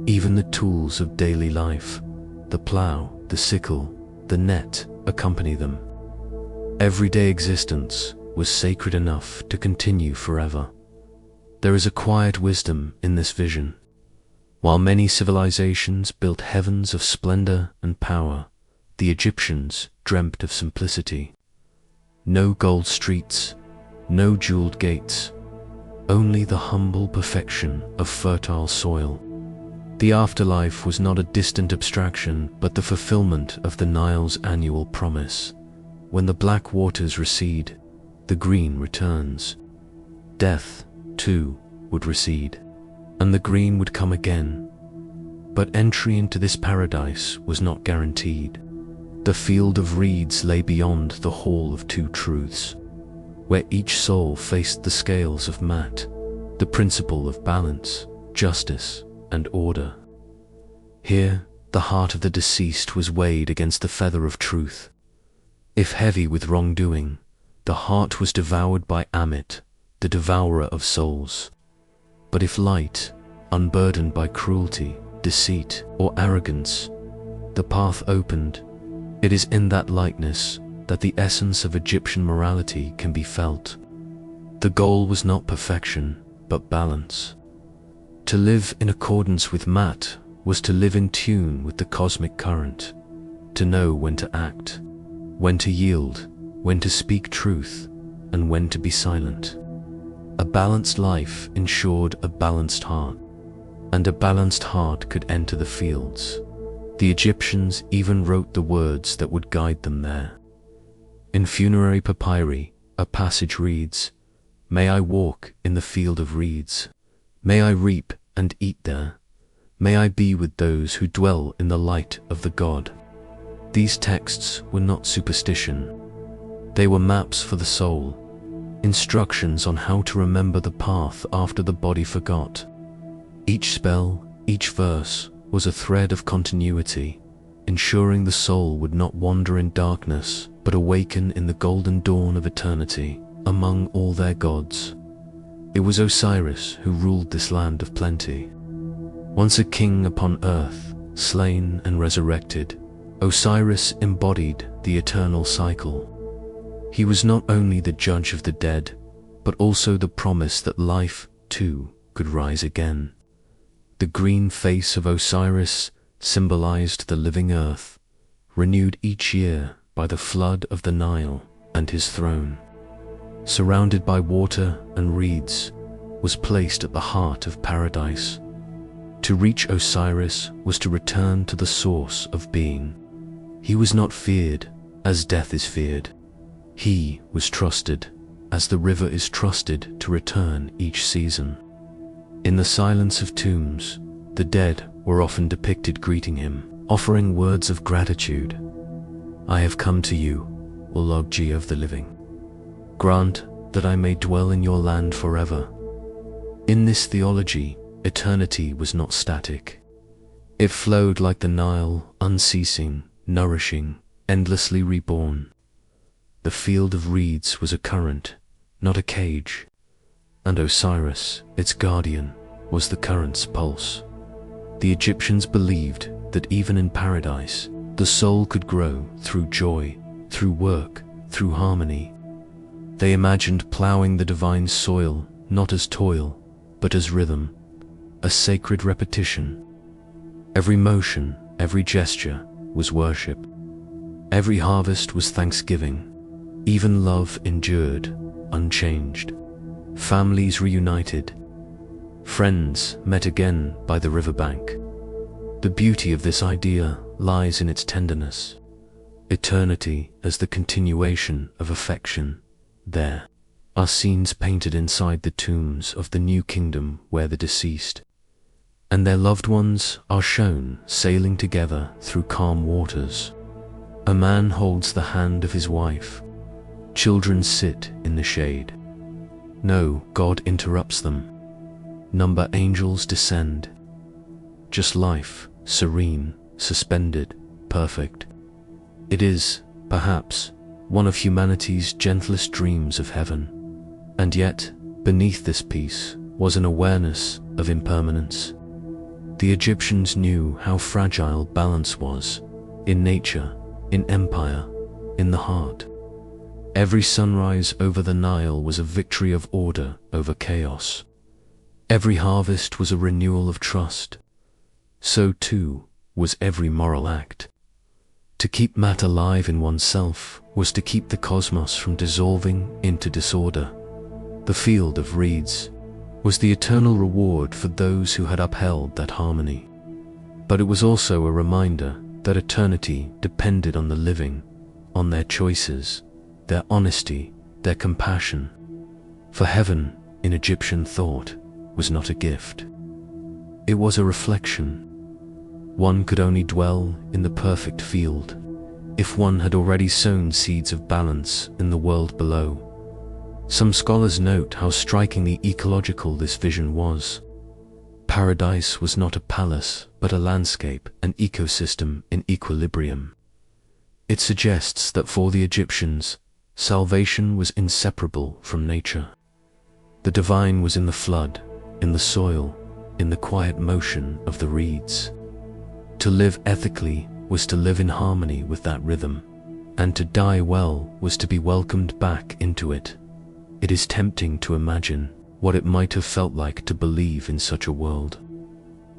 Even the tools of daily life, the plow, the sickle, the net, accompany them. Everyday existence was sacred enough to continue forever. There is a quiet wisdom in this vision. While many civilizations built heavens of splendor and power, the Egyptians dreamt of simplicity. No gold streets, no jeweled gates, only the humble perfection of fertile soil. The afterlife was not a distant abstraction, but the fulfillment of the Nile's annual promise. When the black waters recede, the green returns. Death, too, would recede, and the green would come again. But entry into this paradise was not guaranteed. The field of reeds lay beyond the Hall of Two Truths, where each soul faced the scales of Mat, the principle of balance, justice, and order. Here, the heart of the deceased was weighed against the feather of truth. If heavy with wrongdoing, the heart was devoured by Amit, the devourer of souls. But if light, unburdened by cruelty, deceit, or arrogance, the path opened. It is in that lightness that the essence of Egyptian morality can be felt. The goal was not perfection, but balance. To live in accordance with Mat was to live in tune with the cosmic current, to know when to act, when to yield, when to speak truth, and when to be silent. A balanced life ensured a balanced heart, and a balanced heart could enter the fields. The Egyptians even wrote the words that would guide them there. In funerary papyri, a passage reads, "May I walk in the field of reeds. May I reap and eat there. May I be with those who dwell in the light of the God." These texts were not superstition. They were maps for the soul, instructions on how to remember the path after the body forgot. Each spell, each verse, was a thread of continuity, ensuring the soul would not wander in darkness, but awaken in the golden dawn of eternity, among all their gods. It was Osiris who ruled this land of plenty. Once a king upon earth, slain and resurrected, Osiris embodied the eternal cycle. He was not only the judge of the dead, but also the promise that life, too, could rise again. The green face of Osiris symbolized the living earth, renewed each year by the flood of the Nile, and his throne, surrounded by water and reeds, was placed at the heart of paradise. To reach Osiris was to return to the source of being. He was not feared, as death is feared. He was trusted, as the river is trusted to return each season. In the silence of tombs, the dead were often depicted greeting him, offering words of gratitude. "I have come to you, O Logji of the living. Grant that I may dwell in your land forever." In this theology, eternity was not static. It flowed like the Nile, unceasing, nourishing, endlessly reborn. The field of reeds was a current, not a cage, and Osiris, its guardian, was the current's pulse. The Egyptians believed that even in paradise, the soul could grow through joy, through work, through harmony. They imagined plowing the divine soil not as toil, but as rhythm, a sacred repetition. Every motion, every gesture was worship. Every harvest was thanksgiving. Even love endured, unchanged. Families reunited. Friends met again by the riverbank. The beauty of this idea lies in its tenderness. eternity as the continuation of affection. There are scenes painted inside the tombs of the new kingdom where the deceased and their loved ones are shown sailing together through calm waters. A man holds the hand of his wife. Children sit in the shade. No, God interrupts them. Number angels descend. Just life, serene, suspended, perfect. It is, perhaps, one of humanity's gentlest dreams of heaven. And yet, beneath this peace was an awareness of impermanence. The Egyptians knew how fragile balance was, in nature, in empire, in the heart. Every sunrise over the Nile was a victory of order over chaos. Every harvest was a renewal of trust. So too was every moral act. To keep matter alive in oneself was to keep the cosmos from dissolving into disorder. The field of reeds was the eternal reward for those who had upheld that harmony. But it was also a reminder that eternity depended on the living, on their choices, their honesty, their compassion. For heaven, in Egyptian thought, was not a gift. It was a reflection. One could only dwell in the perfect field if one had already sown seeds of balance in the world below. Some scholars note how strikingly ecological this vision was. Paradise was not a palace, but a landscape, an ecosystem in equilibrium. It suggests that for the Egyptians, salvation was inseparable from nature. The divine was in the flood, in the soil, in the quiet motion of the reeds. To live ethically was to live in harmony with that rhythm, and to die well was to be welcomed back into it. It is tempting to imagine what it might have felt like to believe in such a world.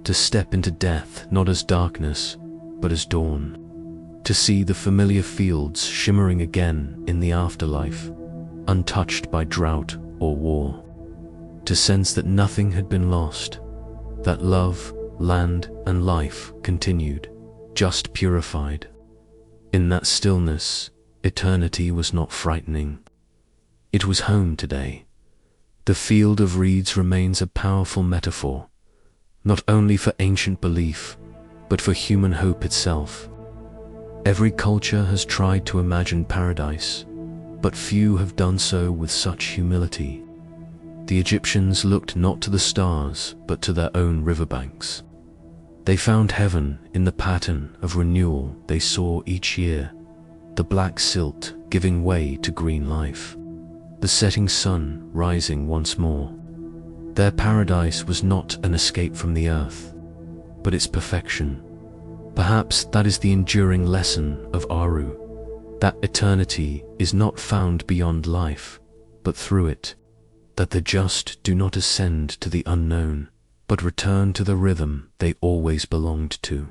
To step into death not as darkness, but as dawn. To see the familiar fields shimmering again in the afterlife, untouched by drought or war. To sense that nothing had been lost, that love, land, and life continued, just purified. In that stillness, eternity was not frightening. It was home today. The field of reeds remains a powerful metaphor, not only for ancient belief, but for human hope itself. Every culture has tried to imagine paradise, but few have done so with such humility. The Egyptians looked not to the stars, but to their own riverbanks. They found heaven in the pattern of renewal they saw each year, the black silt giving way to green life, the setting sun rising once more. Their paradise was not an escape from the earth, but its perfection. Perhaps that is the enduring lesson of Aru, that eternity is not found beyond life, but through it, that the just do not ascend to the unknown, but return to the rhythm they always belonged to,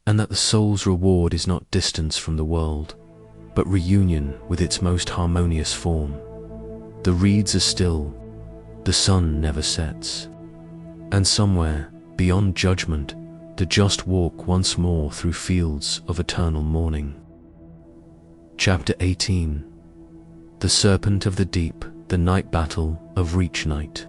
and that the soul's reward is not distance from the world, but reunion with its most harmonious form. The reeds are still, the sun never sets, and somewhere, beyond judgment, the just walk once more through fields of eternal mourning. Chapter 18. The Serpent of the Deep, the Night Battle of Reach Night.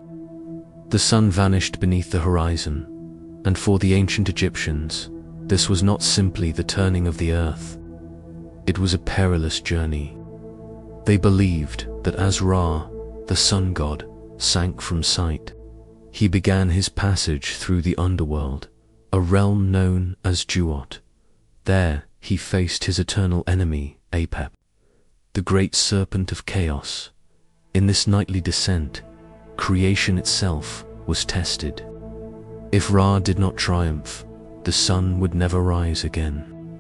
The sun vanished beneath the horizon, and for the ancient Egyptians, this was not simply the turning of the earth. It was a perilous journey. They believed that as Ra, the sun god, sank from sight, he began his passage through the underworld, a realm known as Duot. There he faced his eternal enemy, Apep, the great serpent of chaos. In this nightly descent, creation itself was tested. If Ra did not triumph, the sun would never rise again.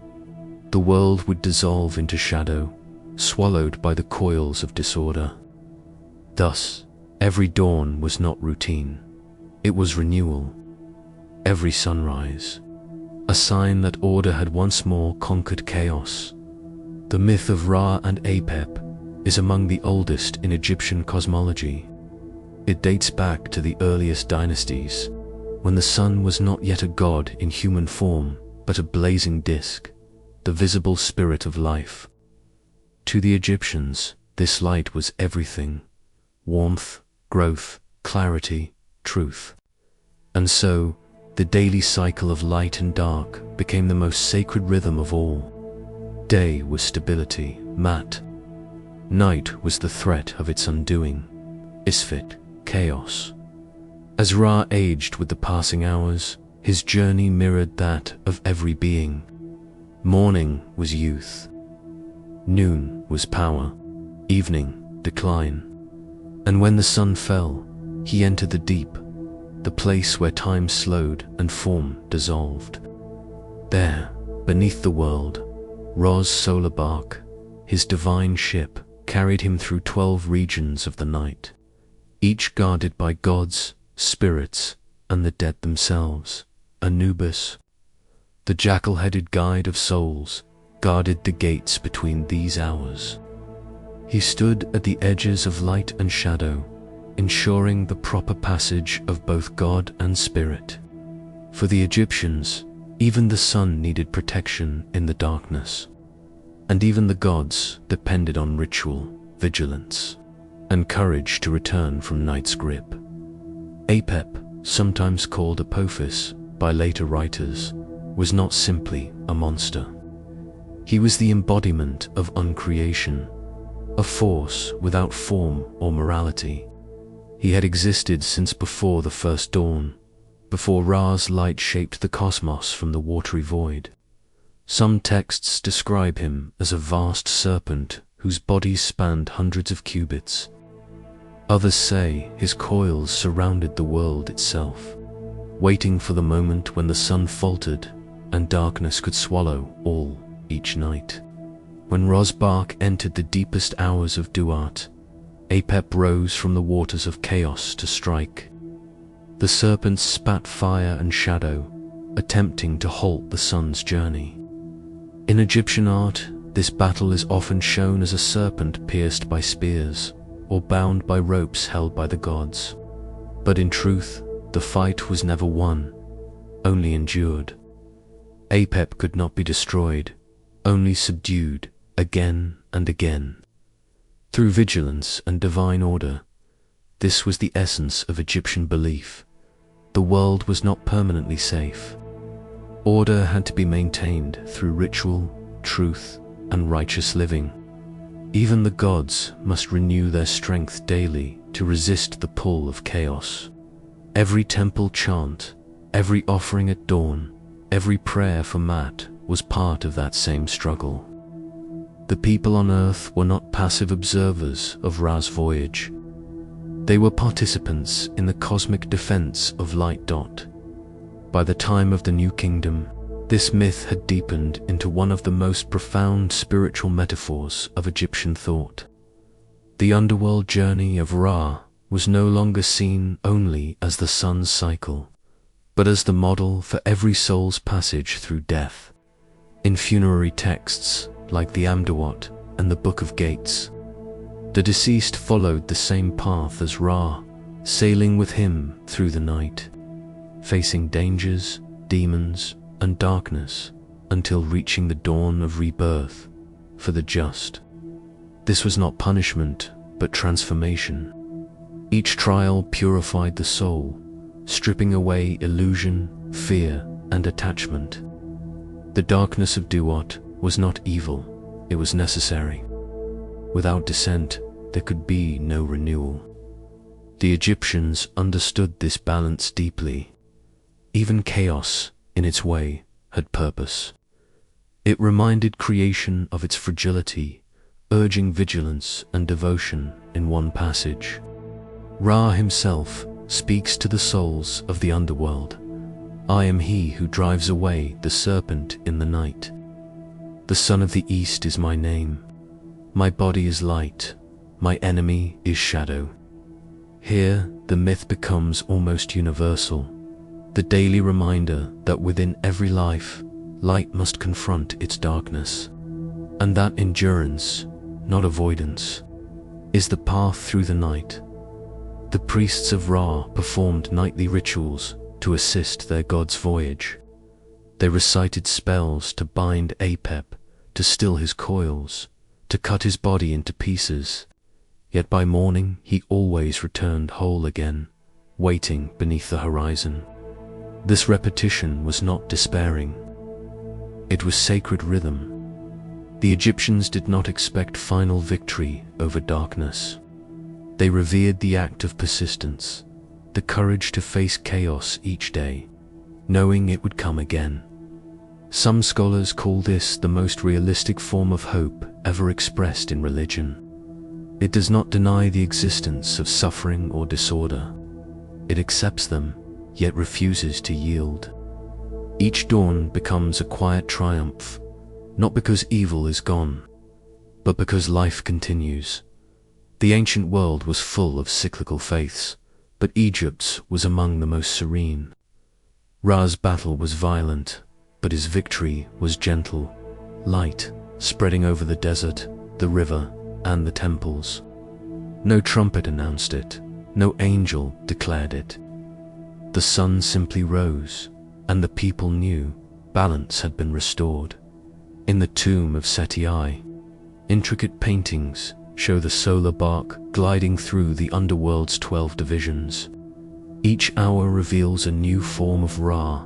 The world would dissolve into shadow, swallowed by the coils of disorder. Thus, every dawn was not routine. It was renewal. Every sunrise, a sign that order had once more conquered chaos. The myth of Ra and Apep is among the oldest in Egyptian cosmology. It dates back to the earliest dynasties, when the sun was not yet a god in human form, but a blazing disk, the visible spirit of life. To the Egyptians, this light was everything: warmth, growth, clarity, truth. And so, the daily cycle of light and dark became the most sacred rhythm of all. Day was stability, Mat. Night was the threat of its undoing, Isfit, chaos. As Ra aged with the passing hours, his journey mirrored that of every being. Morning was youth. Noon was power. Evening, decline. And when the sun fell, he entered the deep, the place where time slowed and form dissolved. There, beneath the world, Ra's solar bark, his divine ship, carried him through 12 regions of the night, each guarded by gods, spirits, and the dead themselves. Anubis, the jackal-headed guide of souls, guarded the gates between these hours. He stood at the edges of light and shadow, ensuring the proper passage of both God and spirit. For the Egyptians, even the sun needed protection in the darkness, and even the gods depended on ritual, vigilance, and courage to return from night's grip. Apep, sometimes called Apophis by later writers, was not simply a monster. He was the embodiment of uncreation, a force without form or morality. He had existed since before the first dawn, before Ra's light shaped the cosmos from the watery void. Some texts describe him as a vast serpent whose body spanned hundreds of cubits. Others say his coils surrounded the world itself, waiting for the moment when the sun faltered and darkness could swallow all each night. When Ra's bark entered the deepest hours of Duat, Apep rose from the waters of chaos to strike. The serpent spat fire and shadow, attempting to halt the sun's journey. In Egyptian art, this battle is often shown as a serpent pierced by spears, or bound by ropes held by the gods. But in truth, the fight was never won, only endured. Apep could not be destroyed, only subdued, again and again. Through vigilance and divine order, this was the essence of Egyptian belief. The world was not permanently safe. Order had to be maintained through ritual, truth, and righteous living. Even the gods must renew their strength daily to resist the pull of chaos. Every temple chant, every offering at dawn, every prayer for Mat was part of that same struggle. The people on earth were not passive observers of Ra's voyage. They were participants in the cosmic defense of Light. By the time of the New Kingdom, this myth had deepened into one of the most profound spiritual metaphors of Egyptian thought. The underworld journey of Ra was no longer seen only as the sun's cycle, but as the model for every soul's passage through death. In funerary texts like the Amduat and the Book of Gates, the deceased followed the same path as Ra, sailing with him through the night, facing dangers, demons, and darkness until reaching the dawn of rebirth for the just. This was not punishment, but transformation. Each trial purified the soul, stripping away illusion, fear, and attachment. The darkness of Duat was not evil, it was necessary. Without descent, there could be no renewal. The Egyptians understood this balance deeply. Even chaos, in its way, had purpose. It reminded creation of its fragility, urging vigilance and devotion in one passage. Ra himself speaks to the souls of the underworld. I am he who drives away the serpent in the night. The Son of the East is my name. My body is light. My enemy is shadow. Here, the myth becomes almost universal. The daily reminder that within every life, light must confront its darkness, and that endurance, not avoidance, is the path through the night. The priests of Ra performed nightly rituals to assist their god's voyage. They recited spells to bind Apep, to still his coils, to cut his body into pieces. Yet by morning he always returned whole again, waiting beneath the horizon. This repetition was not despairing. It was sacred rhythm. The Egyptians did not expect final victory over darkness. They revered the act of persistence, the courage to face chaos each day, knowing it would come again. Some scholars call this the most realistic form of hope ever expressed in religion. It does not deny the existence of suffering or disorder. It accepts them, yet refuses to yield. Each dawn becomes a quiet triumph, not because evil is gone, but because life continues. The ancient world was full of cyclical faiths, but Egypt's was among the most serene. Ra's battle was violent, but his victory was gentle, light, spreading over the desert, the river, and the temples. No trumpet announced it, no angel declared it. The sun simply rose, and the people knew balance had been restored. In the tomb of Seti I, intricate paintings show the solar bark gliding through the underworld's 12 divisions. Each hour reveals a new form of Ra,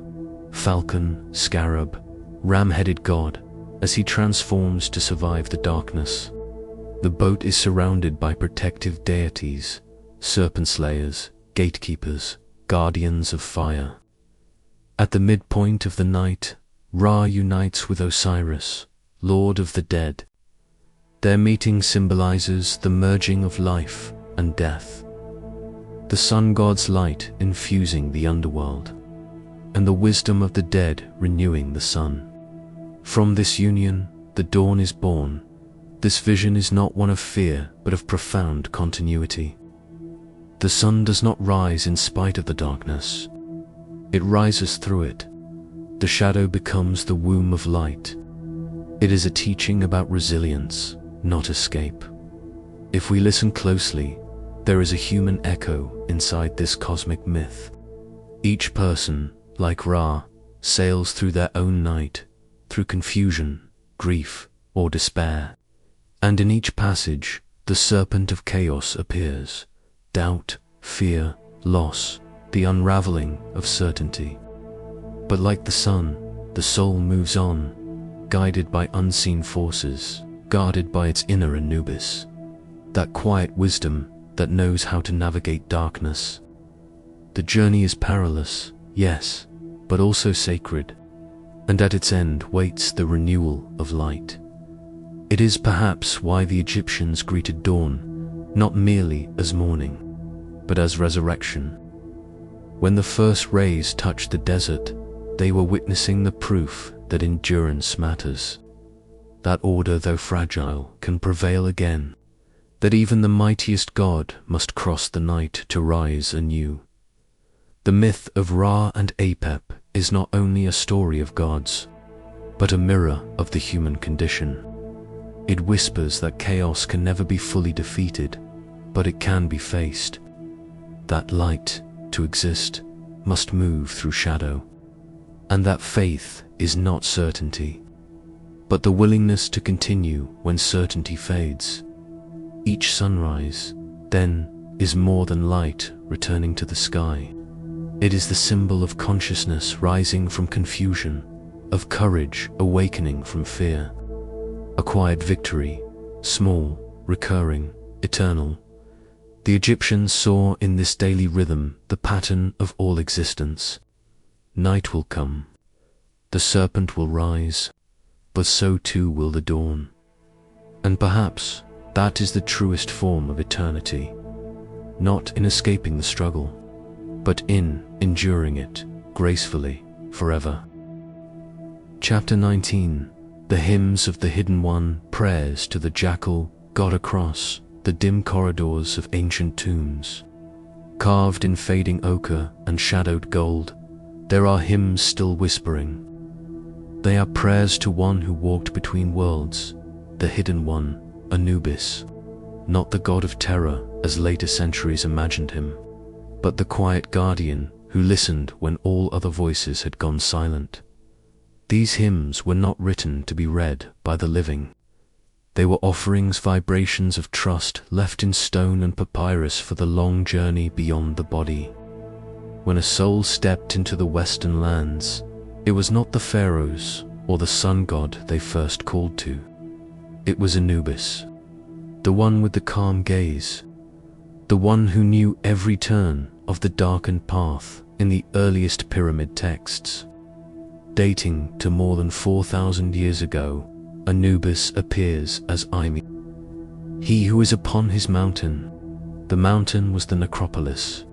falcon, scarab, ram-headed god, as he transforms to survive the darkness. The boat is surrounded by protective deities, serpent slayers, gatekeepers, guardians of fire. At the midpoint of the night, Ra unites with Osiris, Lord of the Dead. Their meeting symbolizes the merging of life and death, the sun god's light infusing the underworld, and the wisdom of the dead renewing the sun. From this union, the dawn is born. This vision is not one of fear, but of profound continuity. The sun does not rise in spite of the darkness. It rises through it. The shadow becomes the womb of light. It is a teaching about resilience, not escape. If we listen closely, there is a human echo inside this cosmic myth. Each person, like Ra, sails through their own night, through confusion, grief, or despair. And in each passage, the serpent of chaos appears. Doubt, fear, loss, the unraveling of certainty. But like the sun, the soul moves on, guided by unseen forces, guarded by its inner Anubis, that quiet wisdom that knows how to navigate darkness. The journey is perilous, yes, but also sacred, and at its end waits the renewal of light. It is perhaps why the Egyptians greeted dawn not merely as morning, but as resurrection. When the first rays touched the desert, they were witnessing the proof that endurance matters, that order, though fragile, can prevail again, that even the mightiest god must cross the night to rise anew. The myth of Ra and Apep is not only a story of gods, but a mirror of the human condition. It whispers that chaos can never be fully defeated, but it can be faced. That light, to exist, must move through shadow, and that faith is not certainty, but the willingness to continue when certainty fades. Each sunrise, then, is more than light returning to the sky. It is the symbol of consciousness rising from confusion, of courage awakening from fear. A quiet victory, small, recurring, eternal. The Egyptians saw in this daily rhythm the pattern of all existence. Night will come, the serpent will rise, but so too will the dawn. And perhaps that is the truest form of eternity, not in escaping the struggle, but in enduring it gracefully forever. Chapter 19. The Hymns of the Hidden One, Prayers to the Jackal, God across the dim corridors of ancient tombs. Carved in fading ochre and shadowed gold, there are hymns still whispering. They are prayers to one who walked between worlds, the Hidden One, Anubis, not the god of terror as later centuries imagined him, but the quiet guardian who listened when all other voices had gone silent. These hymns were not written to be read by the living. They were offerings, vibrations of trust left in stone and papyrus for the long journey beyond the body. When a soul stepped into the western lands, it was not the pharaohs or the sun god they first called to. It was Anubis, the one with the calm gaze, the one who knew every turn of the darkened path in the earliest pyramid texts. Dating to more than 4,000 years ago, Anubis appears as Imi. He who is upon his mountain. The mountain was the necropolis,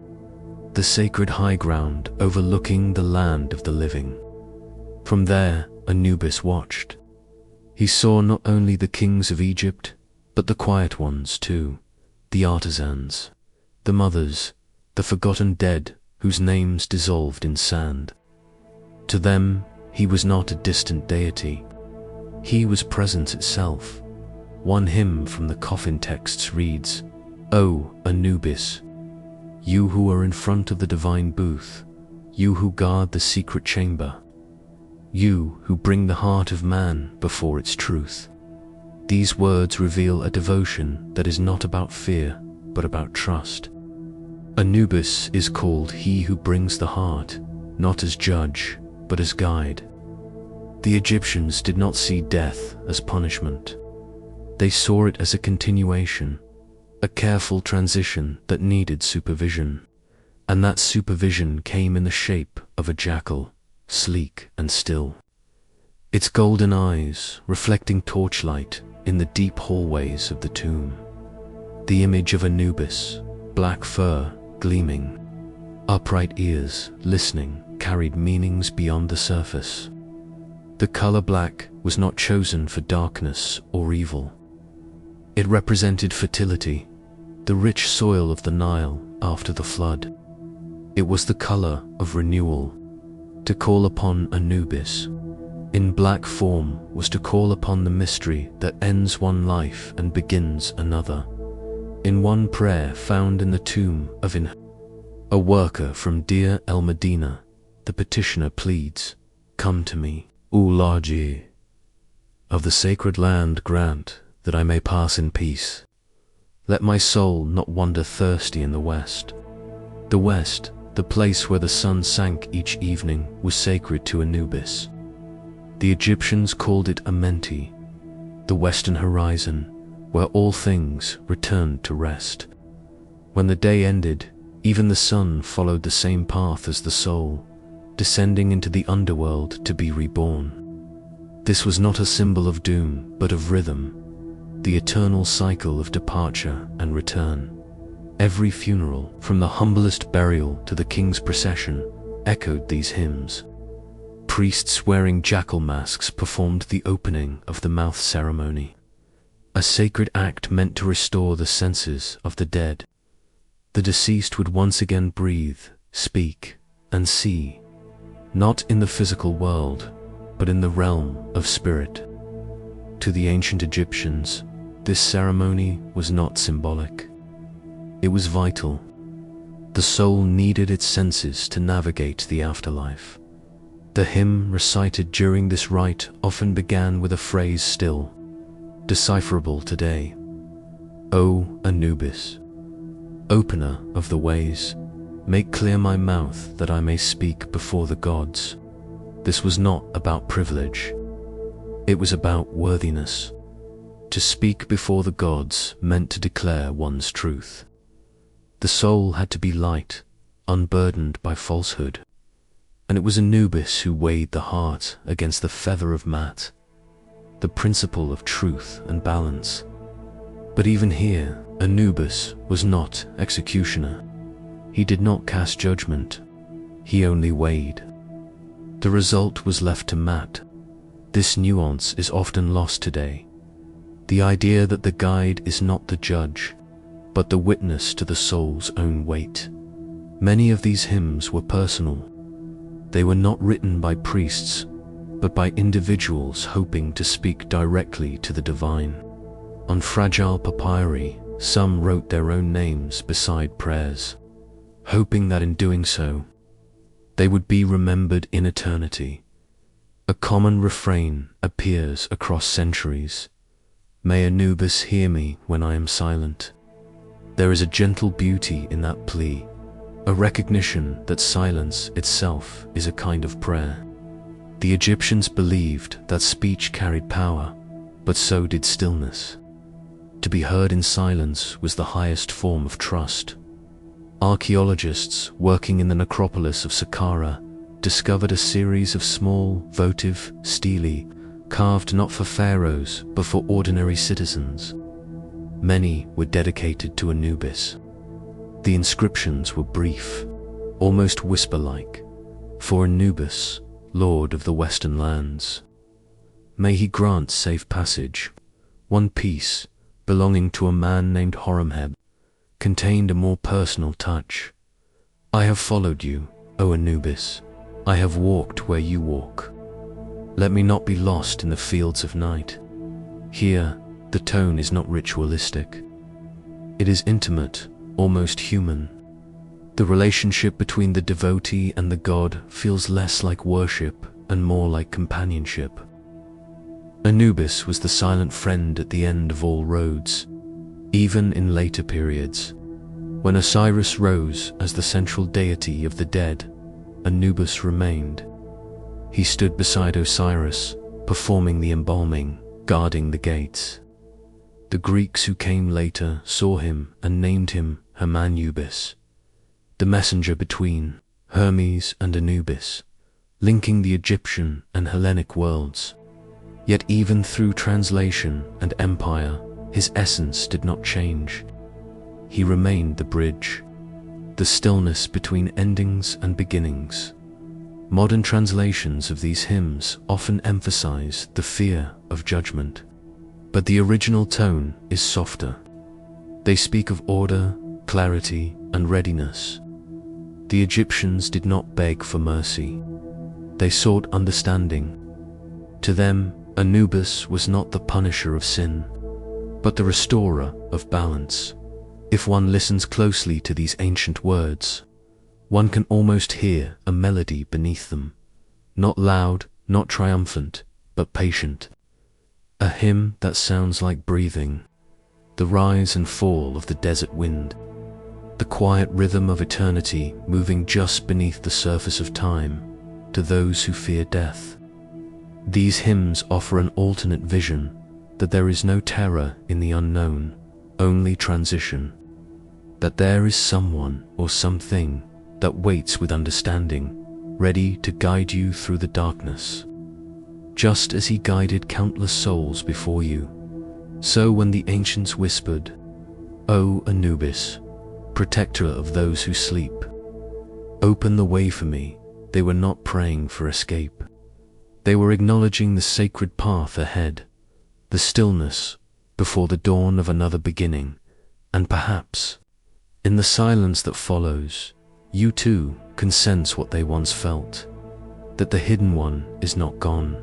the sacred high ground overlooking the land of the living. From there, Anubis watched. He saw not only the kings of Egypt, but the quiet ones too, the artisans, the mothers, the forgotten dead whose names dissolved in sand. To them, he was not a distant deity. He was presence itself. One hymn from the coffin texts reads, "O Anubis, you who are in front of the divine booth, you who guard the secret chamber, you who bring the heart of man before its truth." These words reveal a devotion that is not about fear, but about trust. Anubis is called he who brings the heart, not as judge, but as guide. The Egyptians did not see death as punishment. They saw it as a continuation, a careful transition that needed supervision. And that supervision came in the shape of a jackal, sleek and still. Its golden eyes reflecting torchlight in the deep hallways of the tomb. The image of Anubis, black fur gleaming, upright ears listening, carried meanings beyond the surface. The color black was not chosen for darkness or evil. It represented fertility, the rich soil of the Nile after the flood. It was the color of renewal. To call upon Anubis in black form was to call upon the mystery that ends one life and begins another. In one prayer found in the tomb of a worker from Deir el-Medina, the petitioner pleads, "Come to me, Ulaji, of the sacred land grant that I may pass in peace. Let my soul not wander thirsty in the West." The West, the place where the sun sank each evening, was sacred to Anubis. The Egyptians called it Amenti, the western horizon, where all things returned to rest. When the day ended, even the sun followed the same path as the soul, descending into the underworld to be reborn. This was not a symbol of doom, but of rhythm, the eternal cycle of departure and return. Every funeral, from the humblest burial to the king's procession, echoed these hymns. Priests wearing jackal masks performed the opening of the mouth ceremony, a sacred act meant to restore the senses of the dead. The deceased would once again breathe, speak, and see, not in the physical world, but in the realm of spirit. To the ancient Egyptians, this ceremony was not symbolic. It was vital. The soul needed its senses to navigate the afterlife. The hymn recited during this rite often began with a phrase still decipherable today. "O Anubis, opener of the ways, make clear my mouth that I may speak before the gods." This was not about privilege. It was about worthiness. To speak before the gods meant to declare one's truth. The soul had to be light, unburdened by falsehood. And it was Anubis who weighed the heart against the feather of Mat, the principle of truth and balance. But even here, Anubis was not executioner. He did not cast judgment. He only weighed. The result was left to Mat. This nuance is often lost today. The idea that the guide is not the judge, but the witness to the soul's own weight. Many of these hymns were personal. They were not written by priests, but by individuals hoping to speak directly to the divine. On fragile papyri, some wrote their own names beside prayers, hoping that in doing so, they would be remembered in eternity. A common refrain appears across centuries. May Anubis hear me when I am silent. There is a gentle beauty in that plea, a recognition that silence itself is a kind of prayer. The Egyptians believed that speech carried power, but so did stillness. To be heard in silence was the highest form of trust. Archaeologists working in the necropolis of Saqqara discovered a series of small, votive stelae carved not for pharaohs but for ordinary citizens. Many were dedicated to Anubis. The inscriptions were brief, almost whisper-like, for Anubis, Lord of the Western lands. May he grant safe passage. One piece, belonging to a man named Horemheb, contained a more personal touch. I have followed you, O Anubis. I have walked where you walk. Let me not be lost in the fields of night. Here, the tone is not ritualistic. It is intimate, almost human. The relationship between the devotee and the god feels less like worship and more like companionship. Anubis was the silent friend at the end of all roads, even in later periods. When Osiris rose as the central deity of the dead, Anubis remained. He stood beside Osiris, performing the embalming, guarding the gates. The Greeks who came later saw him and named him Hermanubis, the messenger between Hermes and Anubis, linking the Egyptian and Hellenic worlds. Yet even through translation and empire, his essence did not change. He remained the bridge, the stillness between endings and beginnings. Modern translations of these hymns often emphasize the fear of judgment, but the original tone is softer. They speak of order, clarity, and readiness. The Egyptians did not beg for mercy. They sought understanding. To them, Anubis was not the punisher of sin, but the restorer of balance. If one listens closely to these ancient words, one can almost hear a melody beneath them, not loud, not triumphant, but patient. A hymn that sounds like breathing, the rise and fall of the desert wind, the quiet rhythm of eternity moving just beneath the surface of time to those who fear death. These hymns offer an alternate vision, that there is no terror in the unknown, only transition. That there is someone or something that waits with understanding, ready to guide you through the darkness. Just as he guided countless souls before you, so when the ancients whispered, "O Anubis, protector of those who sleep, open the way for me," they were not praying for escape. They were acknowledging the sacred path ahead, the stillness before the dawn of another beginning, and perhaps, in the silence that follows, you too can sense what they once felt, that the hidden one is not gone,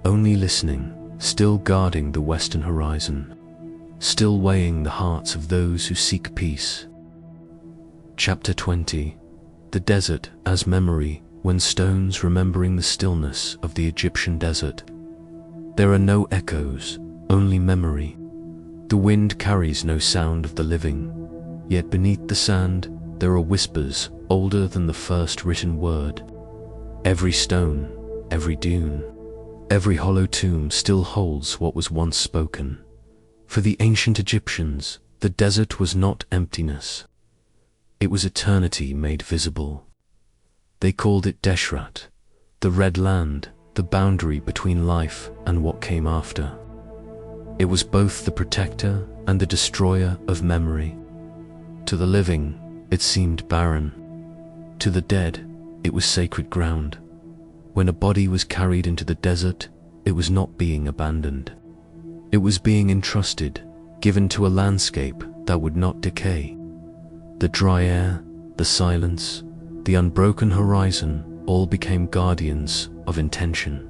only listening, still guarding the western horizon, still weighing the hearts of those who seek peace. Chapter 20. The Desert as Memory, when stones remembering the stillness of the Egyptian desert. There are no echoes, only memory. The wind carries no sound of the living, yet beneath the sand there are whispers older than the first written word. Every stone, every dune, every hollow tomb still holds what was once spoken. For the ancient Egyptians, the desert was not emptiness. It was eternity made visible. They called it Deshrat, the Red Land, the boundary between life and what came after. It was both the protector and the destroyer of memory. To the living, it seemed barren. To the dead, it was sacred ground. When a body was carried into the desert, it was not being abandoned. It was being entrusted, given to a landscape that would not decay. The dry air, the silence, the unbroken horizon all became guardians of intention.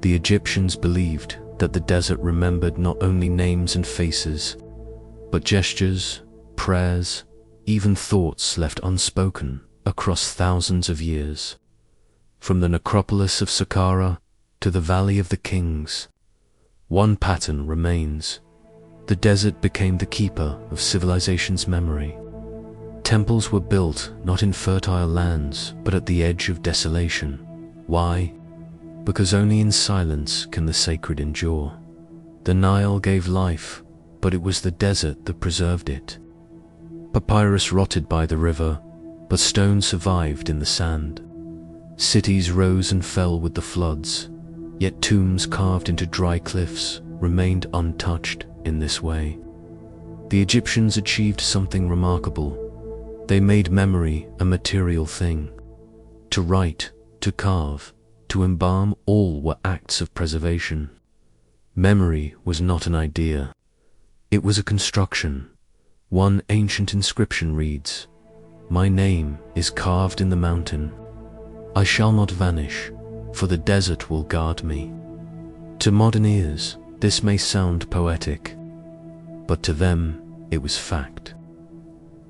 The Egyptians believed that the desert remembered not only names and faces, but gestures, prayers, even thoughts left unspoken across thousands of years. From the necropolis of Saqqara to the Valley of the Kings. One pattern remains. The desert became the keeper of civilization's memory. Temples were built not in fertile lands, but at the edge of desolation. Why? Because only in silence can the sacred endure. The Nile gave life, but it was the desert that preserved it. Papyrus rotted by the river, but stone survived in the sand. Cities rose and fell with the floods, yet tombs carved into dry cliffs remained untouched in this way. The Egyptians achieved something remarkable. They made memory a material thing. To write, to carve, to embalm, all were acts of preservation. Memory was not an idea. It was a construction. One ancient inscription reads, "My name is carved in the mountain. I shall not vanish, for the desert will guard me." To modern ears, this may sound poetic, but to them, it was fact.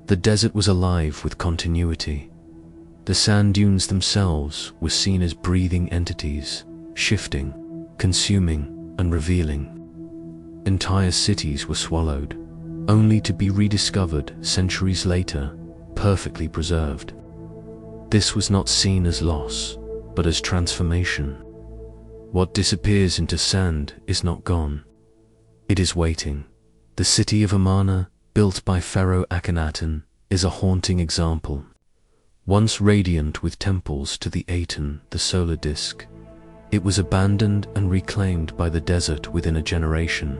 The desert was alive with continuity. The sand dunes themselves were seen as breathing entities, shifting, consuming, and revealing. Entire cities were swallowed, only to be rediscovered centuries later, perfectly preserved. This was not seen as loss, but as transformation. What disappears into sand is not gone. It is waiting. The city of Amarna, built by Pharaoh Akhenaten, is a haunting example. Once radiant with temples to the Aten, the solar disk, it was abandoned and reclaimed by the desert within a generation.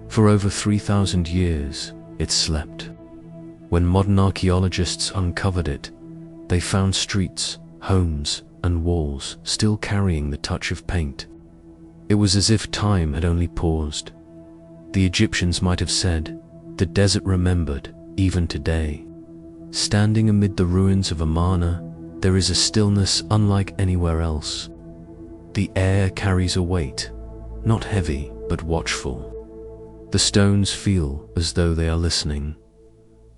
For over 3,000 years, it slept. When modern archaeologists uncovered it, they found streets, homes, and walls still carrying the touch of paint. It was as if time had only paused. The Egyptians might have said, "The desert remembered, even today." Standing amid the ruins of Amarna, there is a stillness unlike anywhere else. The air carries a weight, not heavy, but watchful. The stones feel as though they are listening.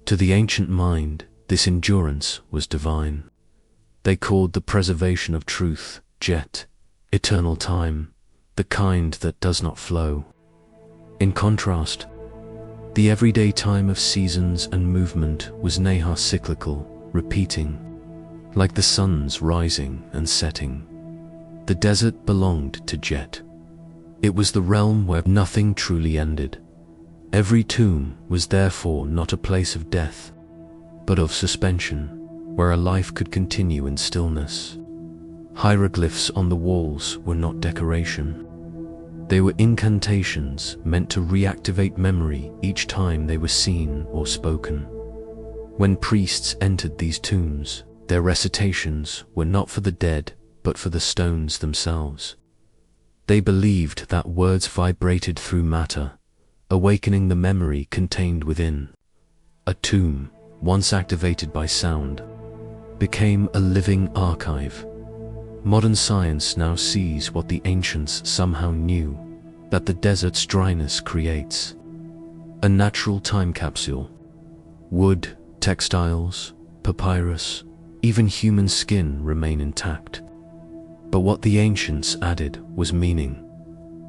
To the ancient mind, this endurance was divine. They called the preservation of truth, jet, eternal time, the kind that does not flow. In contrast, the everyday time of seasons and movement was neha cyclical, repeating, like the sun's rising and setting. The desert belonged to Jet. It was the realm where nothing truly ended. Every tomb was therefore not a place of death, but of suspension, where a life could continue in stillness. Hieroglyphs on the walls were not decoration. They were incantations meant to reactivate memory each time they were seen or spoken. When priests entered these tombs, their recitations were not for the dead, but for the stones themselves. They believed that words vibrated through matter, awakening the memory contained within. A tomb, once activated by sound, became a living archive. Modern science now sees what the ancients somehow knew, that the desert's dryness creates. A natural time capsule. Wood, textiles, papyrus, even human skin remain intact. But what the ancients added was meaning.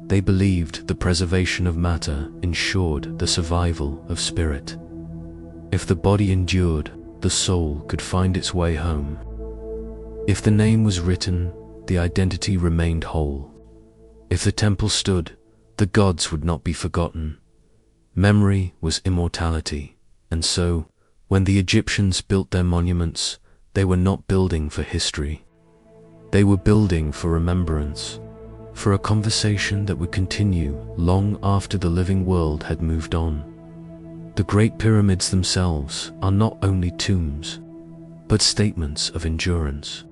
They believed the preservation of matter ensured the survival of spirit. If the body endured, the soul could find its way home. If the name was written, the identity remained whole. If the temple stood, the gods would not be forgotten. Memory was immortality, and so, when the Egyptians built their monuments, they were not building for history. They were building for remembrance, for a conversation that would continue long after the living world had moved on. The Great Pyramids themselves are not only tombs, but statements of endurance.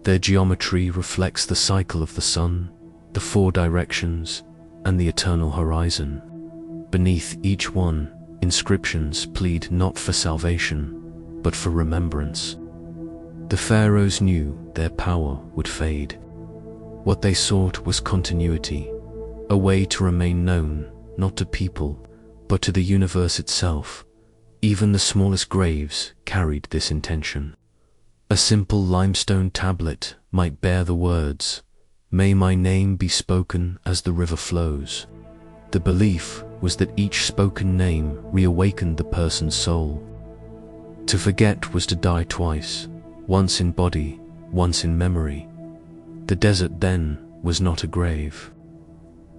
Their geometry reflects the cycle of the sun, the four directions, and the eternal horizon. Beneath each one, inscriptions plead not for salvation, but for remembrance. The pharaohs knew their power would fade. What they sought was continuity, a way to remain known, not to people, but to the universe itself. Even the smallest graves carried this intention. A simple limestone tablet might bear the words, "May my name be spoken as the river flows." The belief was that each spoken name reawakened the person's soul. To forget was to die twice, once in body, once in memory. The desert then was not a grave.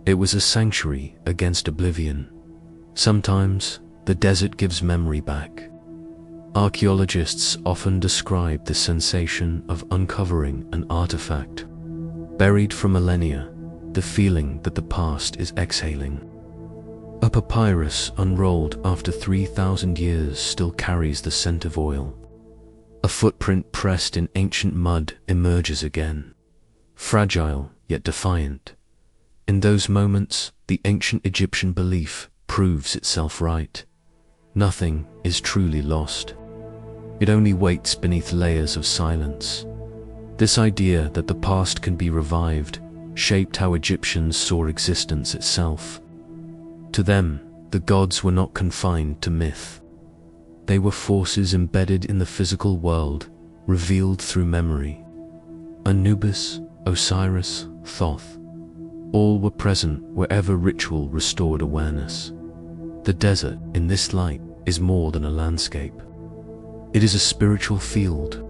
It was a sanctuary against oblivion. Sometimes the desert gives memory back. Archaeologists often describe the sensation of uncovering an artifact buried for millennia, the feeling that the past is exhaling. A papyrus unrolled after 3,000 years still carries the scent of oil. A footprint pressed in ancient mud emerges again, fragile yet defiant. In those moments, the ancient Egyptian belief proves itself right. Nothing is truly lost. It only waits beneath layers of silence. This idea that the past can be revived shaped how Egyptians saw existence itself. To them, the gods were not confined to myth. They were forces embedded in the physical world, revealed through memory. Anubis, Osiris, Thoth, all were present wherever ritual restored awareness. The desert, in this light, is more than a landscape. It is a spiritual field.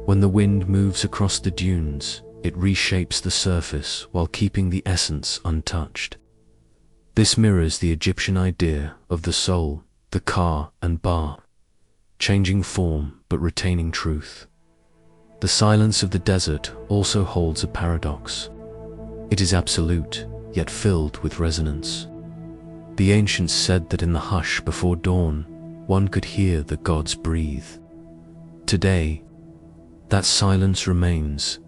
When the wind moves across the dunes, it reshapes the surface while keeping the essence untouched. This mirrors the Egyptian idea of the soul, the ka and ba, changing form but retaining truth. The silence of the desert also holds a paradox. It is absolute, yet filled with resonance. The ancients said that in the hush before dawn, one could hear the gods breathe. Today, that silence remains,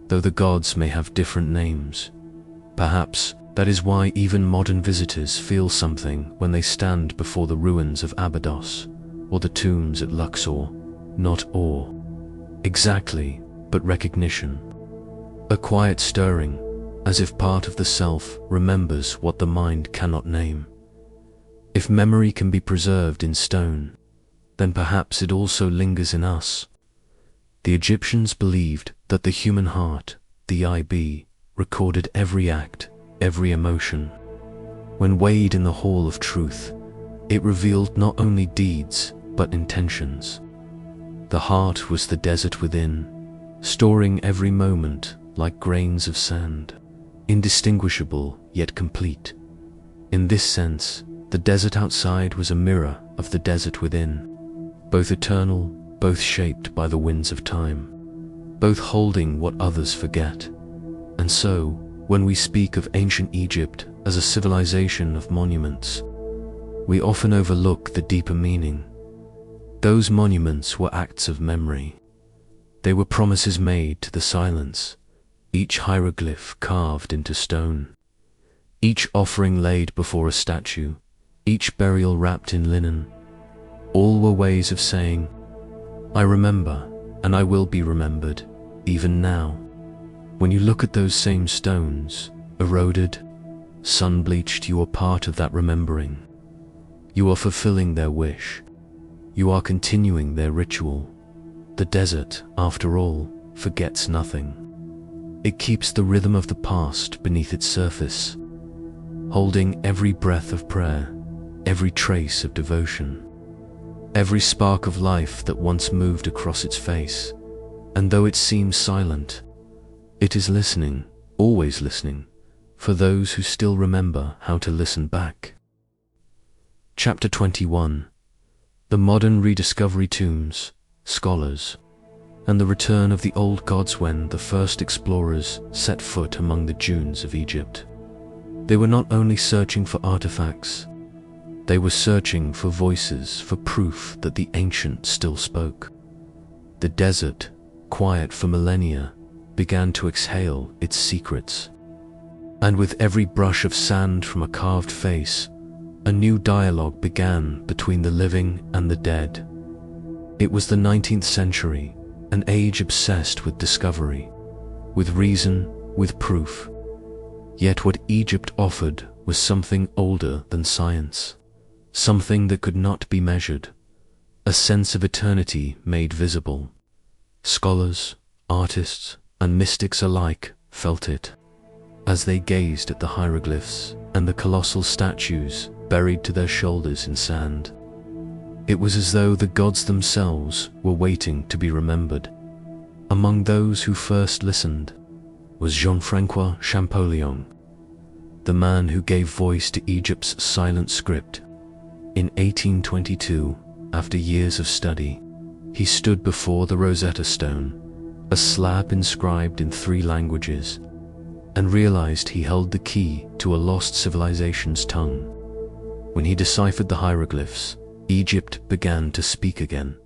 though the gods may have different names. Perhaps that is why even modern visitors feel something when they stand before the ruins of Abydos or the tombs at Luxor. Not awe, exactly, but recognition. A quiet stirring, as if part of the self remembers what the mind cannot name. If memory can be preserved in stone, then perhaps it also lingers in us. The Egyptians believed that the human heart, the IB, recorded every act, every emotion. When weighed in the hall of truth, it revealed not only deeds, but intentions. The heart was the desert within, storing every moment like grains of sand, indistinguishable yet complete. In this sense, the desert outside was a mirror of the desert within, both eternal, both shaped by the winds of time, both holding what others forget. And so, when we speak of ancient Egypt as a civilization of monuments, we often overlook the deeper meaning. Those monuments were acts of memory. They were promises made to the silence, each hieroglyph carved into stone, each offering laid before a statue, each burial wrapped in linen. All were ways of saying, "I remember, and I will be remembered, even now." When you look at those same stones, eroded, sun-bleached, you are part of that remembering. You are fulfilling their wish. You are continuing their ritual. The desert, after all, forgets nothing. It keeps the rhythm of the past beneath its surface, holding every breath of prayer, every trace of devotion, every spark of life that once moved across its face. And though it seems silent, it is listening, always listening, for those who still remember how to listen back. Chapter 21. The modern rediscovery tombs, scholars, and the return of the old gods. When the first explorers set foot among the dunes of Egypt, they were not only searching for artifacts, they were searching for voices, for proof that the ancient still spoke. The desert, quiet for millennia, began to exhale its secrets. And with every brush of sand from a carved face, a new dialogue began between the living and the dead. It was the 19th century, an age obsessed with discovery, with reason, with proof. Yet what Egypt offered was something older than science, something that could not be measured, a sense of eternity made visible. Scholars, artists, and mystics alike felt it. as they gazed at the hieroglyphs and the colossal statues buried to their shoulders in sand. It was as though the gods themselves were waiting to be remembered. Among those who first listened was Jean-Francois Champollion, the man who gave voice to Egypt's silent script. In 1822, after years of study, he stood before the Rosetta Stone, a slab inscribed in 3 languages, and realized he held the key to a lost civilization's tongue. When he deciphered the hieroglyphs, Egypt began to speak again.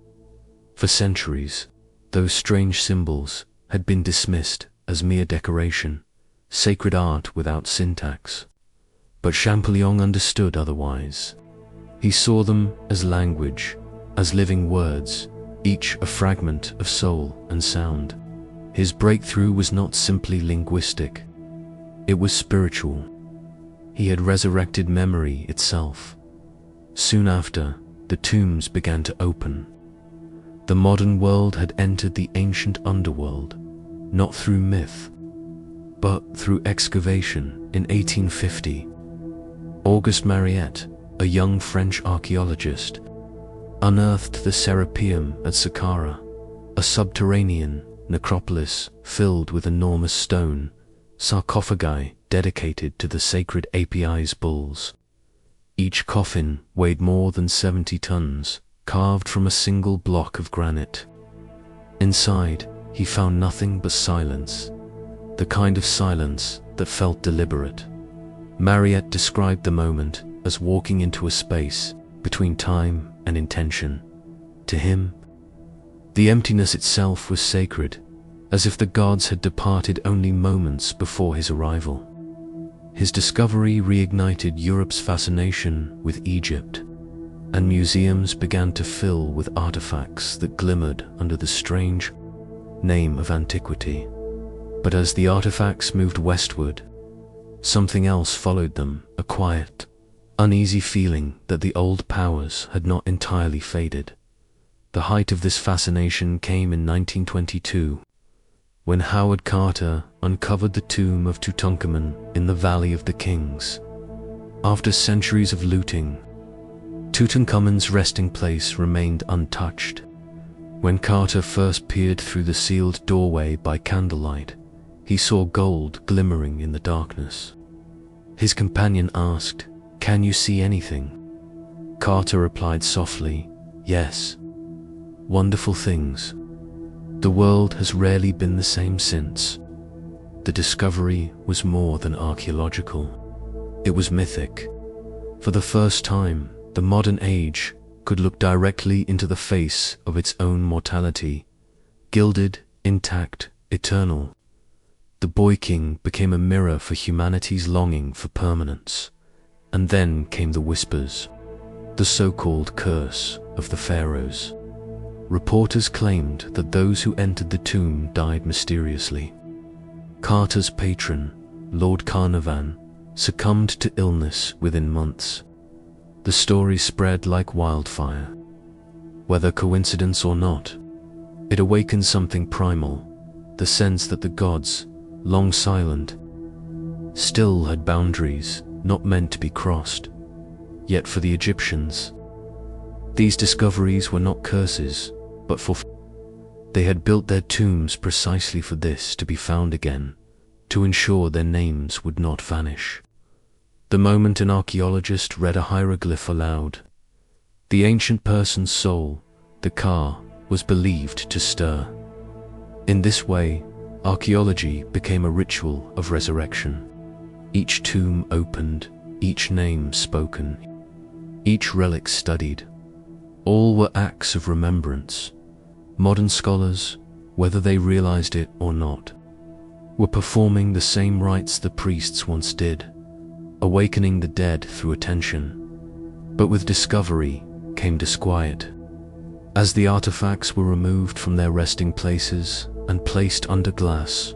For centuries, those strange symbols had been dismissed as mere decoration, sacred art without syntax. But Champollion understood otherwise. He saw them as language, as living words, each a fragment of soul and sound. His breakthrough was not simply linguistic, it was spiritual. He had resurrected memory itself. Soon after, the tombs began to open. The modern world had entered the ancient underworld, not through myth, but through excavation. In 1850, Auguste Mariette, a young French archaeologist, unearthed the Serapeum at Saqqara, a subterranean necropolis filled with enormous stone sarcophagi dedicated to the sacred Apis bulls. Each coffin weighed more than 70 tons, carved from a single block of granite. Inside, he found nothing but silence, the kind of silence that felt deliberate. Mariette described the moment as walking into a space between time and intention. To him, the emptiness itself was sacred, as if the gods had departed only moments before his arrival. His discovery reignited Europe's fascination with Egypt, and museums began to fill with artifacts that glimmered under the strange name of antiquity. But as the artifacts moved westward, something else followed them, a quiet, uneasy feeling that the old powers had not entirely faded. The height of this fascination came in 1922, when Howard Carter uncovered the tomb of Tutankhamun in the Valley of the Kings. After centuries of looting, Tutankhamun's resting place remained untouched. When Carter first peered through the sealed doorway by candlelight, he saw gold glimmering in the darkness. His companion asked, "Can you see anything?" Carter replied softly, "Yes. Wonderful things. The world has rarely been the same since." The discovery was more than archaeological. It was mythic. For the first time, the modern age could look directly into the face of its own mortality, gilded, intact, eternal. The Boy King became a mirror for humanity's longing for permanence. And then came the whispers, the so-called curse of the pharaohs. Reporters claimed that those who entered the tomb died mysteriously. Carter's patron, Lord Carnarvon, succumbed to illness within months. The story spread like wildfire. Whether coincidence or not, it awakened something primal, the sense that the gods, long silent, still had boundaries not meant to be crossed. Yet for the Egyptians, these discoveries were not curses, but they had built their tombs precisely for this, to be found again, to ensure their names would not vanish. The moment an archaeologist read a hieroglyph aloud, the ancient person's soul, the Ka, was believed to stir. In this way, archaeology became a ritual of resurrection. Each tomb opened, each name spoken, each relic studied. All were acts of remembrance. Modern scholars, whether they realized it or not, were performing the same rites the priests once did, awakening the dead through attention. But with discovery came disquiet. As the artifacts were removed from their resting places and placed under glass,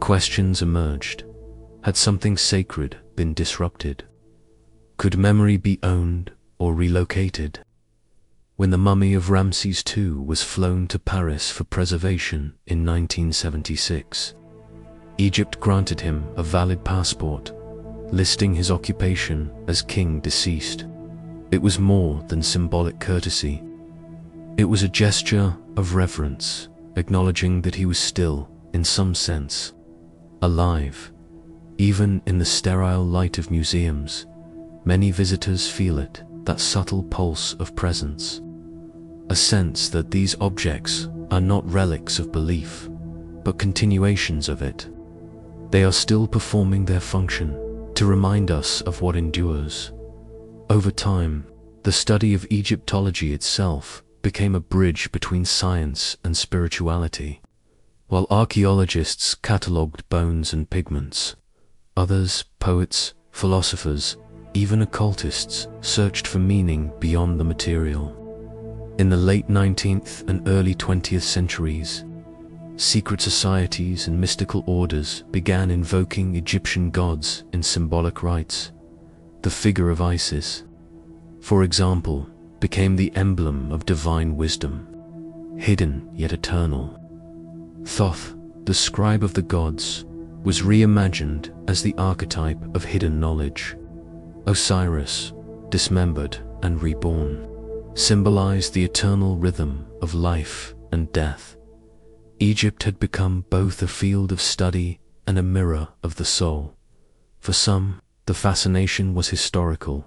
questions emerged. Had something sacred been disrupted? Could memory be owned or relocated? When the mummy of Ramses II was flown to Paris for preservation in 1976, Egypt granted him a valid passport, listing his occupation as king deceased. It was more than symbolic courtesy. It was a gesture of reverence, acknowledging that he was still, in some sense, alive. Even in the sterile light of museums, many visitors feel it, that subtle pulse of presence. A sense that these objects are not relics of belief, but continuations of it. They are still performing their function to remind us of what endures. Over time, the study of Egyptology itself became a bridge between science and spirituality. While archaeologists catalogued bones and pigments, others, poets, philosophers, even occultists, searched for meaning beyond the material. In the late 19th and early 20th centuries, secret societies and mystical orders began invoking Egyptian gods in symbolic rites. The figure of Isis, for example, became the emblem of divine wisdom, hidden yet eternal. Thoth, the scribe of the gods, was reimagined as the archetype of hidden knowledge. Osiris, dismembered and reborn, symbolized the eternal rhythm of life and death. Egypt had become both a field of study and a mirror of the soul. For some, the fascination was historical.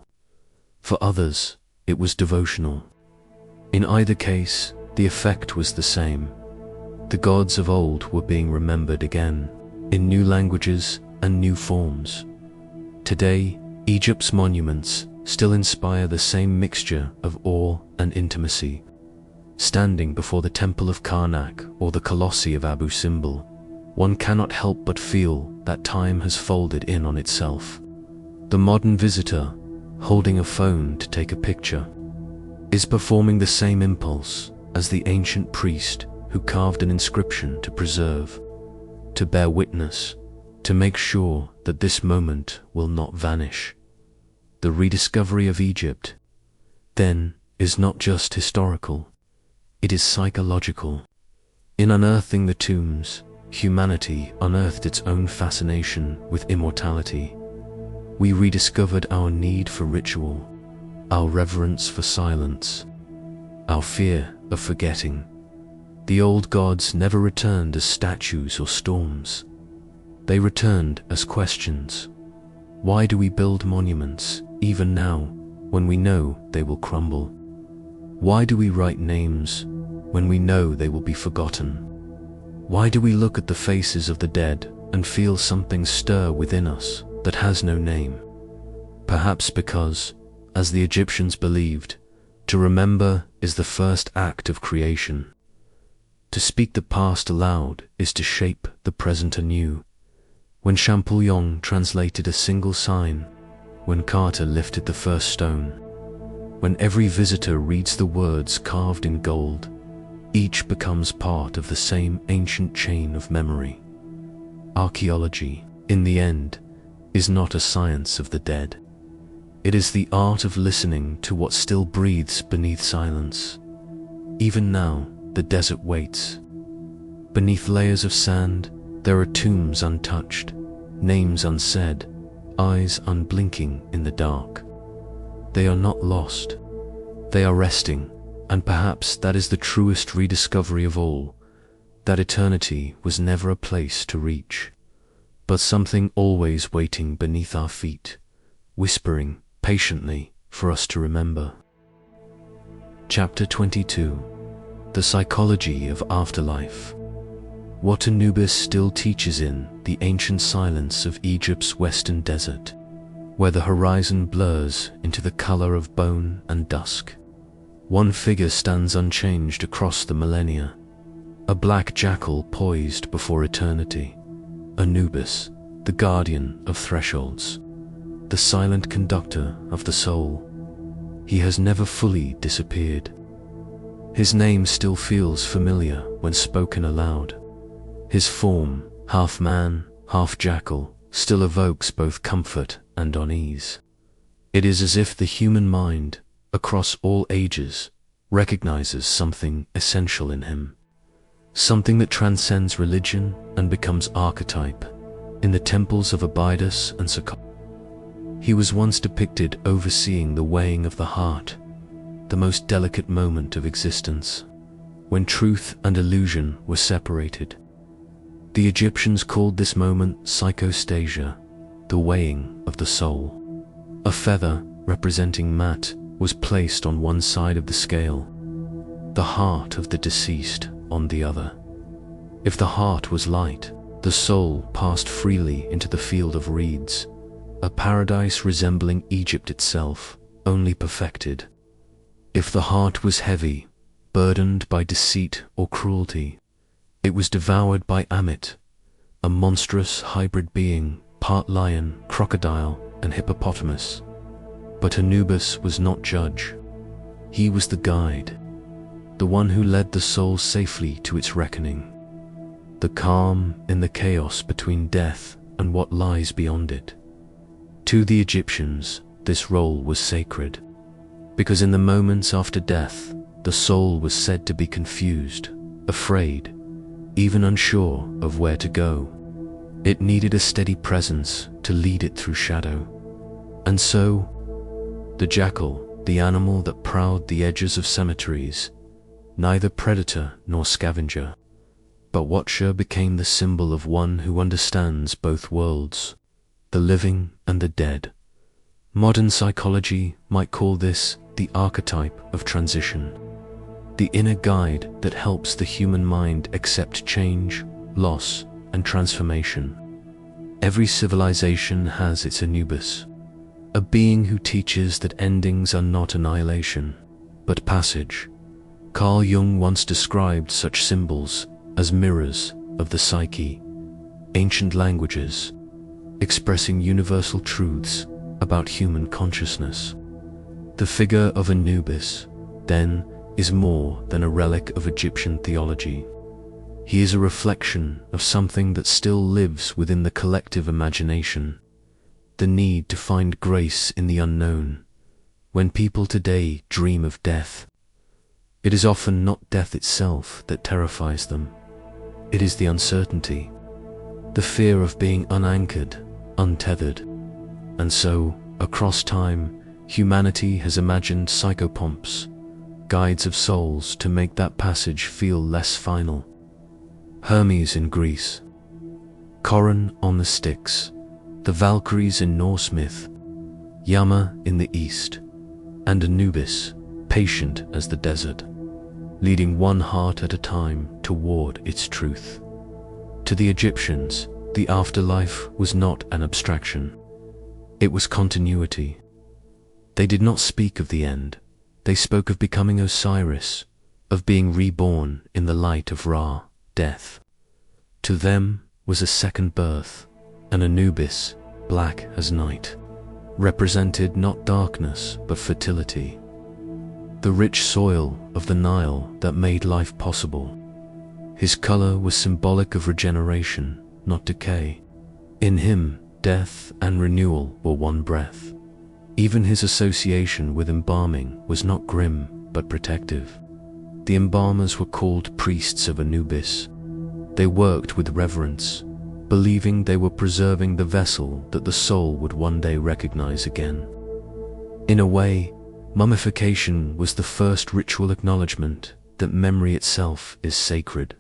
For others, it was devotional. In either case, the effect was the same. The gods of old were being remembered again, in new languages and new forms. Today, Egypt's monuments still inspire the same mixture of awe and intimacy. Standing before the Temple of Karnak or the Colossi of Abu Simbel, one cannot help but feel that time has folded in on itself. The modern visitor, holding a phone to take a picture, is performing the same impulse as the ancient priest who carved an inscription to preserve, to bear witness, to make sure that this moment will not vanish. The rediscovery of Egypt, then, is not just historical, it is psychological. In unearthing the tombs, humanity unearthed its own fascination with immortality. We rediscovered our need for ritual, our reverence for silence, our fear of forgetting. The old gods never returned as statues or storms. They returned as questions. Why do we build monuments, even now, when we know they will crumble? Why do we write names when we know they will be forgotten? Why do we look at the faces of the dead and feel something stir within us that has no name? Perhaps because, as the Egyptians believed, to remember is the first act of creation. To speak the past aloud is to shape the present anew. When Champollion translated a single sign, when Carter lifted the first stone, when every visitor reads the words carved in gold, each becomes part of the same ancient chain of memory. Archaeology, in the end, is not a science of the dead. It is the art of listening to what still breathes beneath silence. Even now, the desert waits. Beneath layers of sand, there are tombs untouched, names unsaid, eyes unblinking in the dark. They are not lost. They are resting, and perhaps that is the truest rediscovery of all, that eternity was never a place to reach, but something always waiting beneath our feet, whispering patiently for us to remember. Chapter 22. The Psychology of Afterlife. What Anubis still teaches in the ancient silence of Egypt's western desert, where the horizon blurs into the color of bone and dusk. One figure stands unchanged across the millennia, a black jackal poised before eternity. Anubis, the guardian of thresholds, the silent conductor of the soul. He has never fully disappeared. His name still feels familiar when spoken aloud. His form, half man, half jackal, still evokes both comfort and unease. It is as if the human mind, across all ages, recognizes something essential in him, something that transcends religion and becomes archetype, in the temples of Abydos and Sakar. He was once depicted overseeing the weighing of the heart, the most delicate moment of existence, when truth and illusion were separated. The Egyptians called this moment psychostasia, the weighing of the soul. A feather, representing Mat, was placed on one side of the scale, the heart of the deceased on the other. If the heart was light, the soul passed freely into the field of reeds, a paradise resembling Egypt itself, only perfected. If the heart was heavy, burdened by deceit or cruelty, it was devoured by Amit, a monstrous hybrid being, part lion, crocodile, and hippopotamus. But Anubis was not judge. He was the guide, the one who led the soul safely to its reckoning, the calm in the chaos between death and what lies beyond it. To the Egyptians, this role was sacred, because in the moments after death, the soul was said to be confused, afraid, even unsure of where to go. It needed a steady presence to lead it through shadow. And so, the jackal, the animal that prowled the edges of cemeteries, neither predator nor scavenger, but watcher, became the symbol of one who understands both worlds, the living and the dead. Modern psychology might call this the archetype of transition, the inner guide that helps the human mind accept change, loss, and transformation. Every civilization has its Anubis, a being who teaches that endings are not annihilation, but passage. Carl Jung once described such symbols as mirrors of the psyche, ancient languages, expressing universal truths about human consciousness. The figure of Anubis, then, is more than a relic of Egyptian theology. He is a reflection of something that still lives within the collective imagination, the need to find grace in the unknown. When people today dream of death, it is often not death itself that terrifies them. It is the uncertainty, the fear of being unanchored, untethered. And so, across time, humanity has imagined psychopomps, guides of souls, to make that passage feel less final. Hermes in Greece, Coron on the Styx, the Valkyries in Norse myth, Yama in the East, and Anubis, patient as the desert, leading one heart at a time toward its truth. To the Egyptians, the afterlife was not an abstraction. It was continuity. They did not speak of the end. They spoke of becoming Osiris, of being reborn in the light of Ra, death. To them was a second birth, an Anubis, black as night, represented not darkness but fertility, the rich soil of the Nile that made life possible. His color was symbolic of regeneration, not decay. In him, death and renewal were one breath. Even his association with embalming was not grim but protective. The embalmers were called priests of Anubis. They worked with reverence, believing they were preserving the vessel that the soul would one day recognize again. In a way, mummification was the first ritual acknowledgement that memory itself is sacred,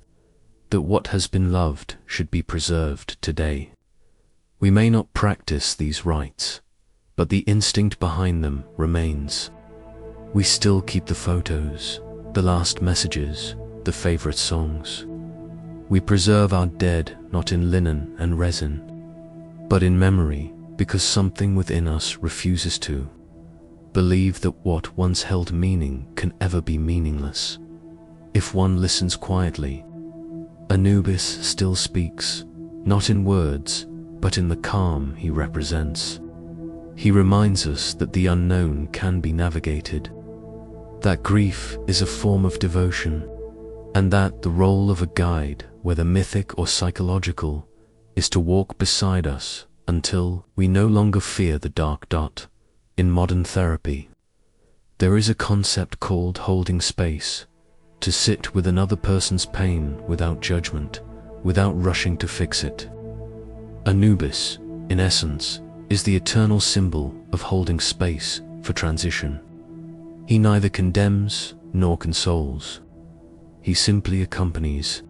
that what has been loved should be preserved today. We may not practice these rites, but the instinct behind them remains. We still keep the photos, the last messages, the favorite songs. We preserve our dead not in linen and resin, but in memory, because something within us refuses to believe that what once held meaning can ever be meaningless. If one listens quietly, Anubis still speaks, not in words, but in the calm he represents. He reminds us that the unknown can be navigated, that grief is a form of devotion, and that the role of a guide, whether mythic or psychological, is to walk beside us until we no longer fear the dark dot. In modern therapy, there is a concept called holding space, to sit with another person's pain without judgment, without rushing to fix it. Anubis, in essence, is the eternal symbol of holding space for transition. He neither condemns nor consoles. He simply accompanies,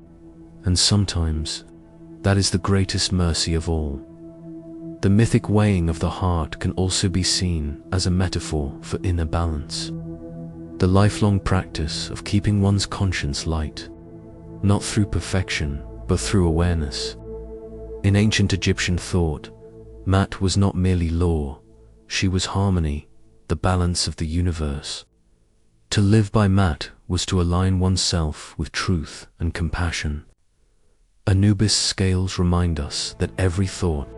and sometimes that is the greatest mercy of all. The mythic weighing of the heart can also be seen as a metaphor for inner balance, the lifelong practice of keeping one's conscience light, not through perfection, but through awareness. In ancient Egyptian thought, Mat was not merely law, she was harmony, the balance of the universe. To live by Mat was to align oneself with truth and compassion. Anubis scales remind us that every thought,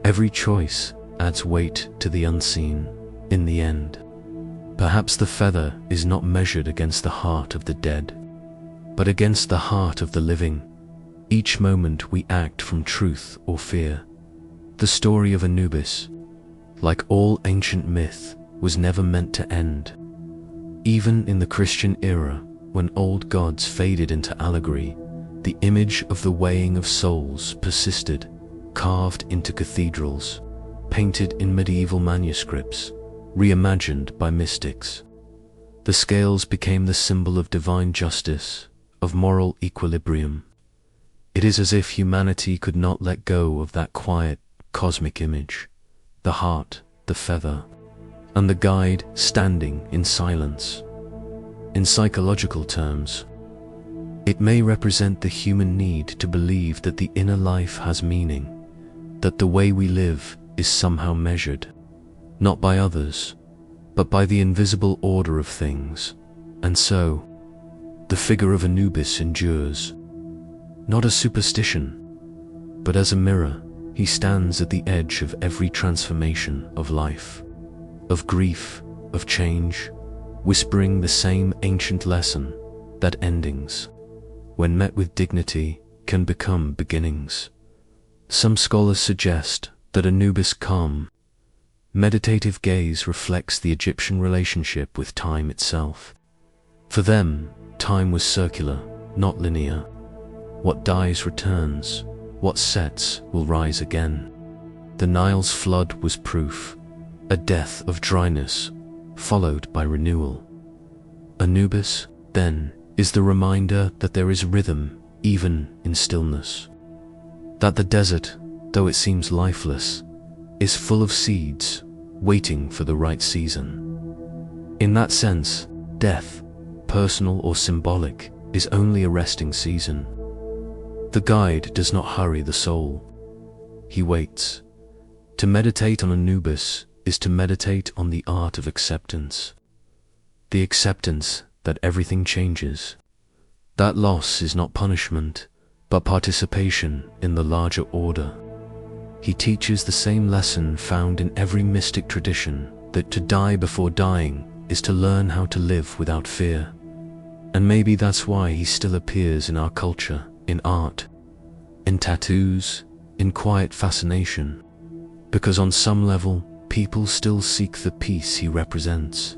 every choice adds weight to the unseen in the end. Perhaps the feather is not measured against the heart of the dead, but against the heart of the living. Each moment we act from truth or fear. The story of Anubis, like all ancient myth, was never meant to end. Even in the Christian era, when old gods faded into allegory, the image of the weighing of souls persisted, carved into cathedrals, painted in medieval manuscripts, reimagined by mystics. The scales became the symbol of divine justice, of moral equilibrium. It is as if humanity could not let go of that quiet, cosmic image, the heart, the feather, and the guide standing in silence. In psychological terms, it may represent the human need to believe that the inner life has meaning, that the way we live is somehow measured, not by others, but by the invisible order of things. And so, the figure of Anubis endures, not as superstition, but as a mirror. He stands at the edge of every transformation of life, of grief, of change, whispering the same ancient lesson that endings, when met with dignity, can become beginnings. Some scholars suggest that Anubis' calm, meditative gaze reflects the Egyptian relationship with time itself. For them, time was circular, not linear. What dies returns, what sets will rise again. The Nile's flood was proof, a death of dryness, followed by renewal. Anubis, then, is the reminder that there is rhythm even in stillness. That the desert, though it seems lifeless, is full of seeds waiting for the right season. In that sense, death, personal or symbolic, is only a resting season. The guide does not hurry the soul. He waits. To meditate on Anubis is to meditate on the art of acceptance. The acceptance that everything changes. That loss is not punishment, but participation in the larger order. He teaches the same lesson found in every mystic tradition, that to die before dying is to learn how to live without fear. And maybe that's why he still appears in our culture, in art, in tattoos, in quiet fascination. Because on some level, people still seek the peace he represents.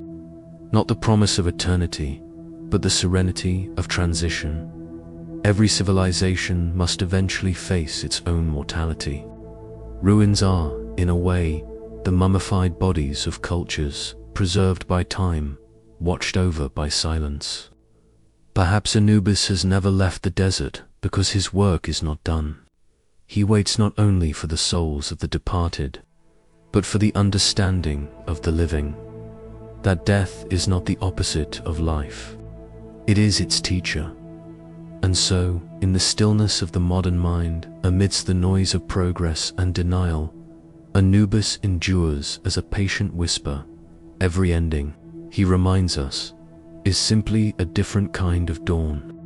Not the promise of eternity, but the serenity of transition. Every civilization must eventually face its own mortality. Ruins are, in a way, the mummified bodies of cultures, preserved by time, watched over by silence. Perhaps Anubis has never left the desert because his work is not done. He waits not only for the souls of the departed, but for the understanding of the living. That death is not the opposite of life. It is its teacher. And so, in the stillness of the modern mind, amidst the noise of progress and denial, Anubis endures as a patient whisper. Every ending, he reminds us, is simply a different kind of dawn.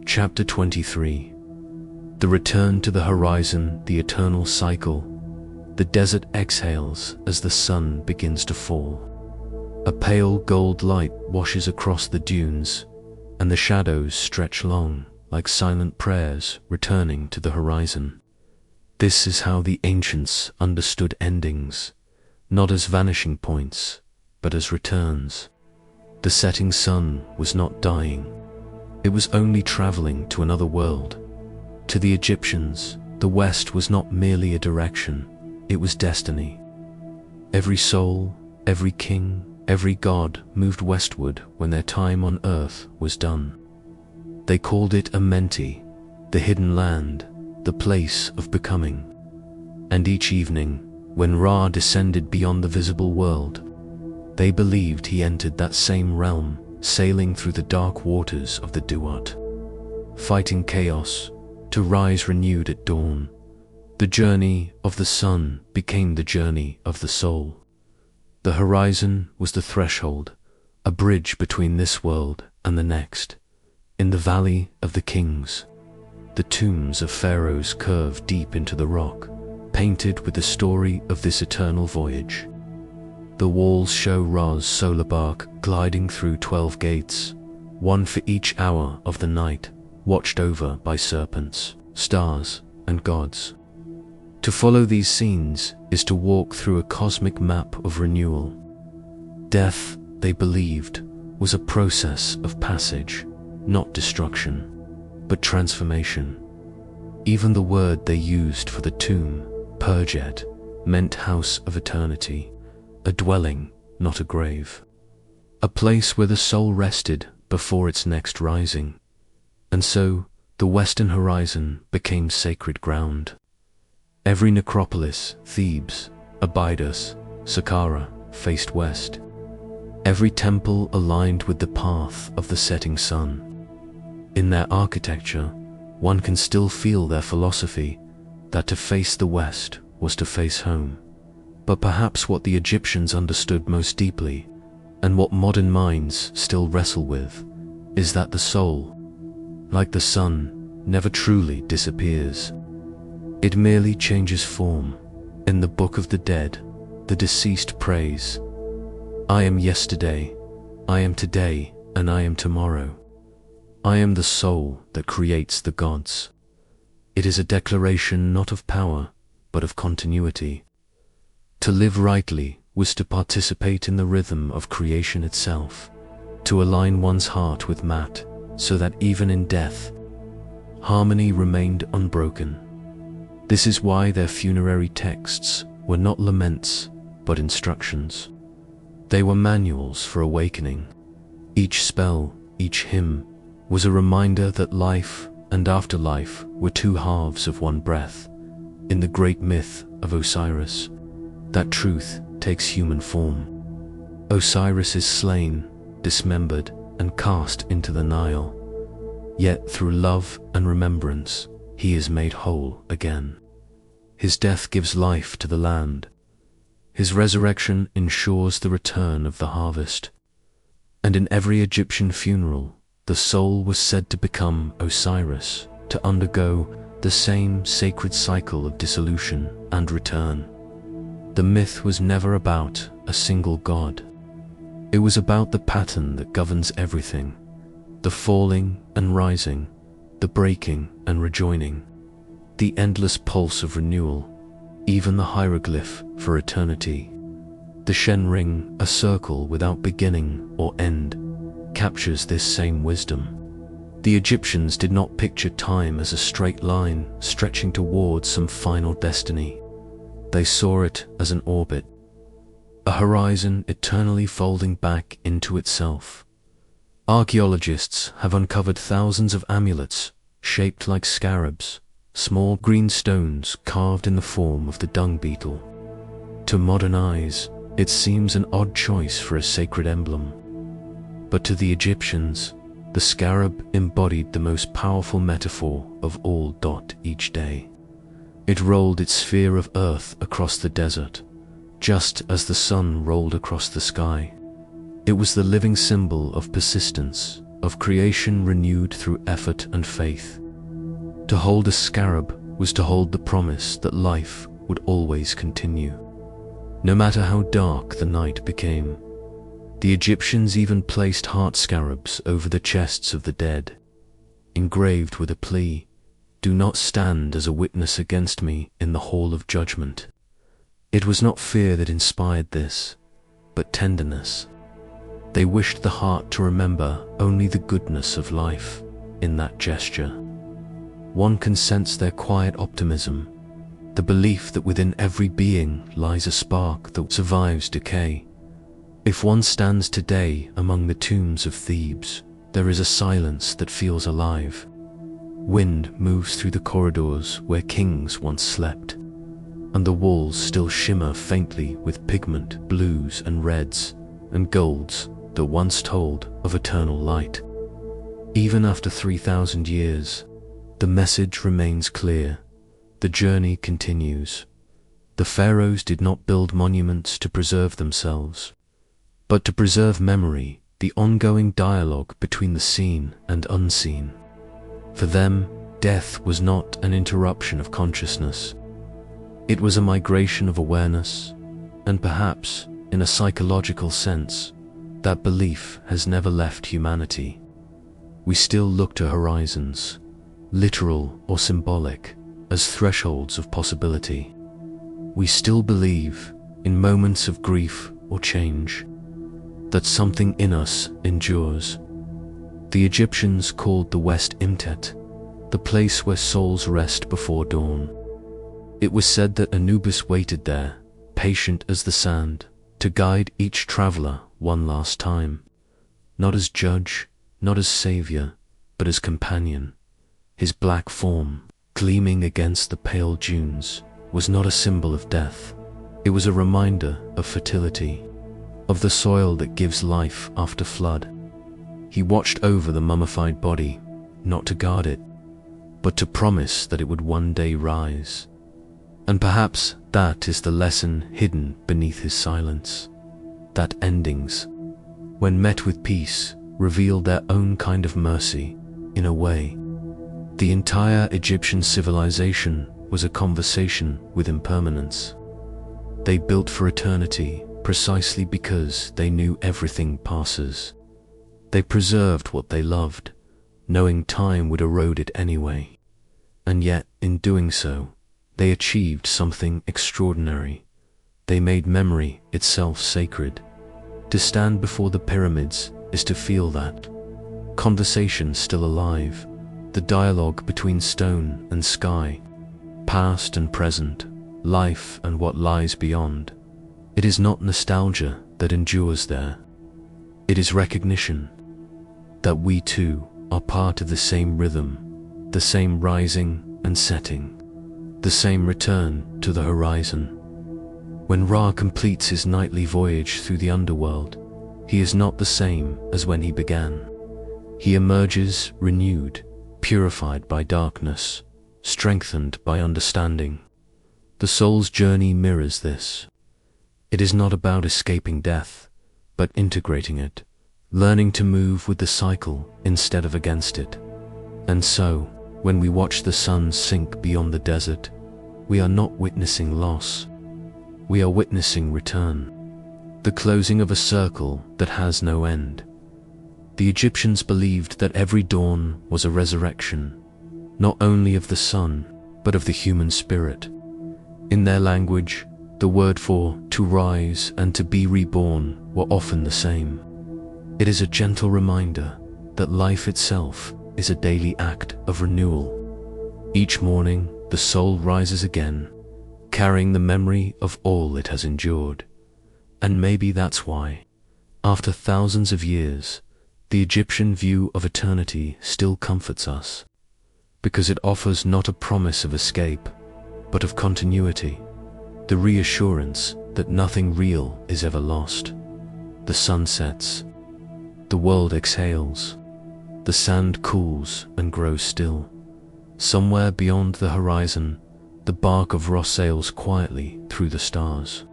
Chapter 23. The return to the horizon, the eternal cycle. The desert exhales as the sun begins to fall. A pale gold light washes across the dunes, and the shadows stretch long, like silent prayers returning to the horizon. This is how the ancients understood endings, not as vanishing points, but as returns. The setting sun was not dying. It was only traveling to another world. To the Egyptians, The West was not merely a direction, it was destiny. Every soul, every king, every god moved westward when their time on earth was done. They called it Amenti, the hidden land, the place of becoming. And each evening, when Ra descended beyond the visible world, they believed he entered that same realm, sailing through the dark waters of the Duat, fighting chaos, to rise renewed at dawn. The journey of the sun became the journey of the soul. The horizon was the threshold, a bridge between this world and the next. In the Valley of the Kings, the tombs of pharaohs curved deep into the rock, painted with the story of this eternal voyage. The walls show Ra's solar bark gliding through 12 gates, one for each hour of the night, watched over by serpents, stars, and gods. To follow these scenes is to walk through a cosmic map of renewal. Death, they believed, was a process of passage, not destruction, but transformation. Even the word they used for the tomb, Purget, meant house of eternity, a dwelling, not a grave. A place where the soul rested before its next rising. And so, the western horizon became sacred ground. Every necropolis, Thebes, Abydos, Saqqara, faced west. Every temple aligned with the path of the setting sun. In their architecture, one can still feel their philosophy that to face the west was to face home. But perhaps what the Egyptians understood most deeply, and what modern minds still wrestle with, is that the soul, like the sun, never truly disappears. It merely changes form. In the Book of the Dead, the deceased prays, "I am yesterday, I am today, and I am tomorrow. I am the soul that creates the gods." It is a declaration not of power, but of continuity. To live rightly was to participate in the rhythm of creation itself, to align one's heart with Mat, so that even in death, harmony remained unbroken. This is why their funerary texts were not laments, but instructions. They were manuals for awakening. Each spell, each hymn, was a reminder that life and afterlife were two halves of one breath. In the great myth of Osiris, that truth takes human form. Osiris is slain, dismembered, and cast into the Nile. Yet through love and remembrance, he is made whole again. His death gives life to the land. His resurrection ensures the return of the harvest. And in every Egyptian funeral, the soul was said to become Osiris, to undergo the same sacred cycle of dissolution and return. The myth was never about a single god. It was about the pattern that governs everything, the falling and rising, the breaking and rejoining, the endless pulse of renewal, even the hieroglyph for eternity. The Shen ring, a circle without beginning or end, captures this same wisdom. The Egyptians did not picture time as a straight line stretching towards some final destiny. They saw it as an orbit, a horizon eternally folding back into itself. Archaeologists have uncovered thousands of amulets shaped like scarabs, small green stones carved in the form of the dung beetle. To modern eyes, it seems an odd choice for a sacred emblem. But to the Egyptians, the scarab embodied the most powerful metaphor of all. Each day, it rolled its sphere of earth across the desert, just as the sun rolled across the sky. It was the living symbol of persistence, of creation renewed through effort and faith. To hold a scarab was to hold the promise that life would always continue, no matter how dark the night became. The Egyptians even placed heart scarabs over the chests of the dead, engraved with a plea, "Do not stand as a witness against me in the hall of judgment." It was not fear that inspired this, but tenderness. They wished the heart to remember only the goodness of life in that gesture. one can sense their quiet optimism, the belief that within every being lies a spark that survives decay. If one stands today among the tombs of Thebes, there is a silence that feels alive. Wind moves through the corridors where kings once slept, and the walls still shimmer faintly with pigment, blues and reds and golds that once told of eternal light. Even after 3,000 years, the message remains clear. The journey continues. The pharaohs did not build monuments to preserve themselves, but to preserve memory, the ongoing dialogue between the seen and unseen. For them, death was not an interruption of consciousness. It was a migration of awareness, and perhaps, in a psychological sense, that belief has never left humanity. We still look to horizons, literal or symbolic, as thresholds of possibility. We still believe, in moments of grief or change, that something in us endures. The Egyptians called the West Imtet, the place where souls rest before dawn. It was said that Anubis waited there, patient as the sand, to guide each traveler one last time, not as judge, not as savior, but as companion. His black form, gleaming against the pale dunes, was not a symbol of death. It was a reminder of fertility, of the soil that gives life after flood. He watched over the mummified body, not to guard it, but to promise that it would one day rise. And perhaps that is the lesson hidden beneath his silence, that endings, when met with peace, reveal their own kind of mercy. In a way, the entire Egyptian civilization was a conversation with impermanence. They built for eternity precisely because they knew everything passes. They preserved what they loved, knowing time would erode it anyway. And yet, in doing so, they achieved something extraordinary. They made memory itself sacred. To stand before the pyramids is to feel that conversation still alive, the dialogue between stone and sky, past and present, life and what lies beyond. It is not nostalgia that endures there. It is recognition that we too are part of the same rhythm, the same rising and setting, the same return to the horizon. When Ra completes his nightly voyage through the underworld, he is not the same as when he began. He emerges renewed, purified by darkness, strengthened by understanding. The soul's journey mirrors this. It is not about escaping death, but integrating it, learning to move with the cycle instead of against it. And so, when we watch the sun sink beyond the desert, we are not witnessing loss. We are witnessing return, the closing of a circle that has no end. The Egyptians believed that every dawn was a resurrection, not only of the sun, but of the human spirit. In their language, the word for to rise and to be reborn were often the same. It is a gentle reminder that life itself is a daily act of renewal. Each morning, the soul rises again, carrying the memory of all it has endured. And maybe that's why, after thousands of years, the Egyptian view of eternity still comforts us, because it offers not a promise of escape, but of continuity, the reassurance that nothing real is ever lost. The sun sets, the world exhales, the sand cools and grows still. Somewhere beyond the horizon, the bark of Ra sails quietly through the stars.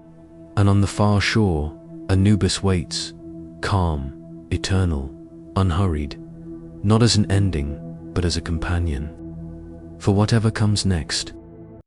And on the far shore, Anubis waits, calm, eternal, unhurried, not as an ending, but as a companion. For whatever comes next,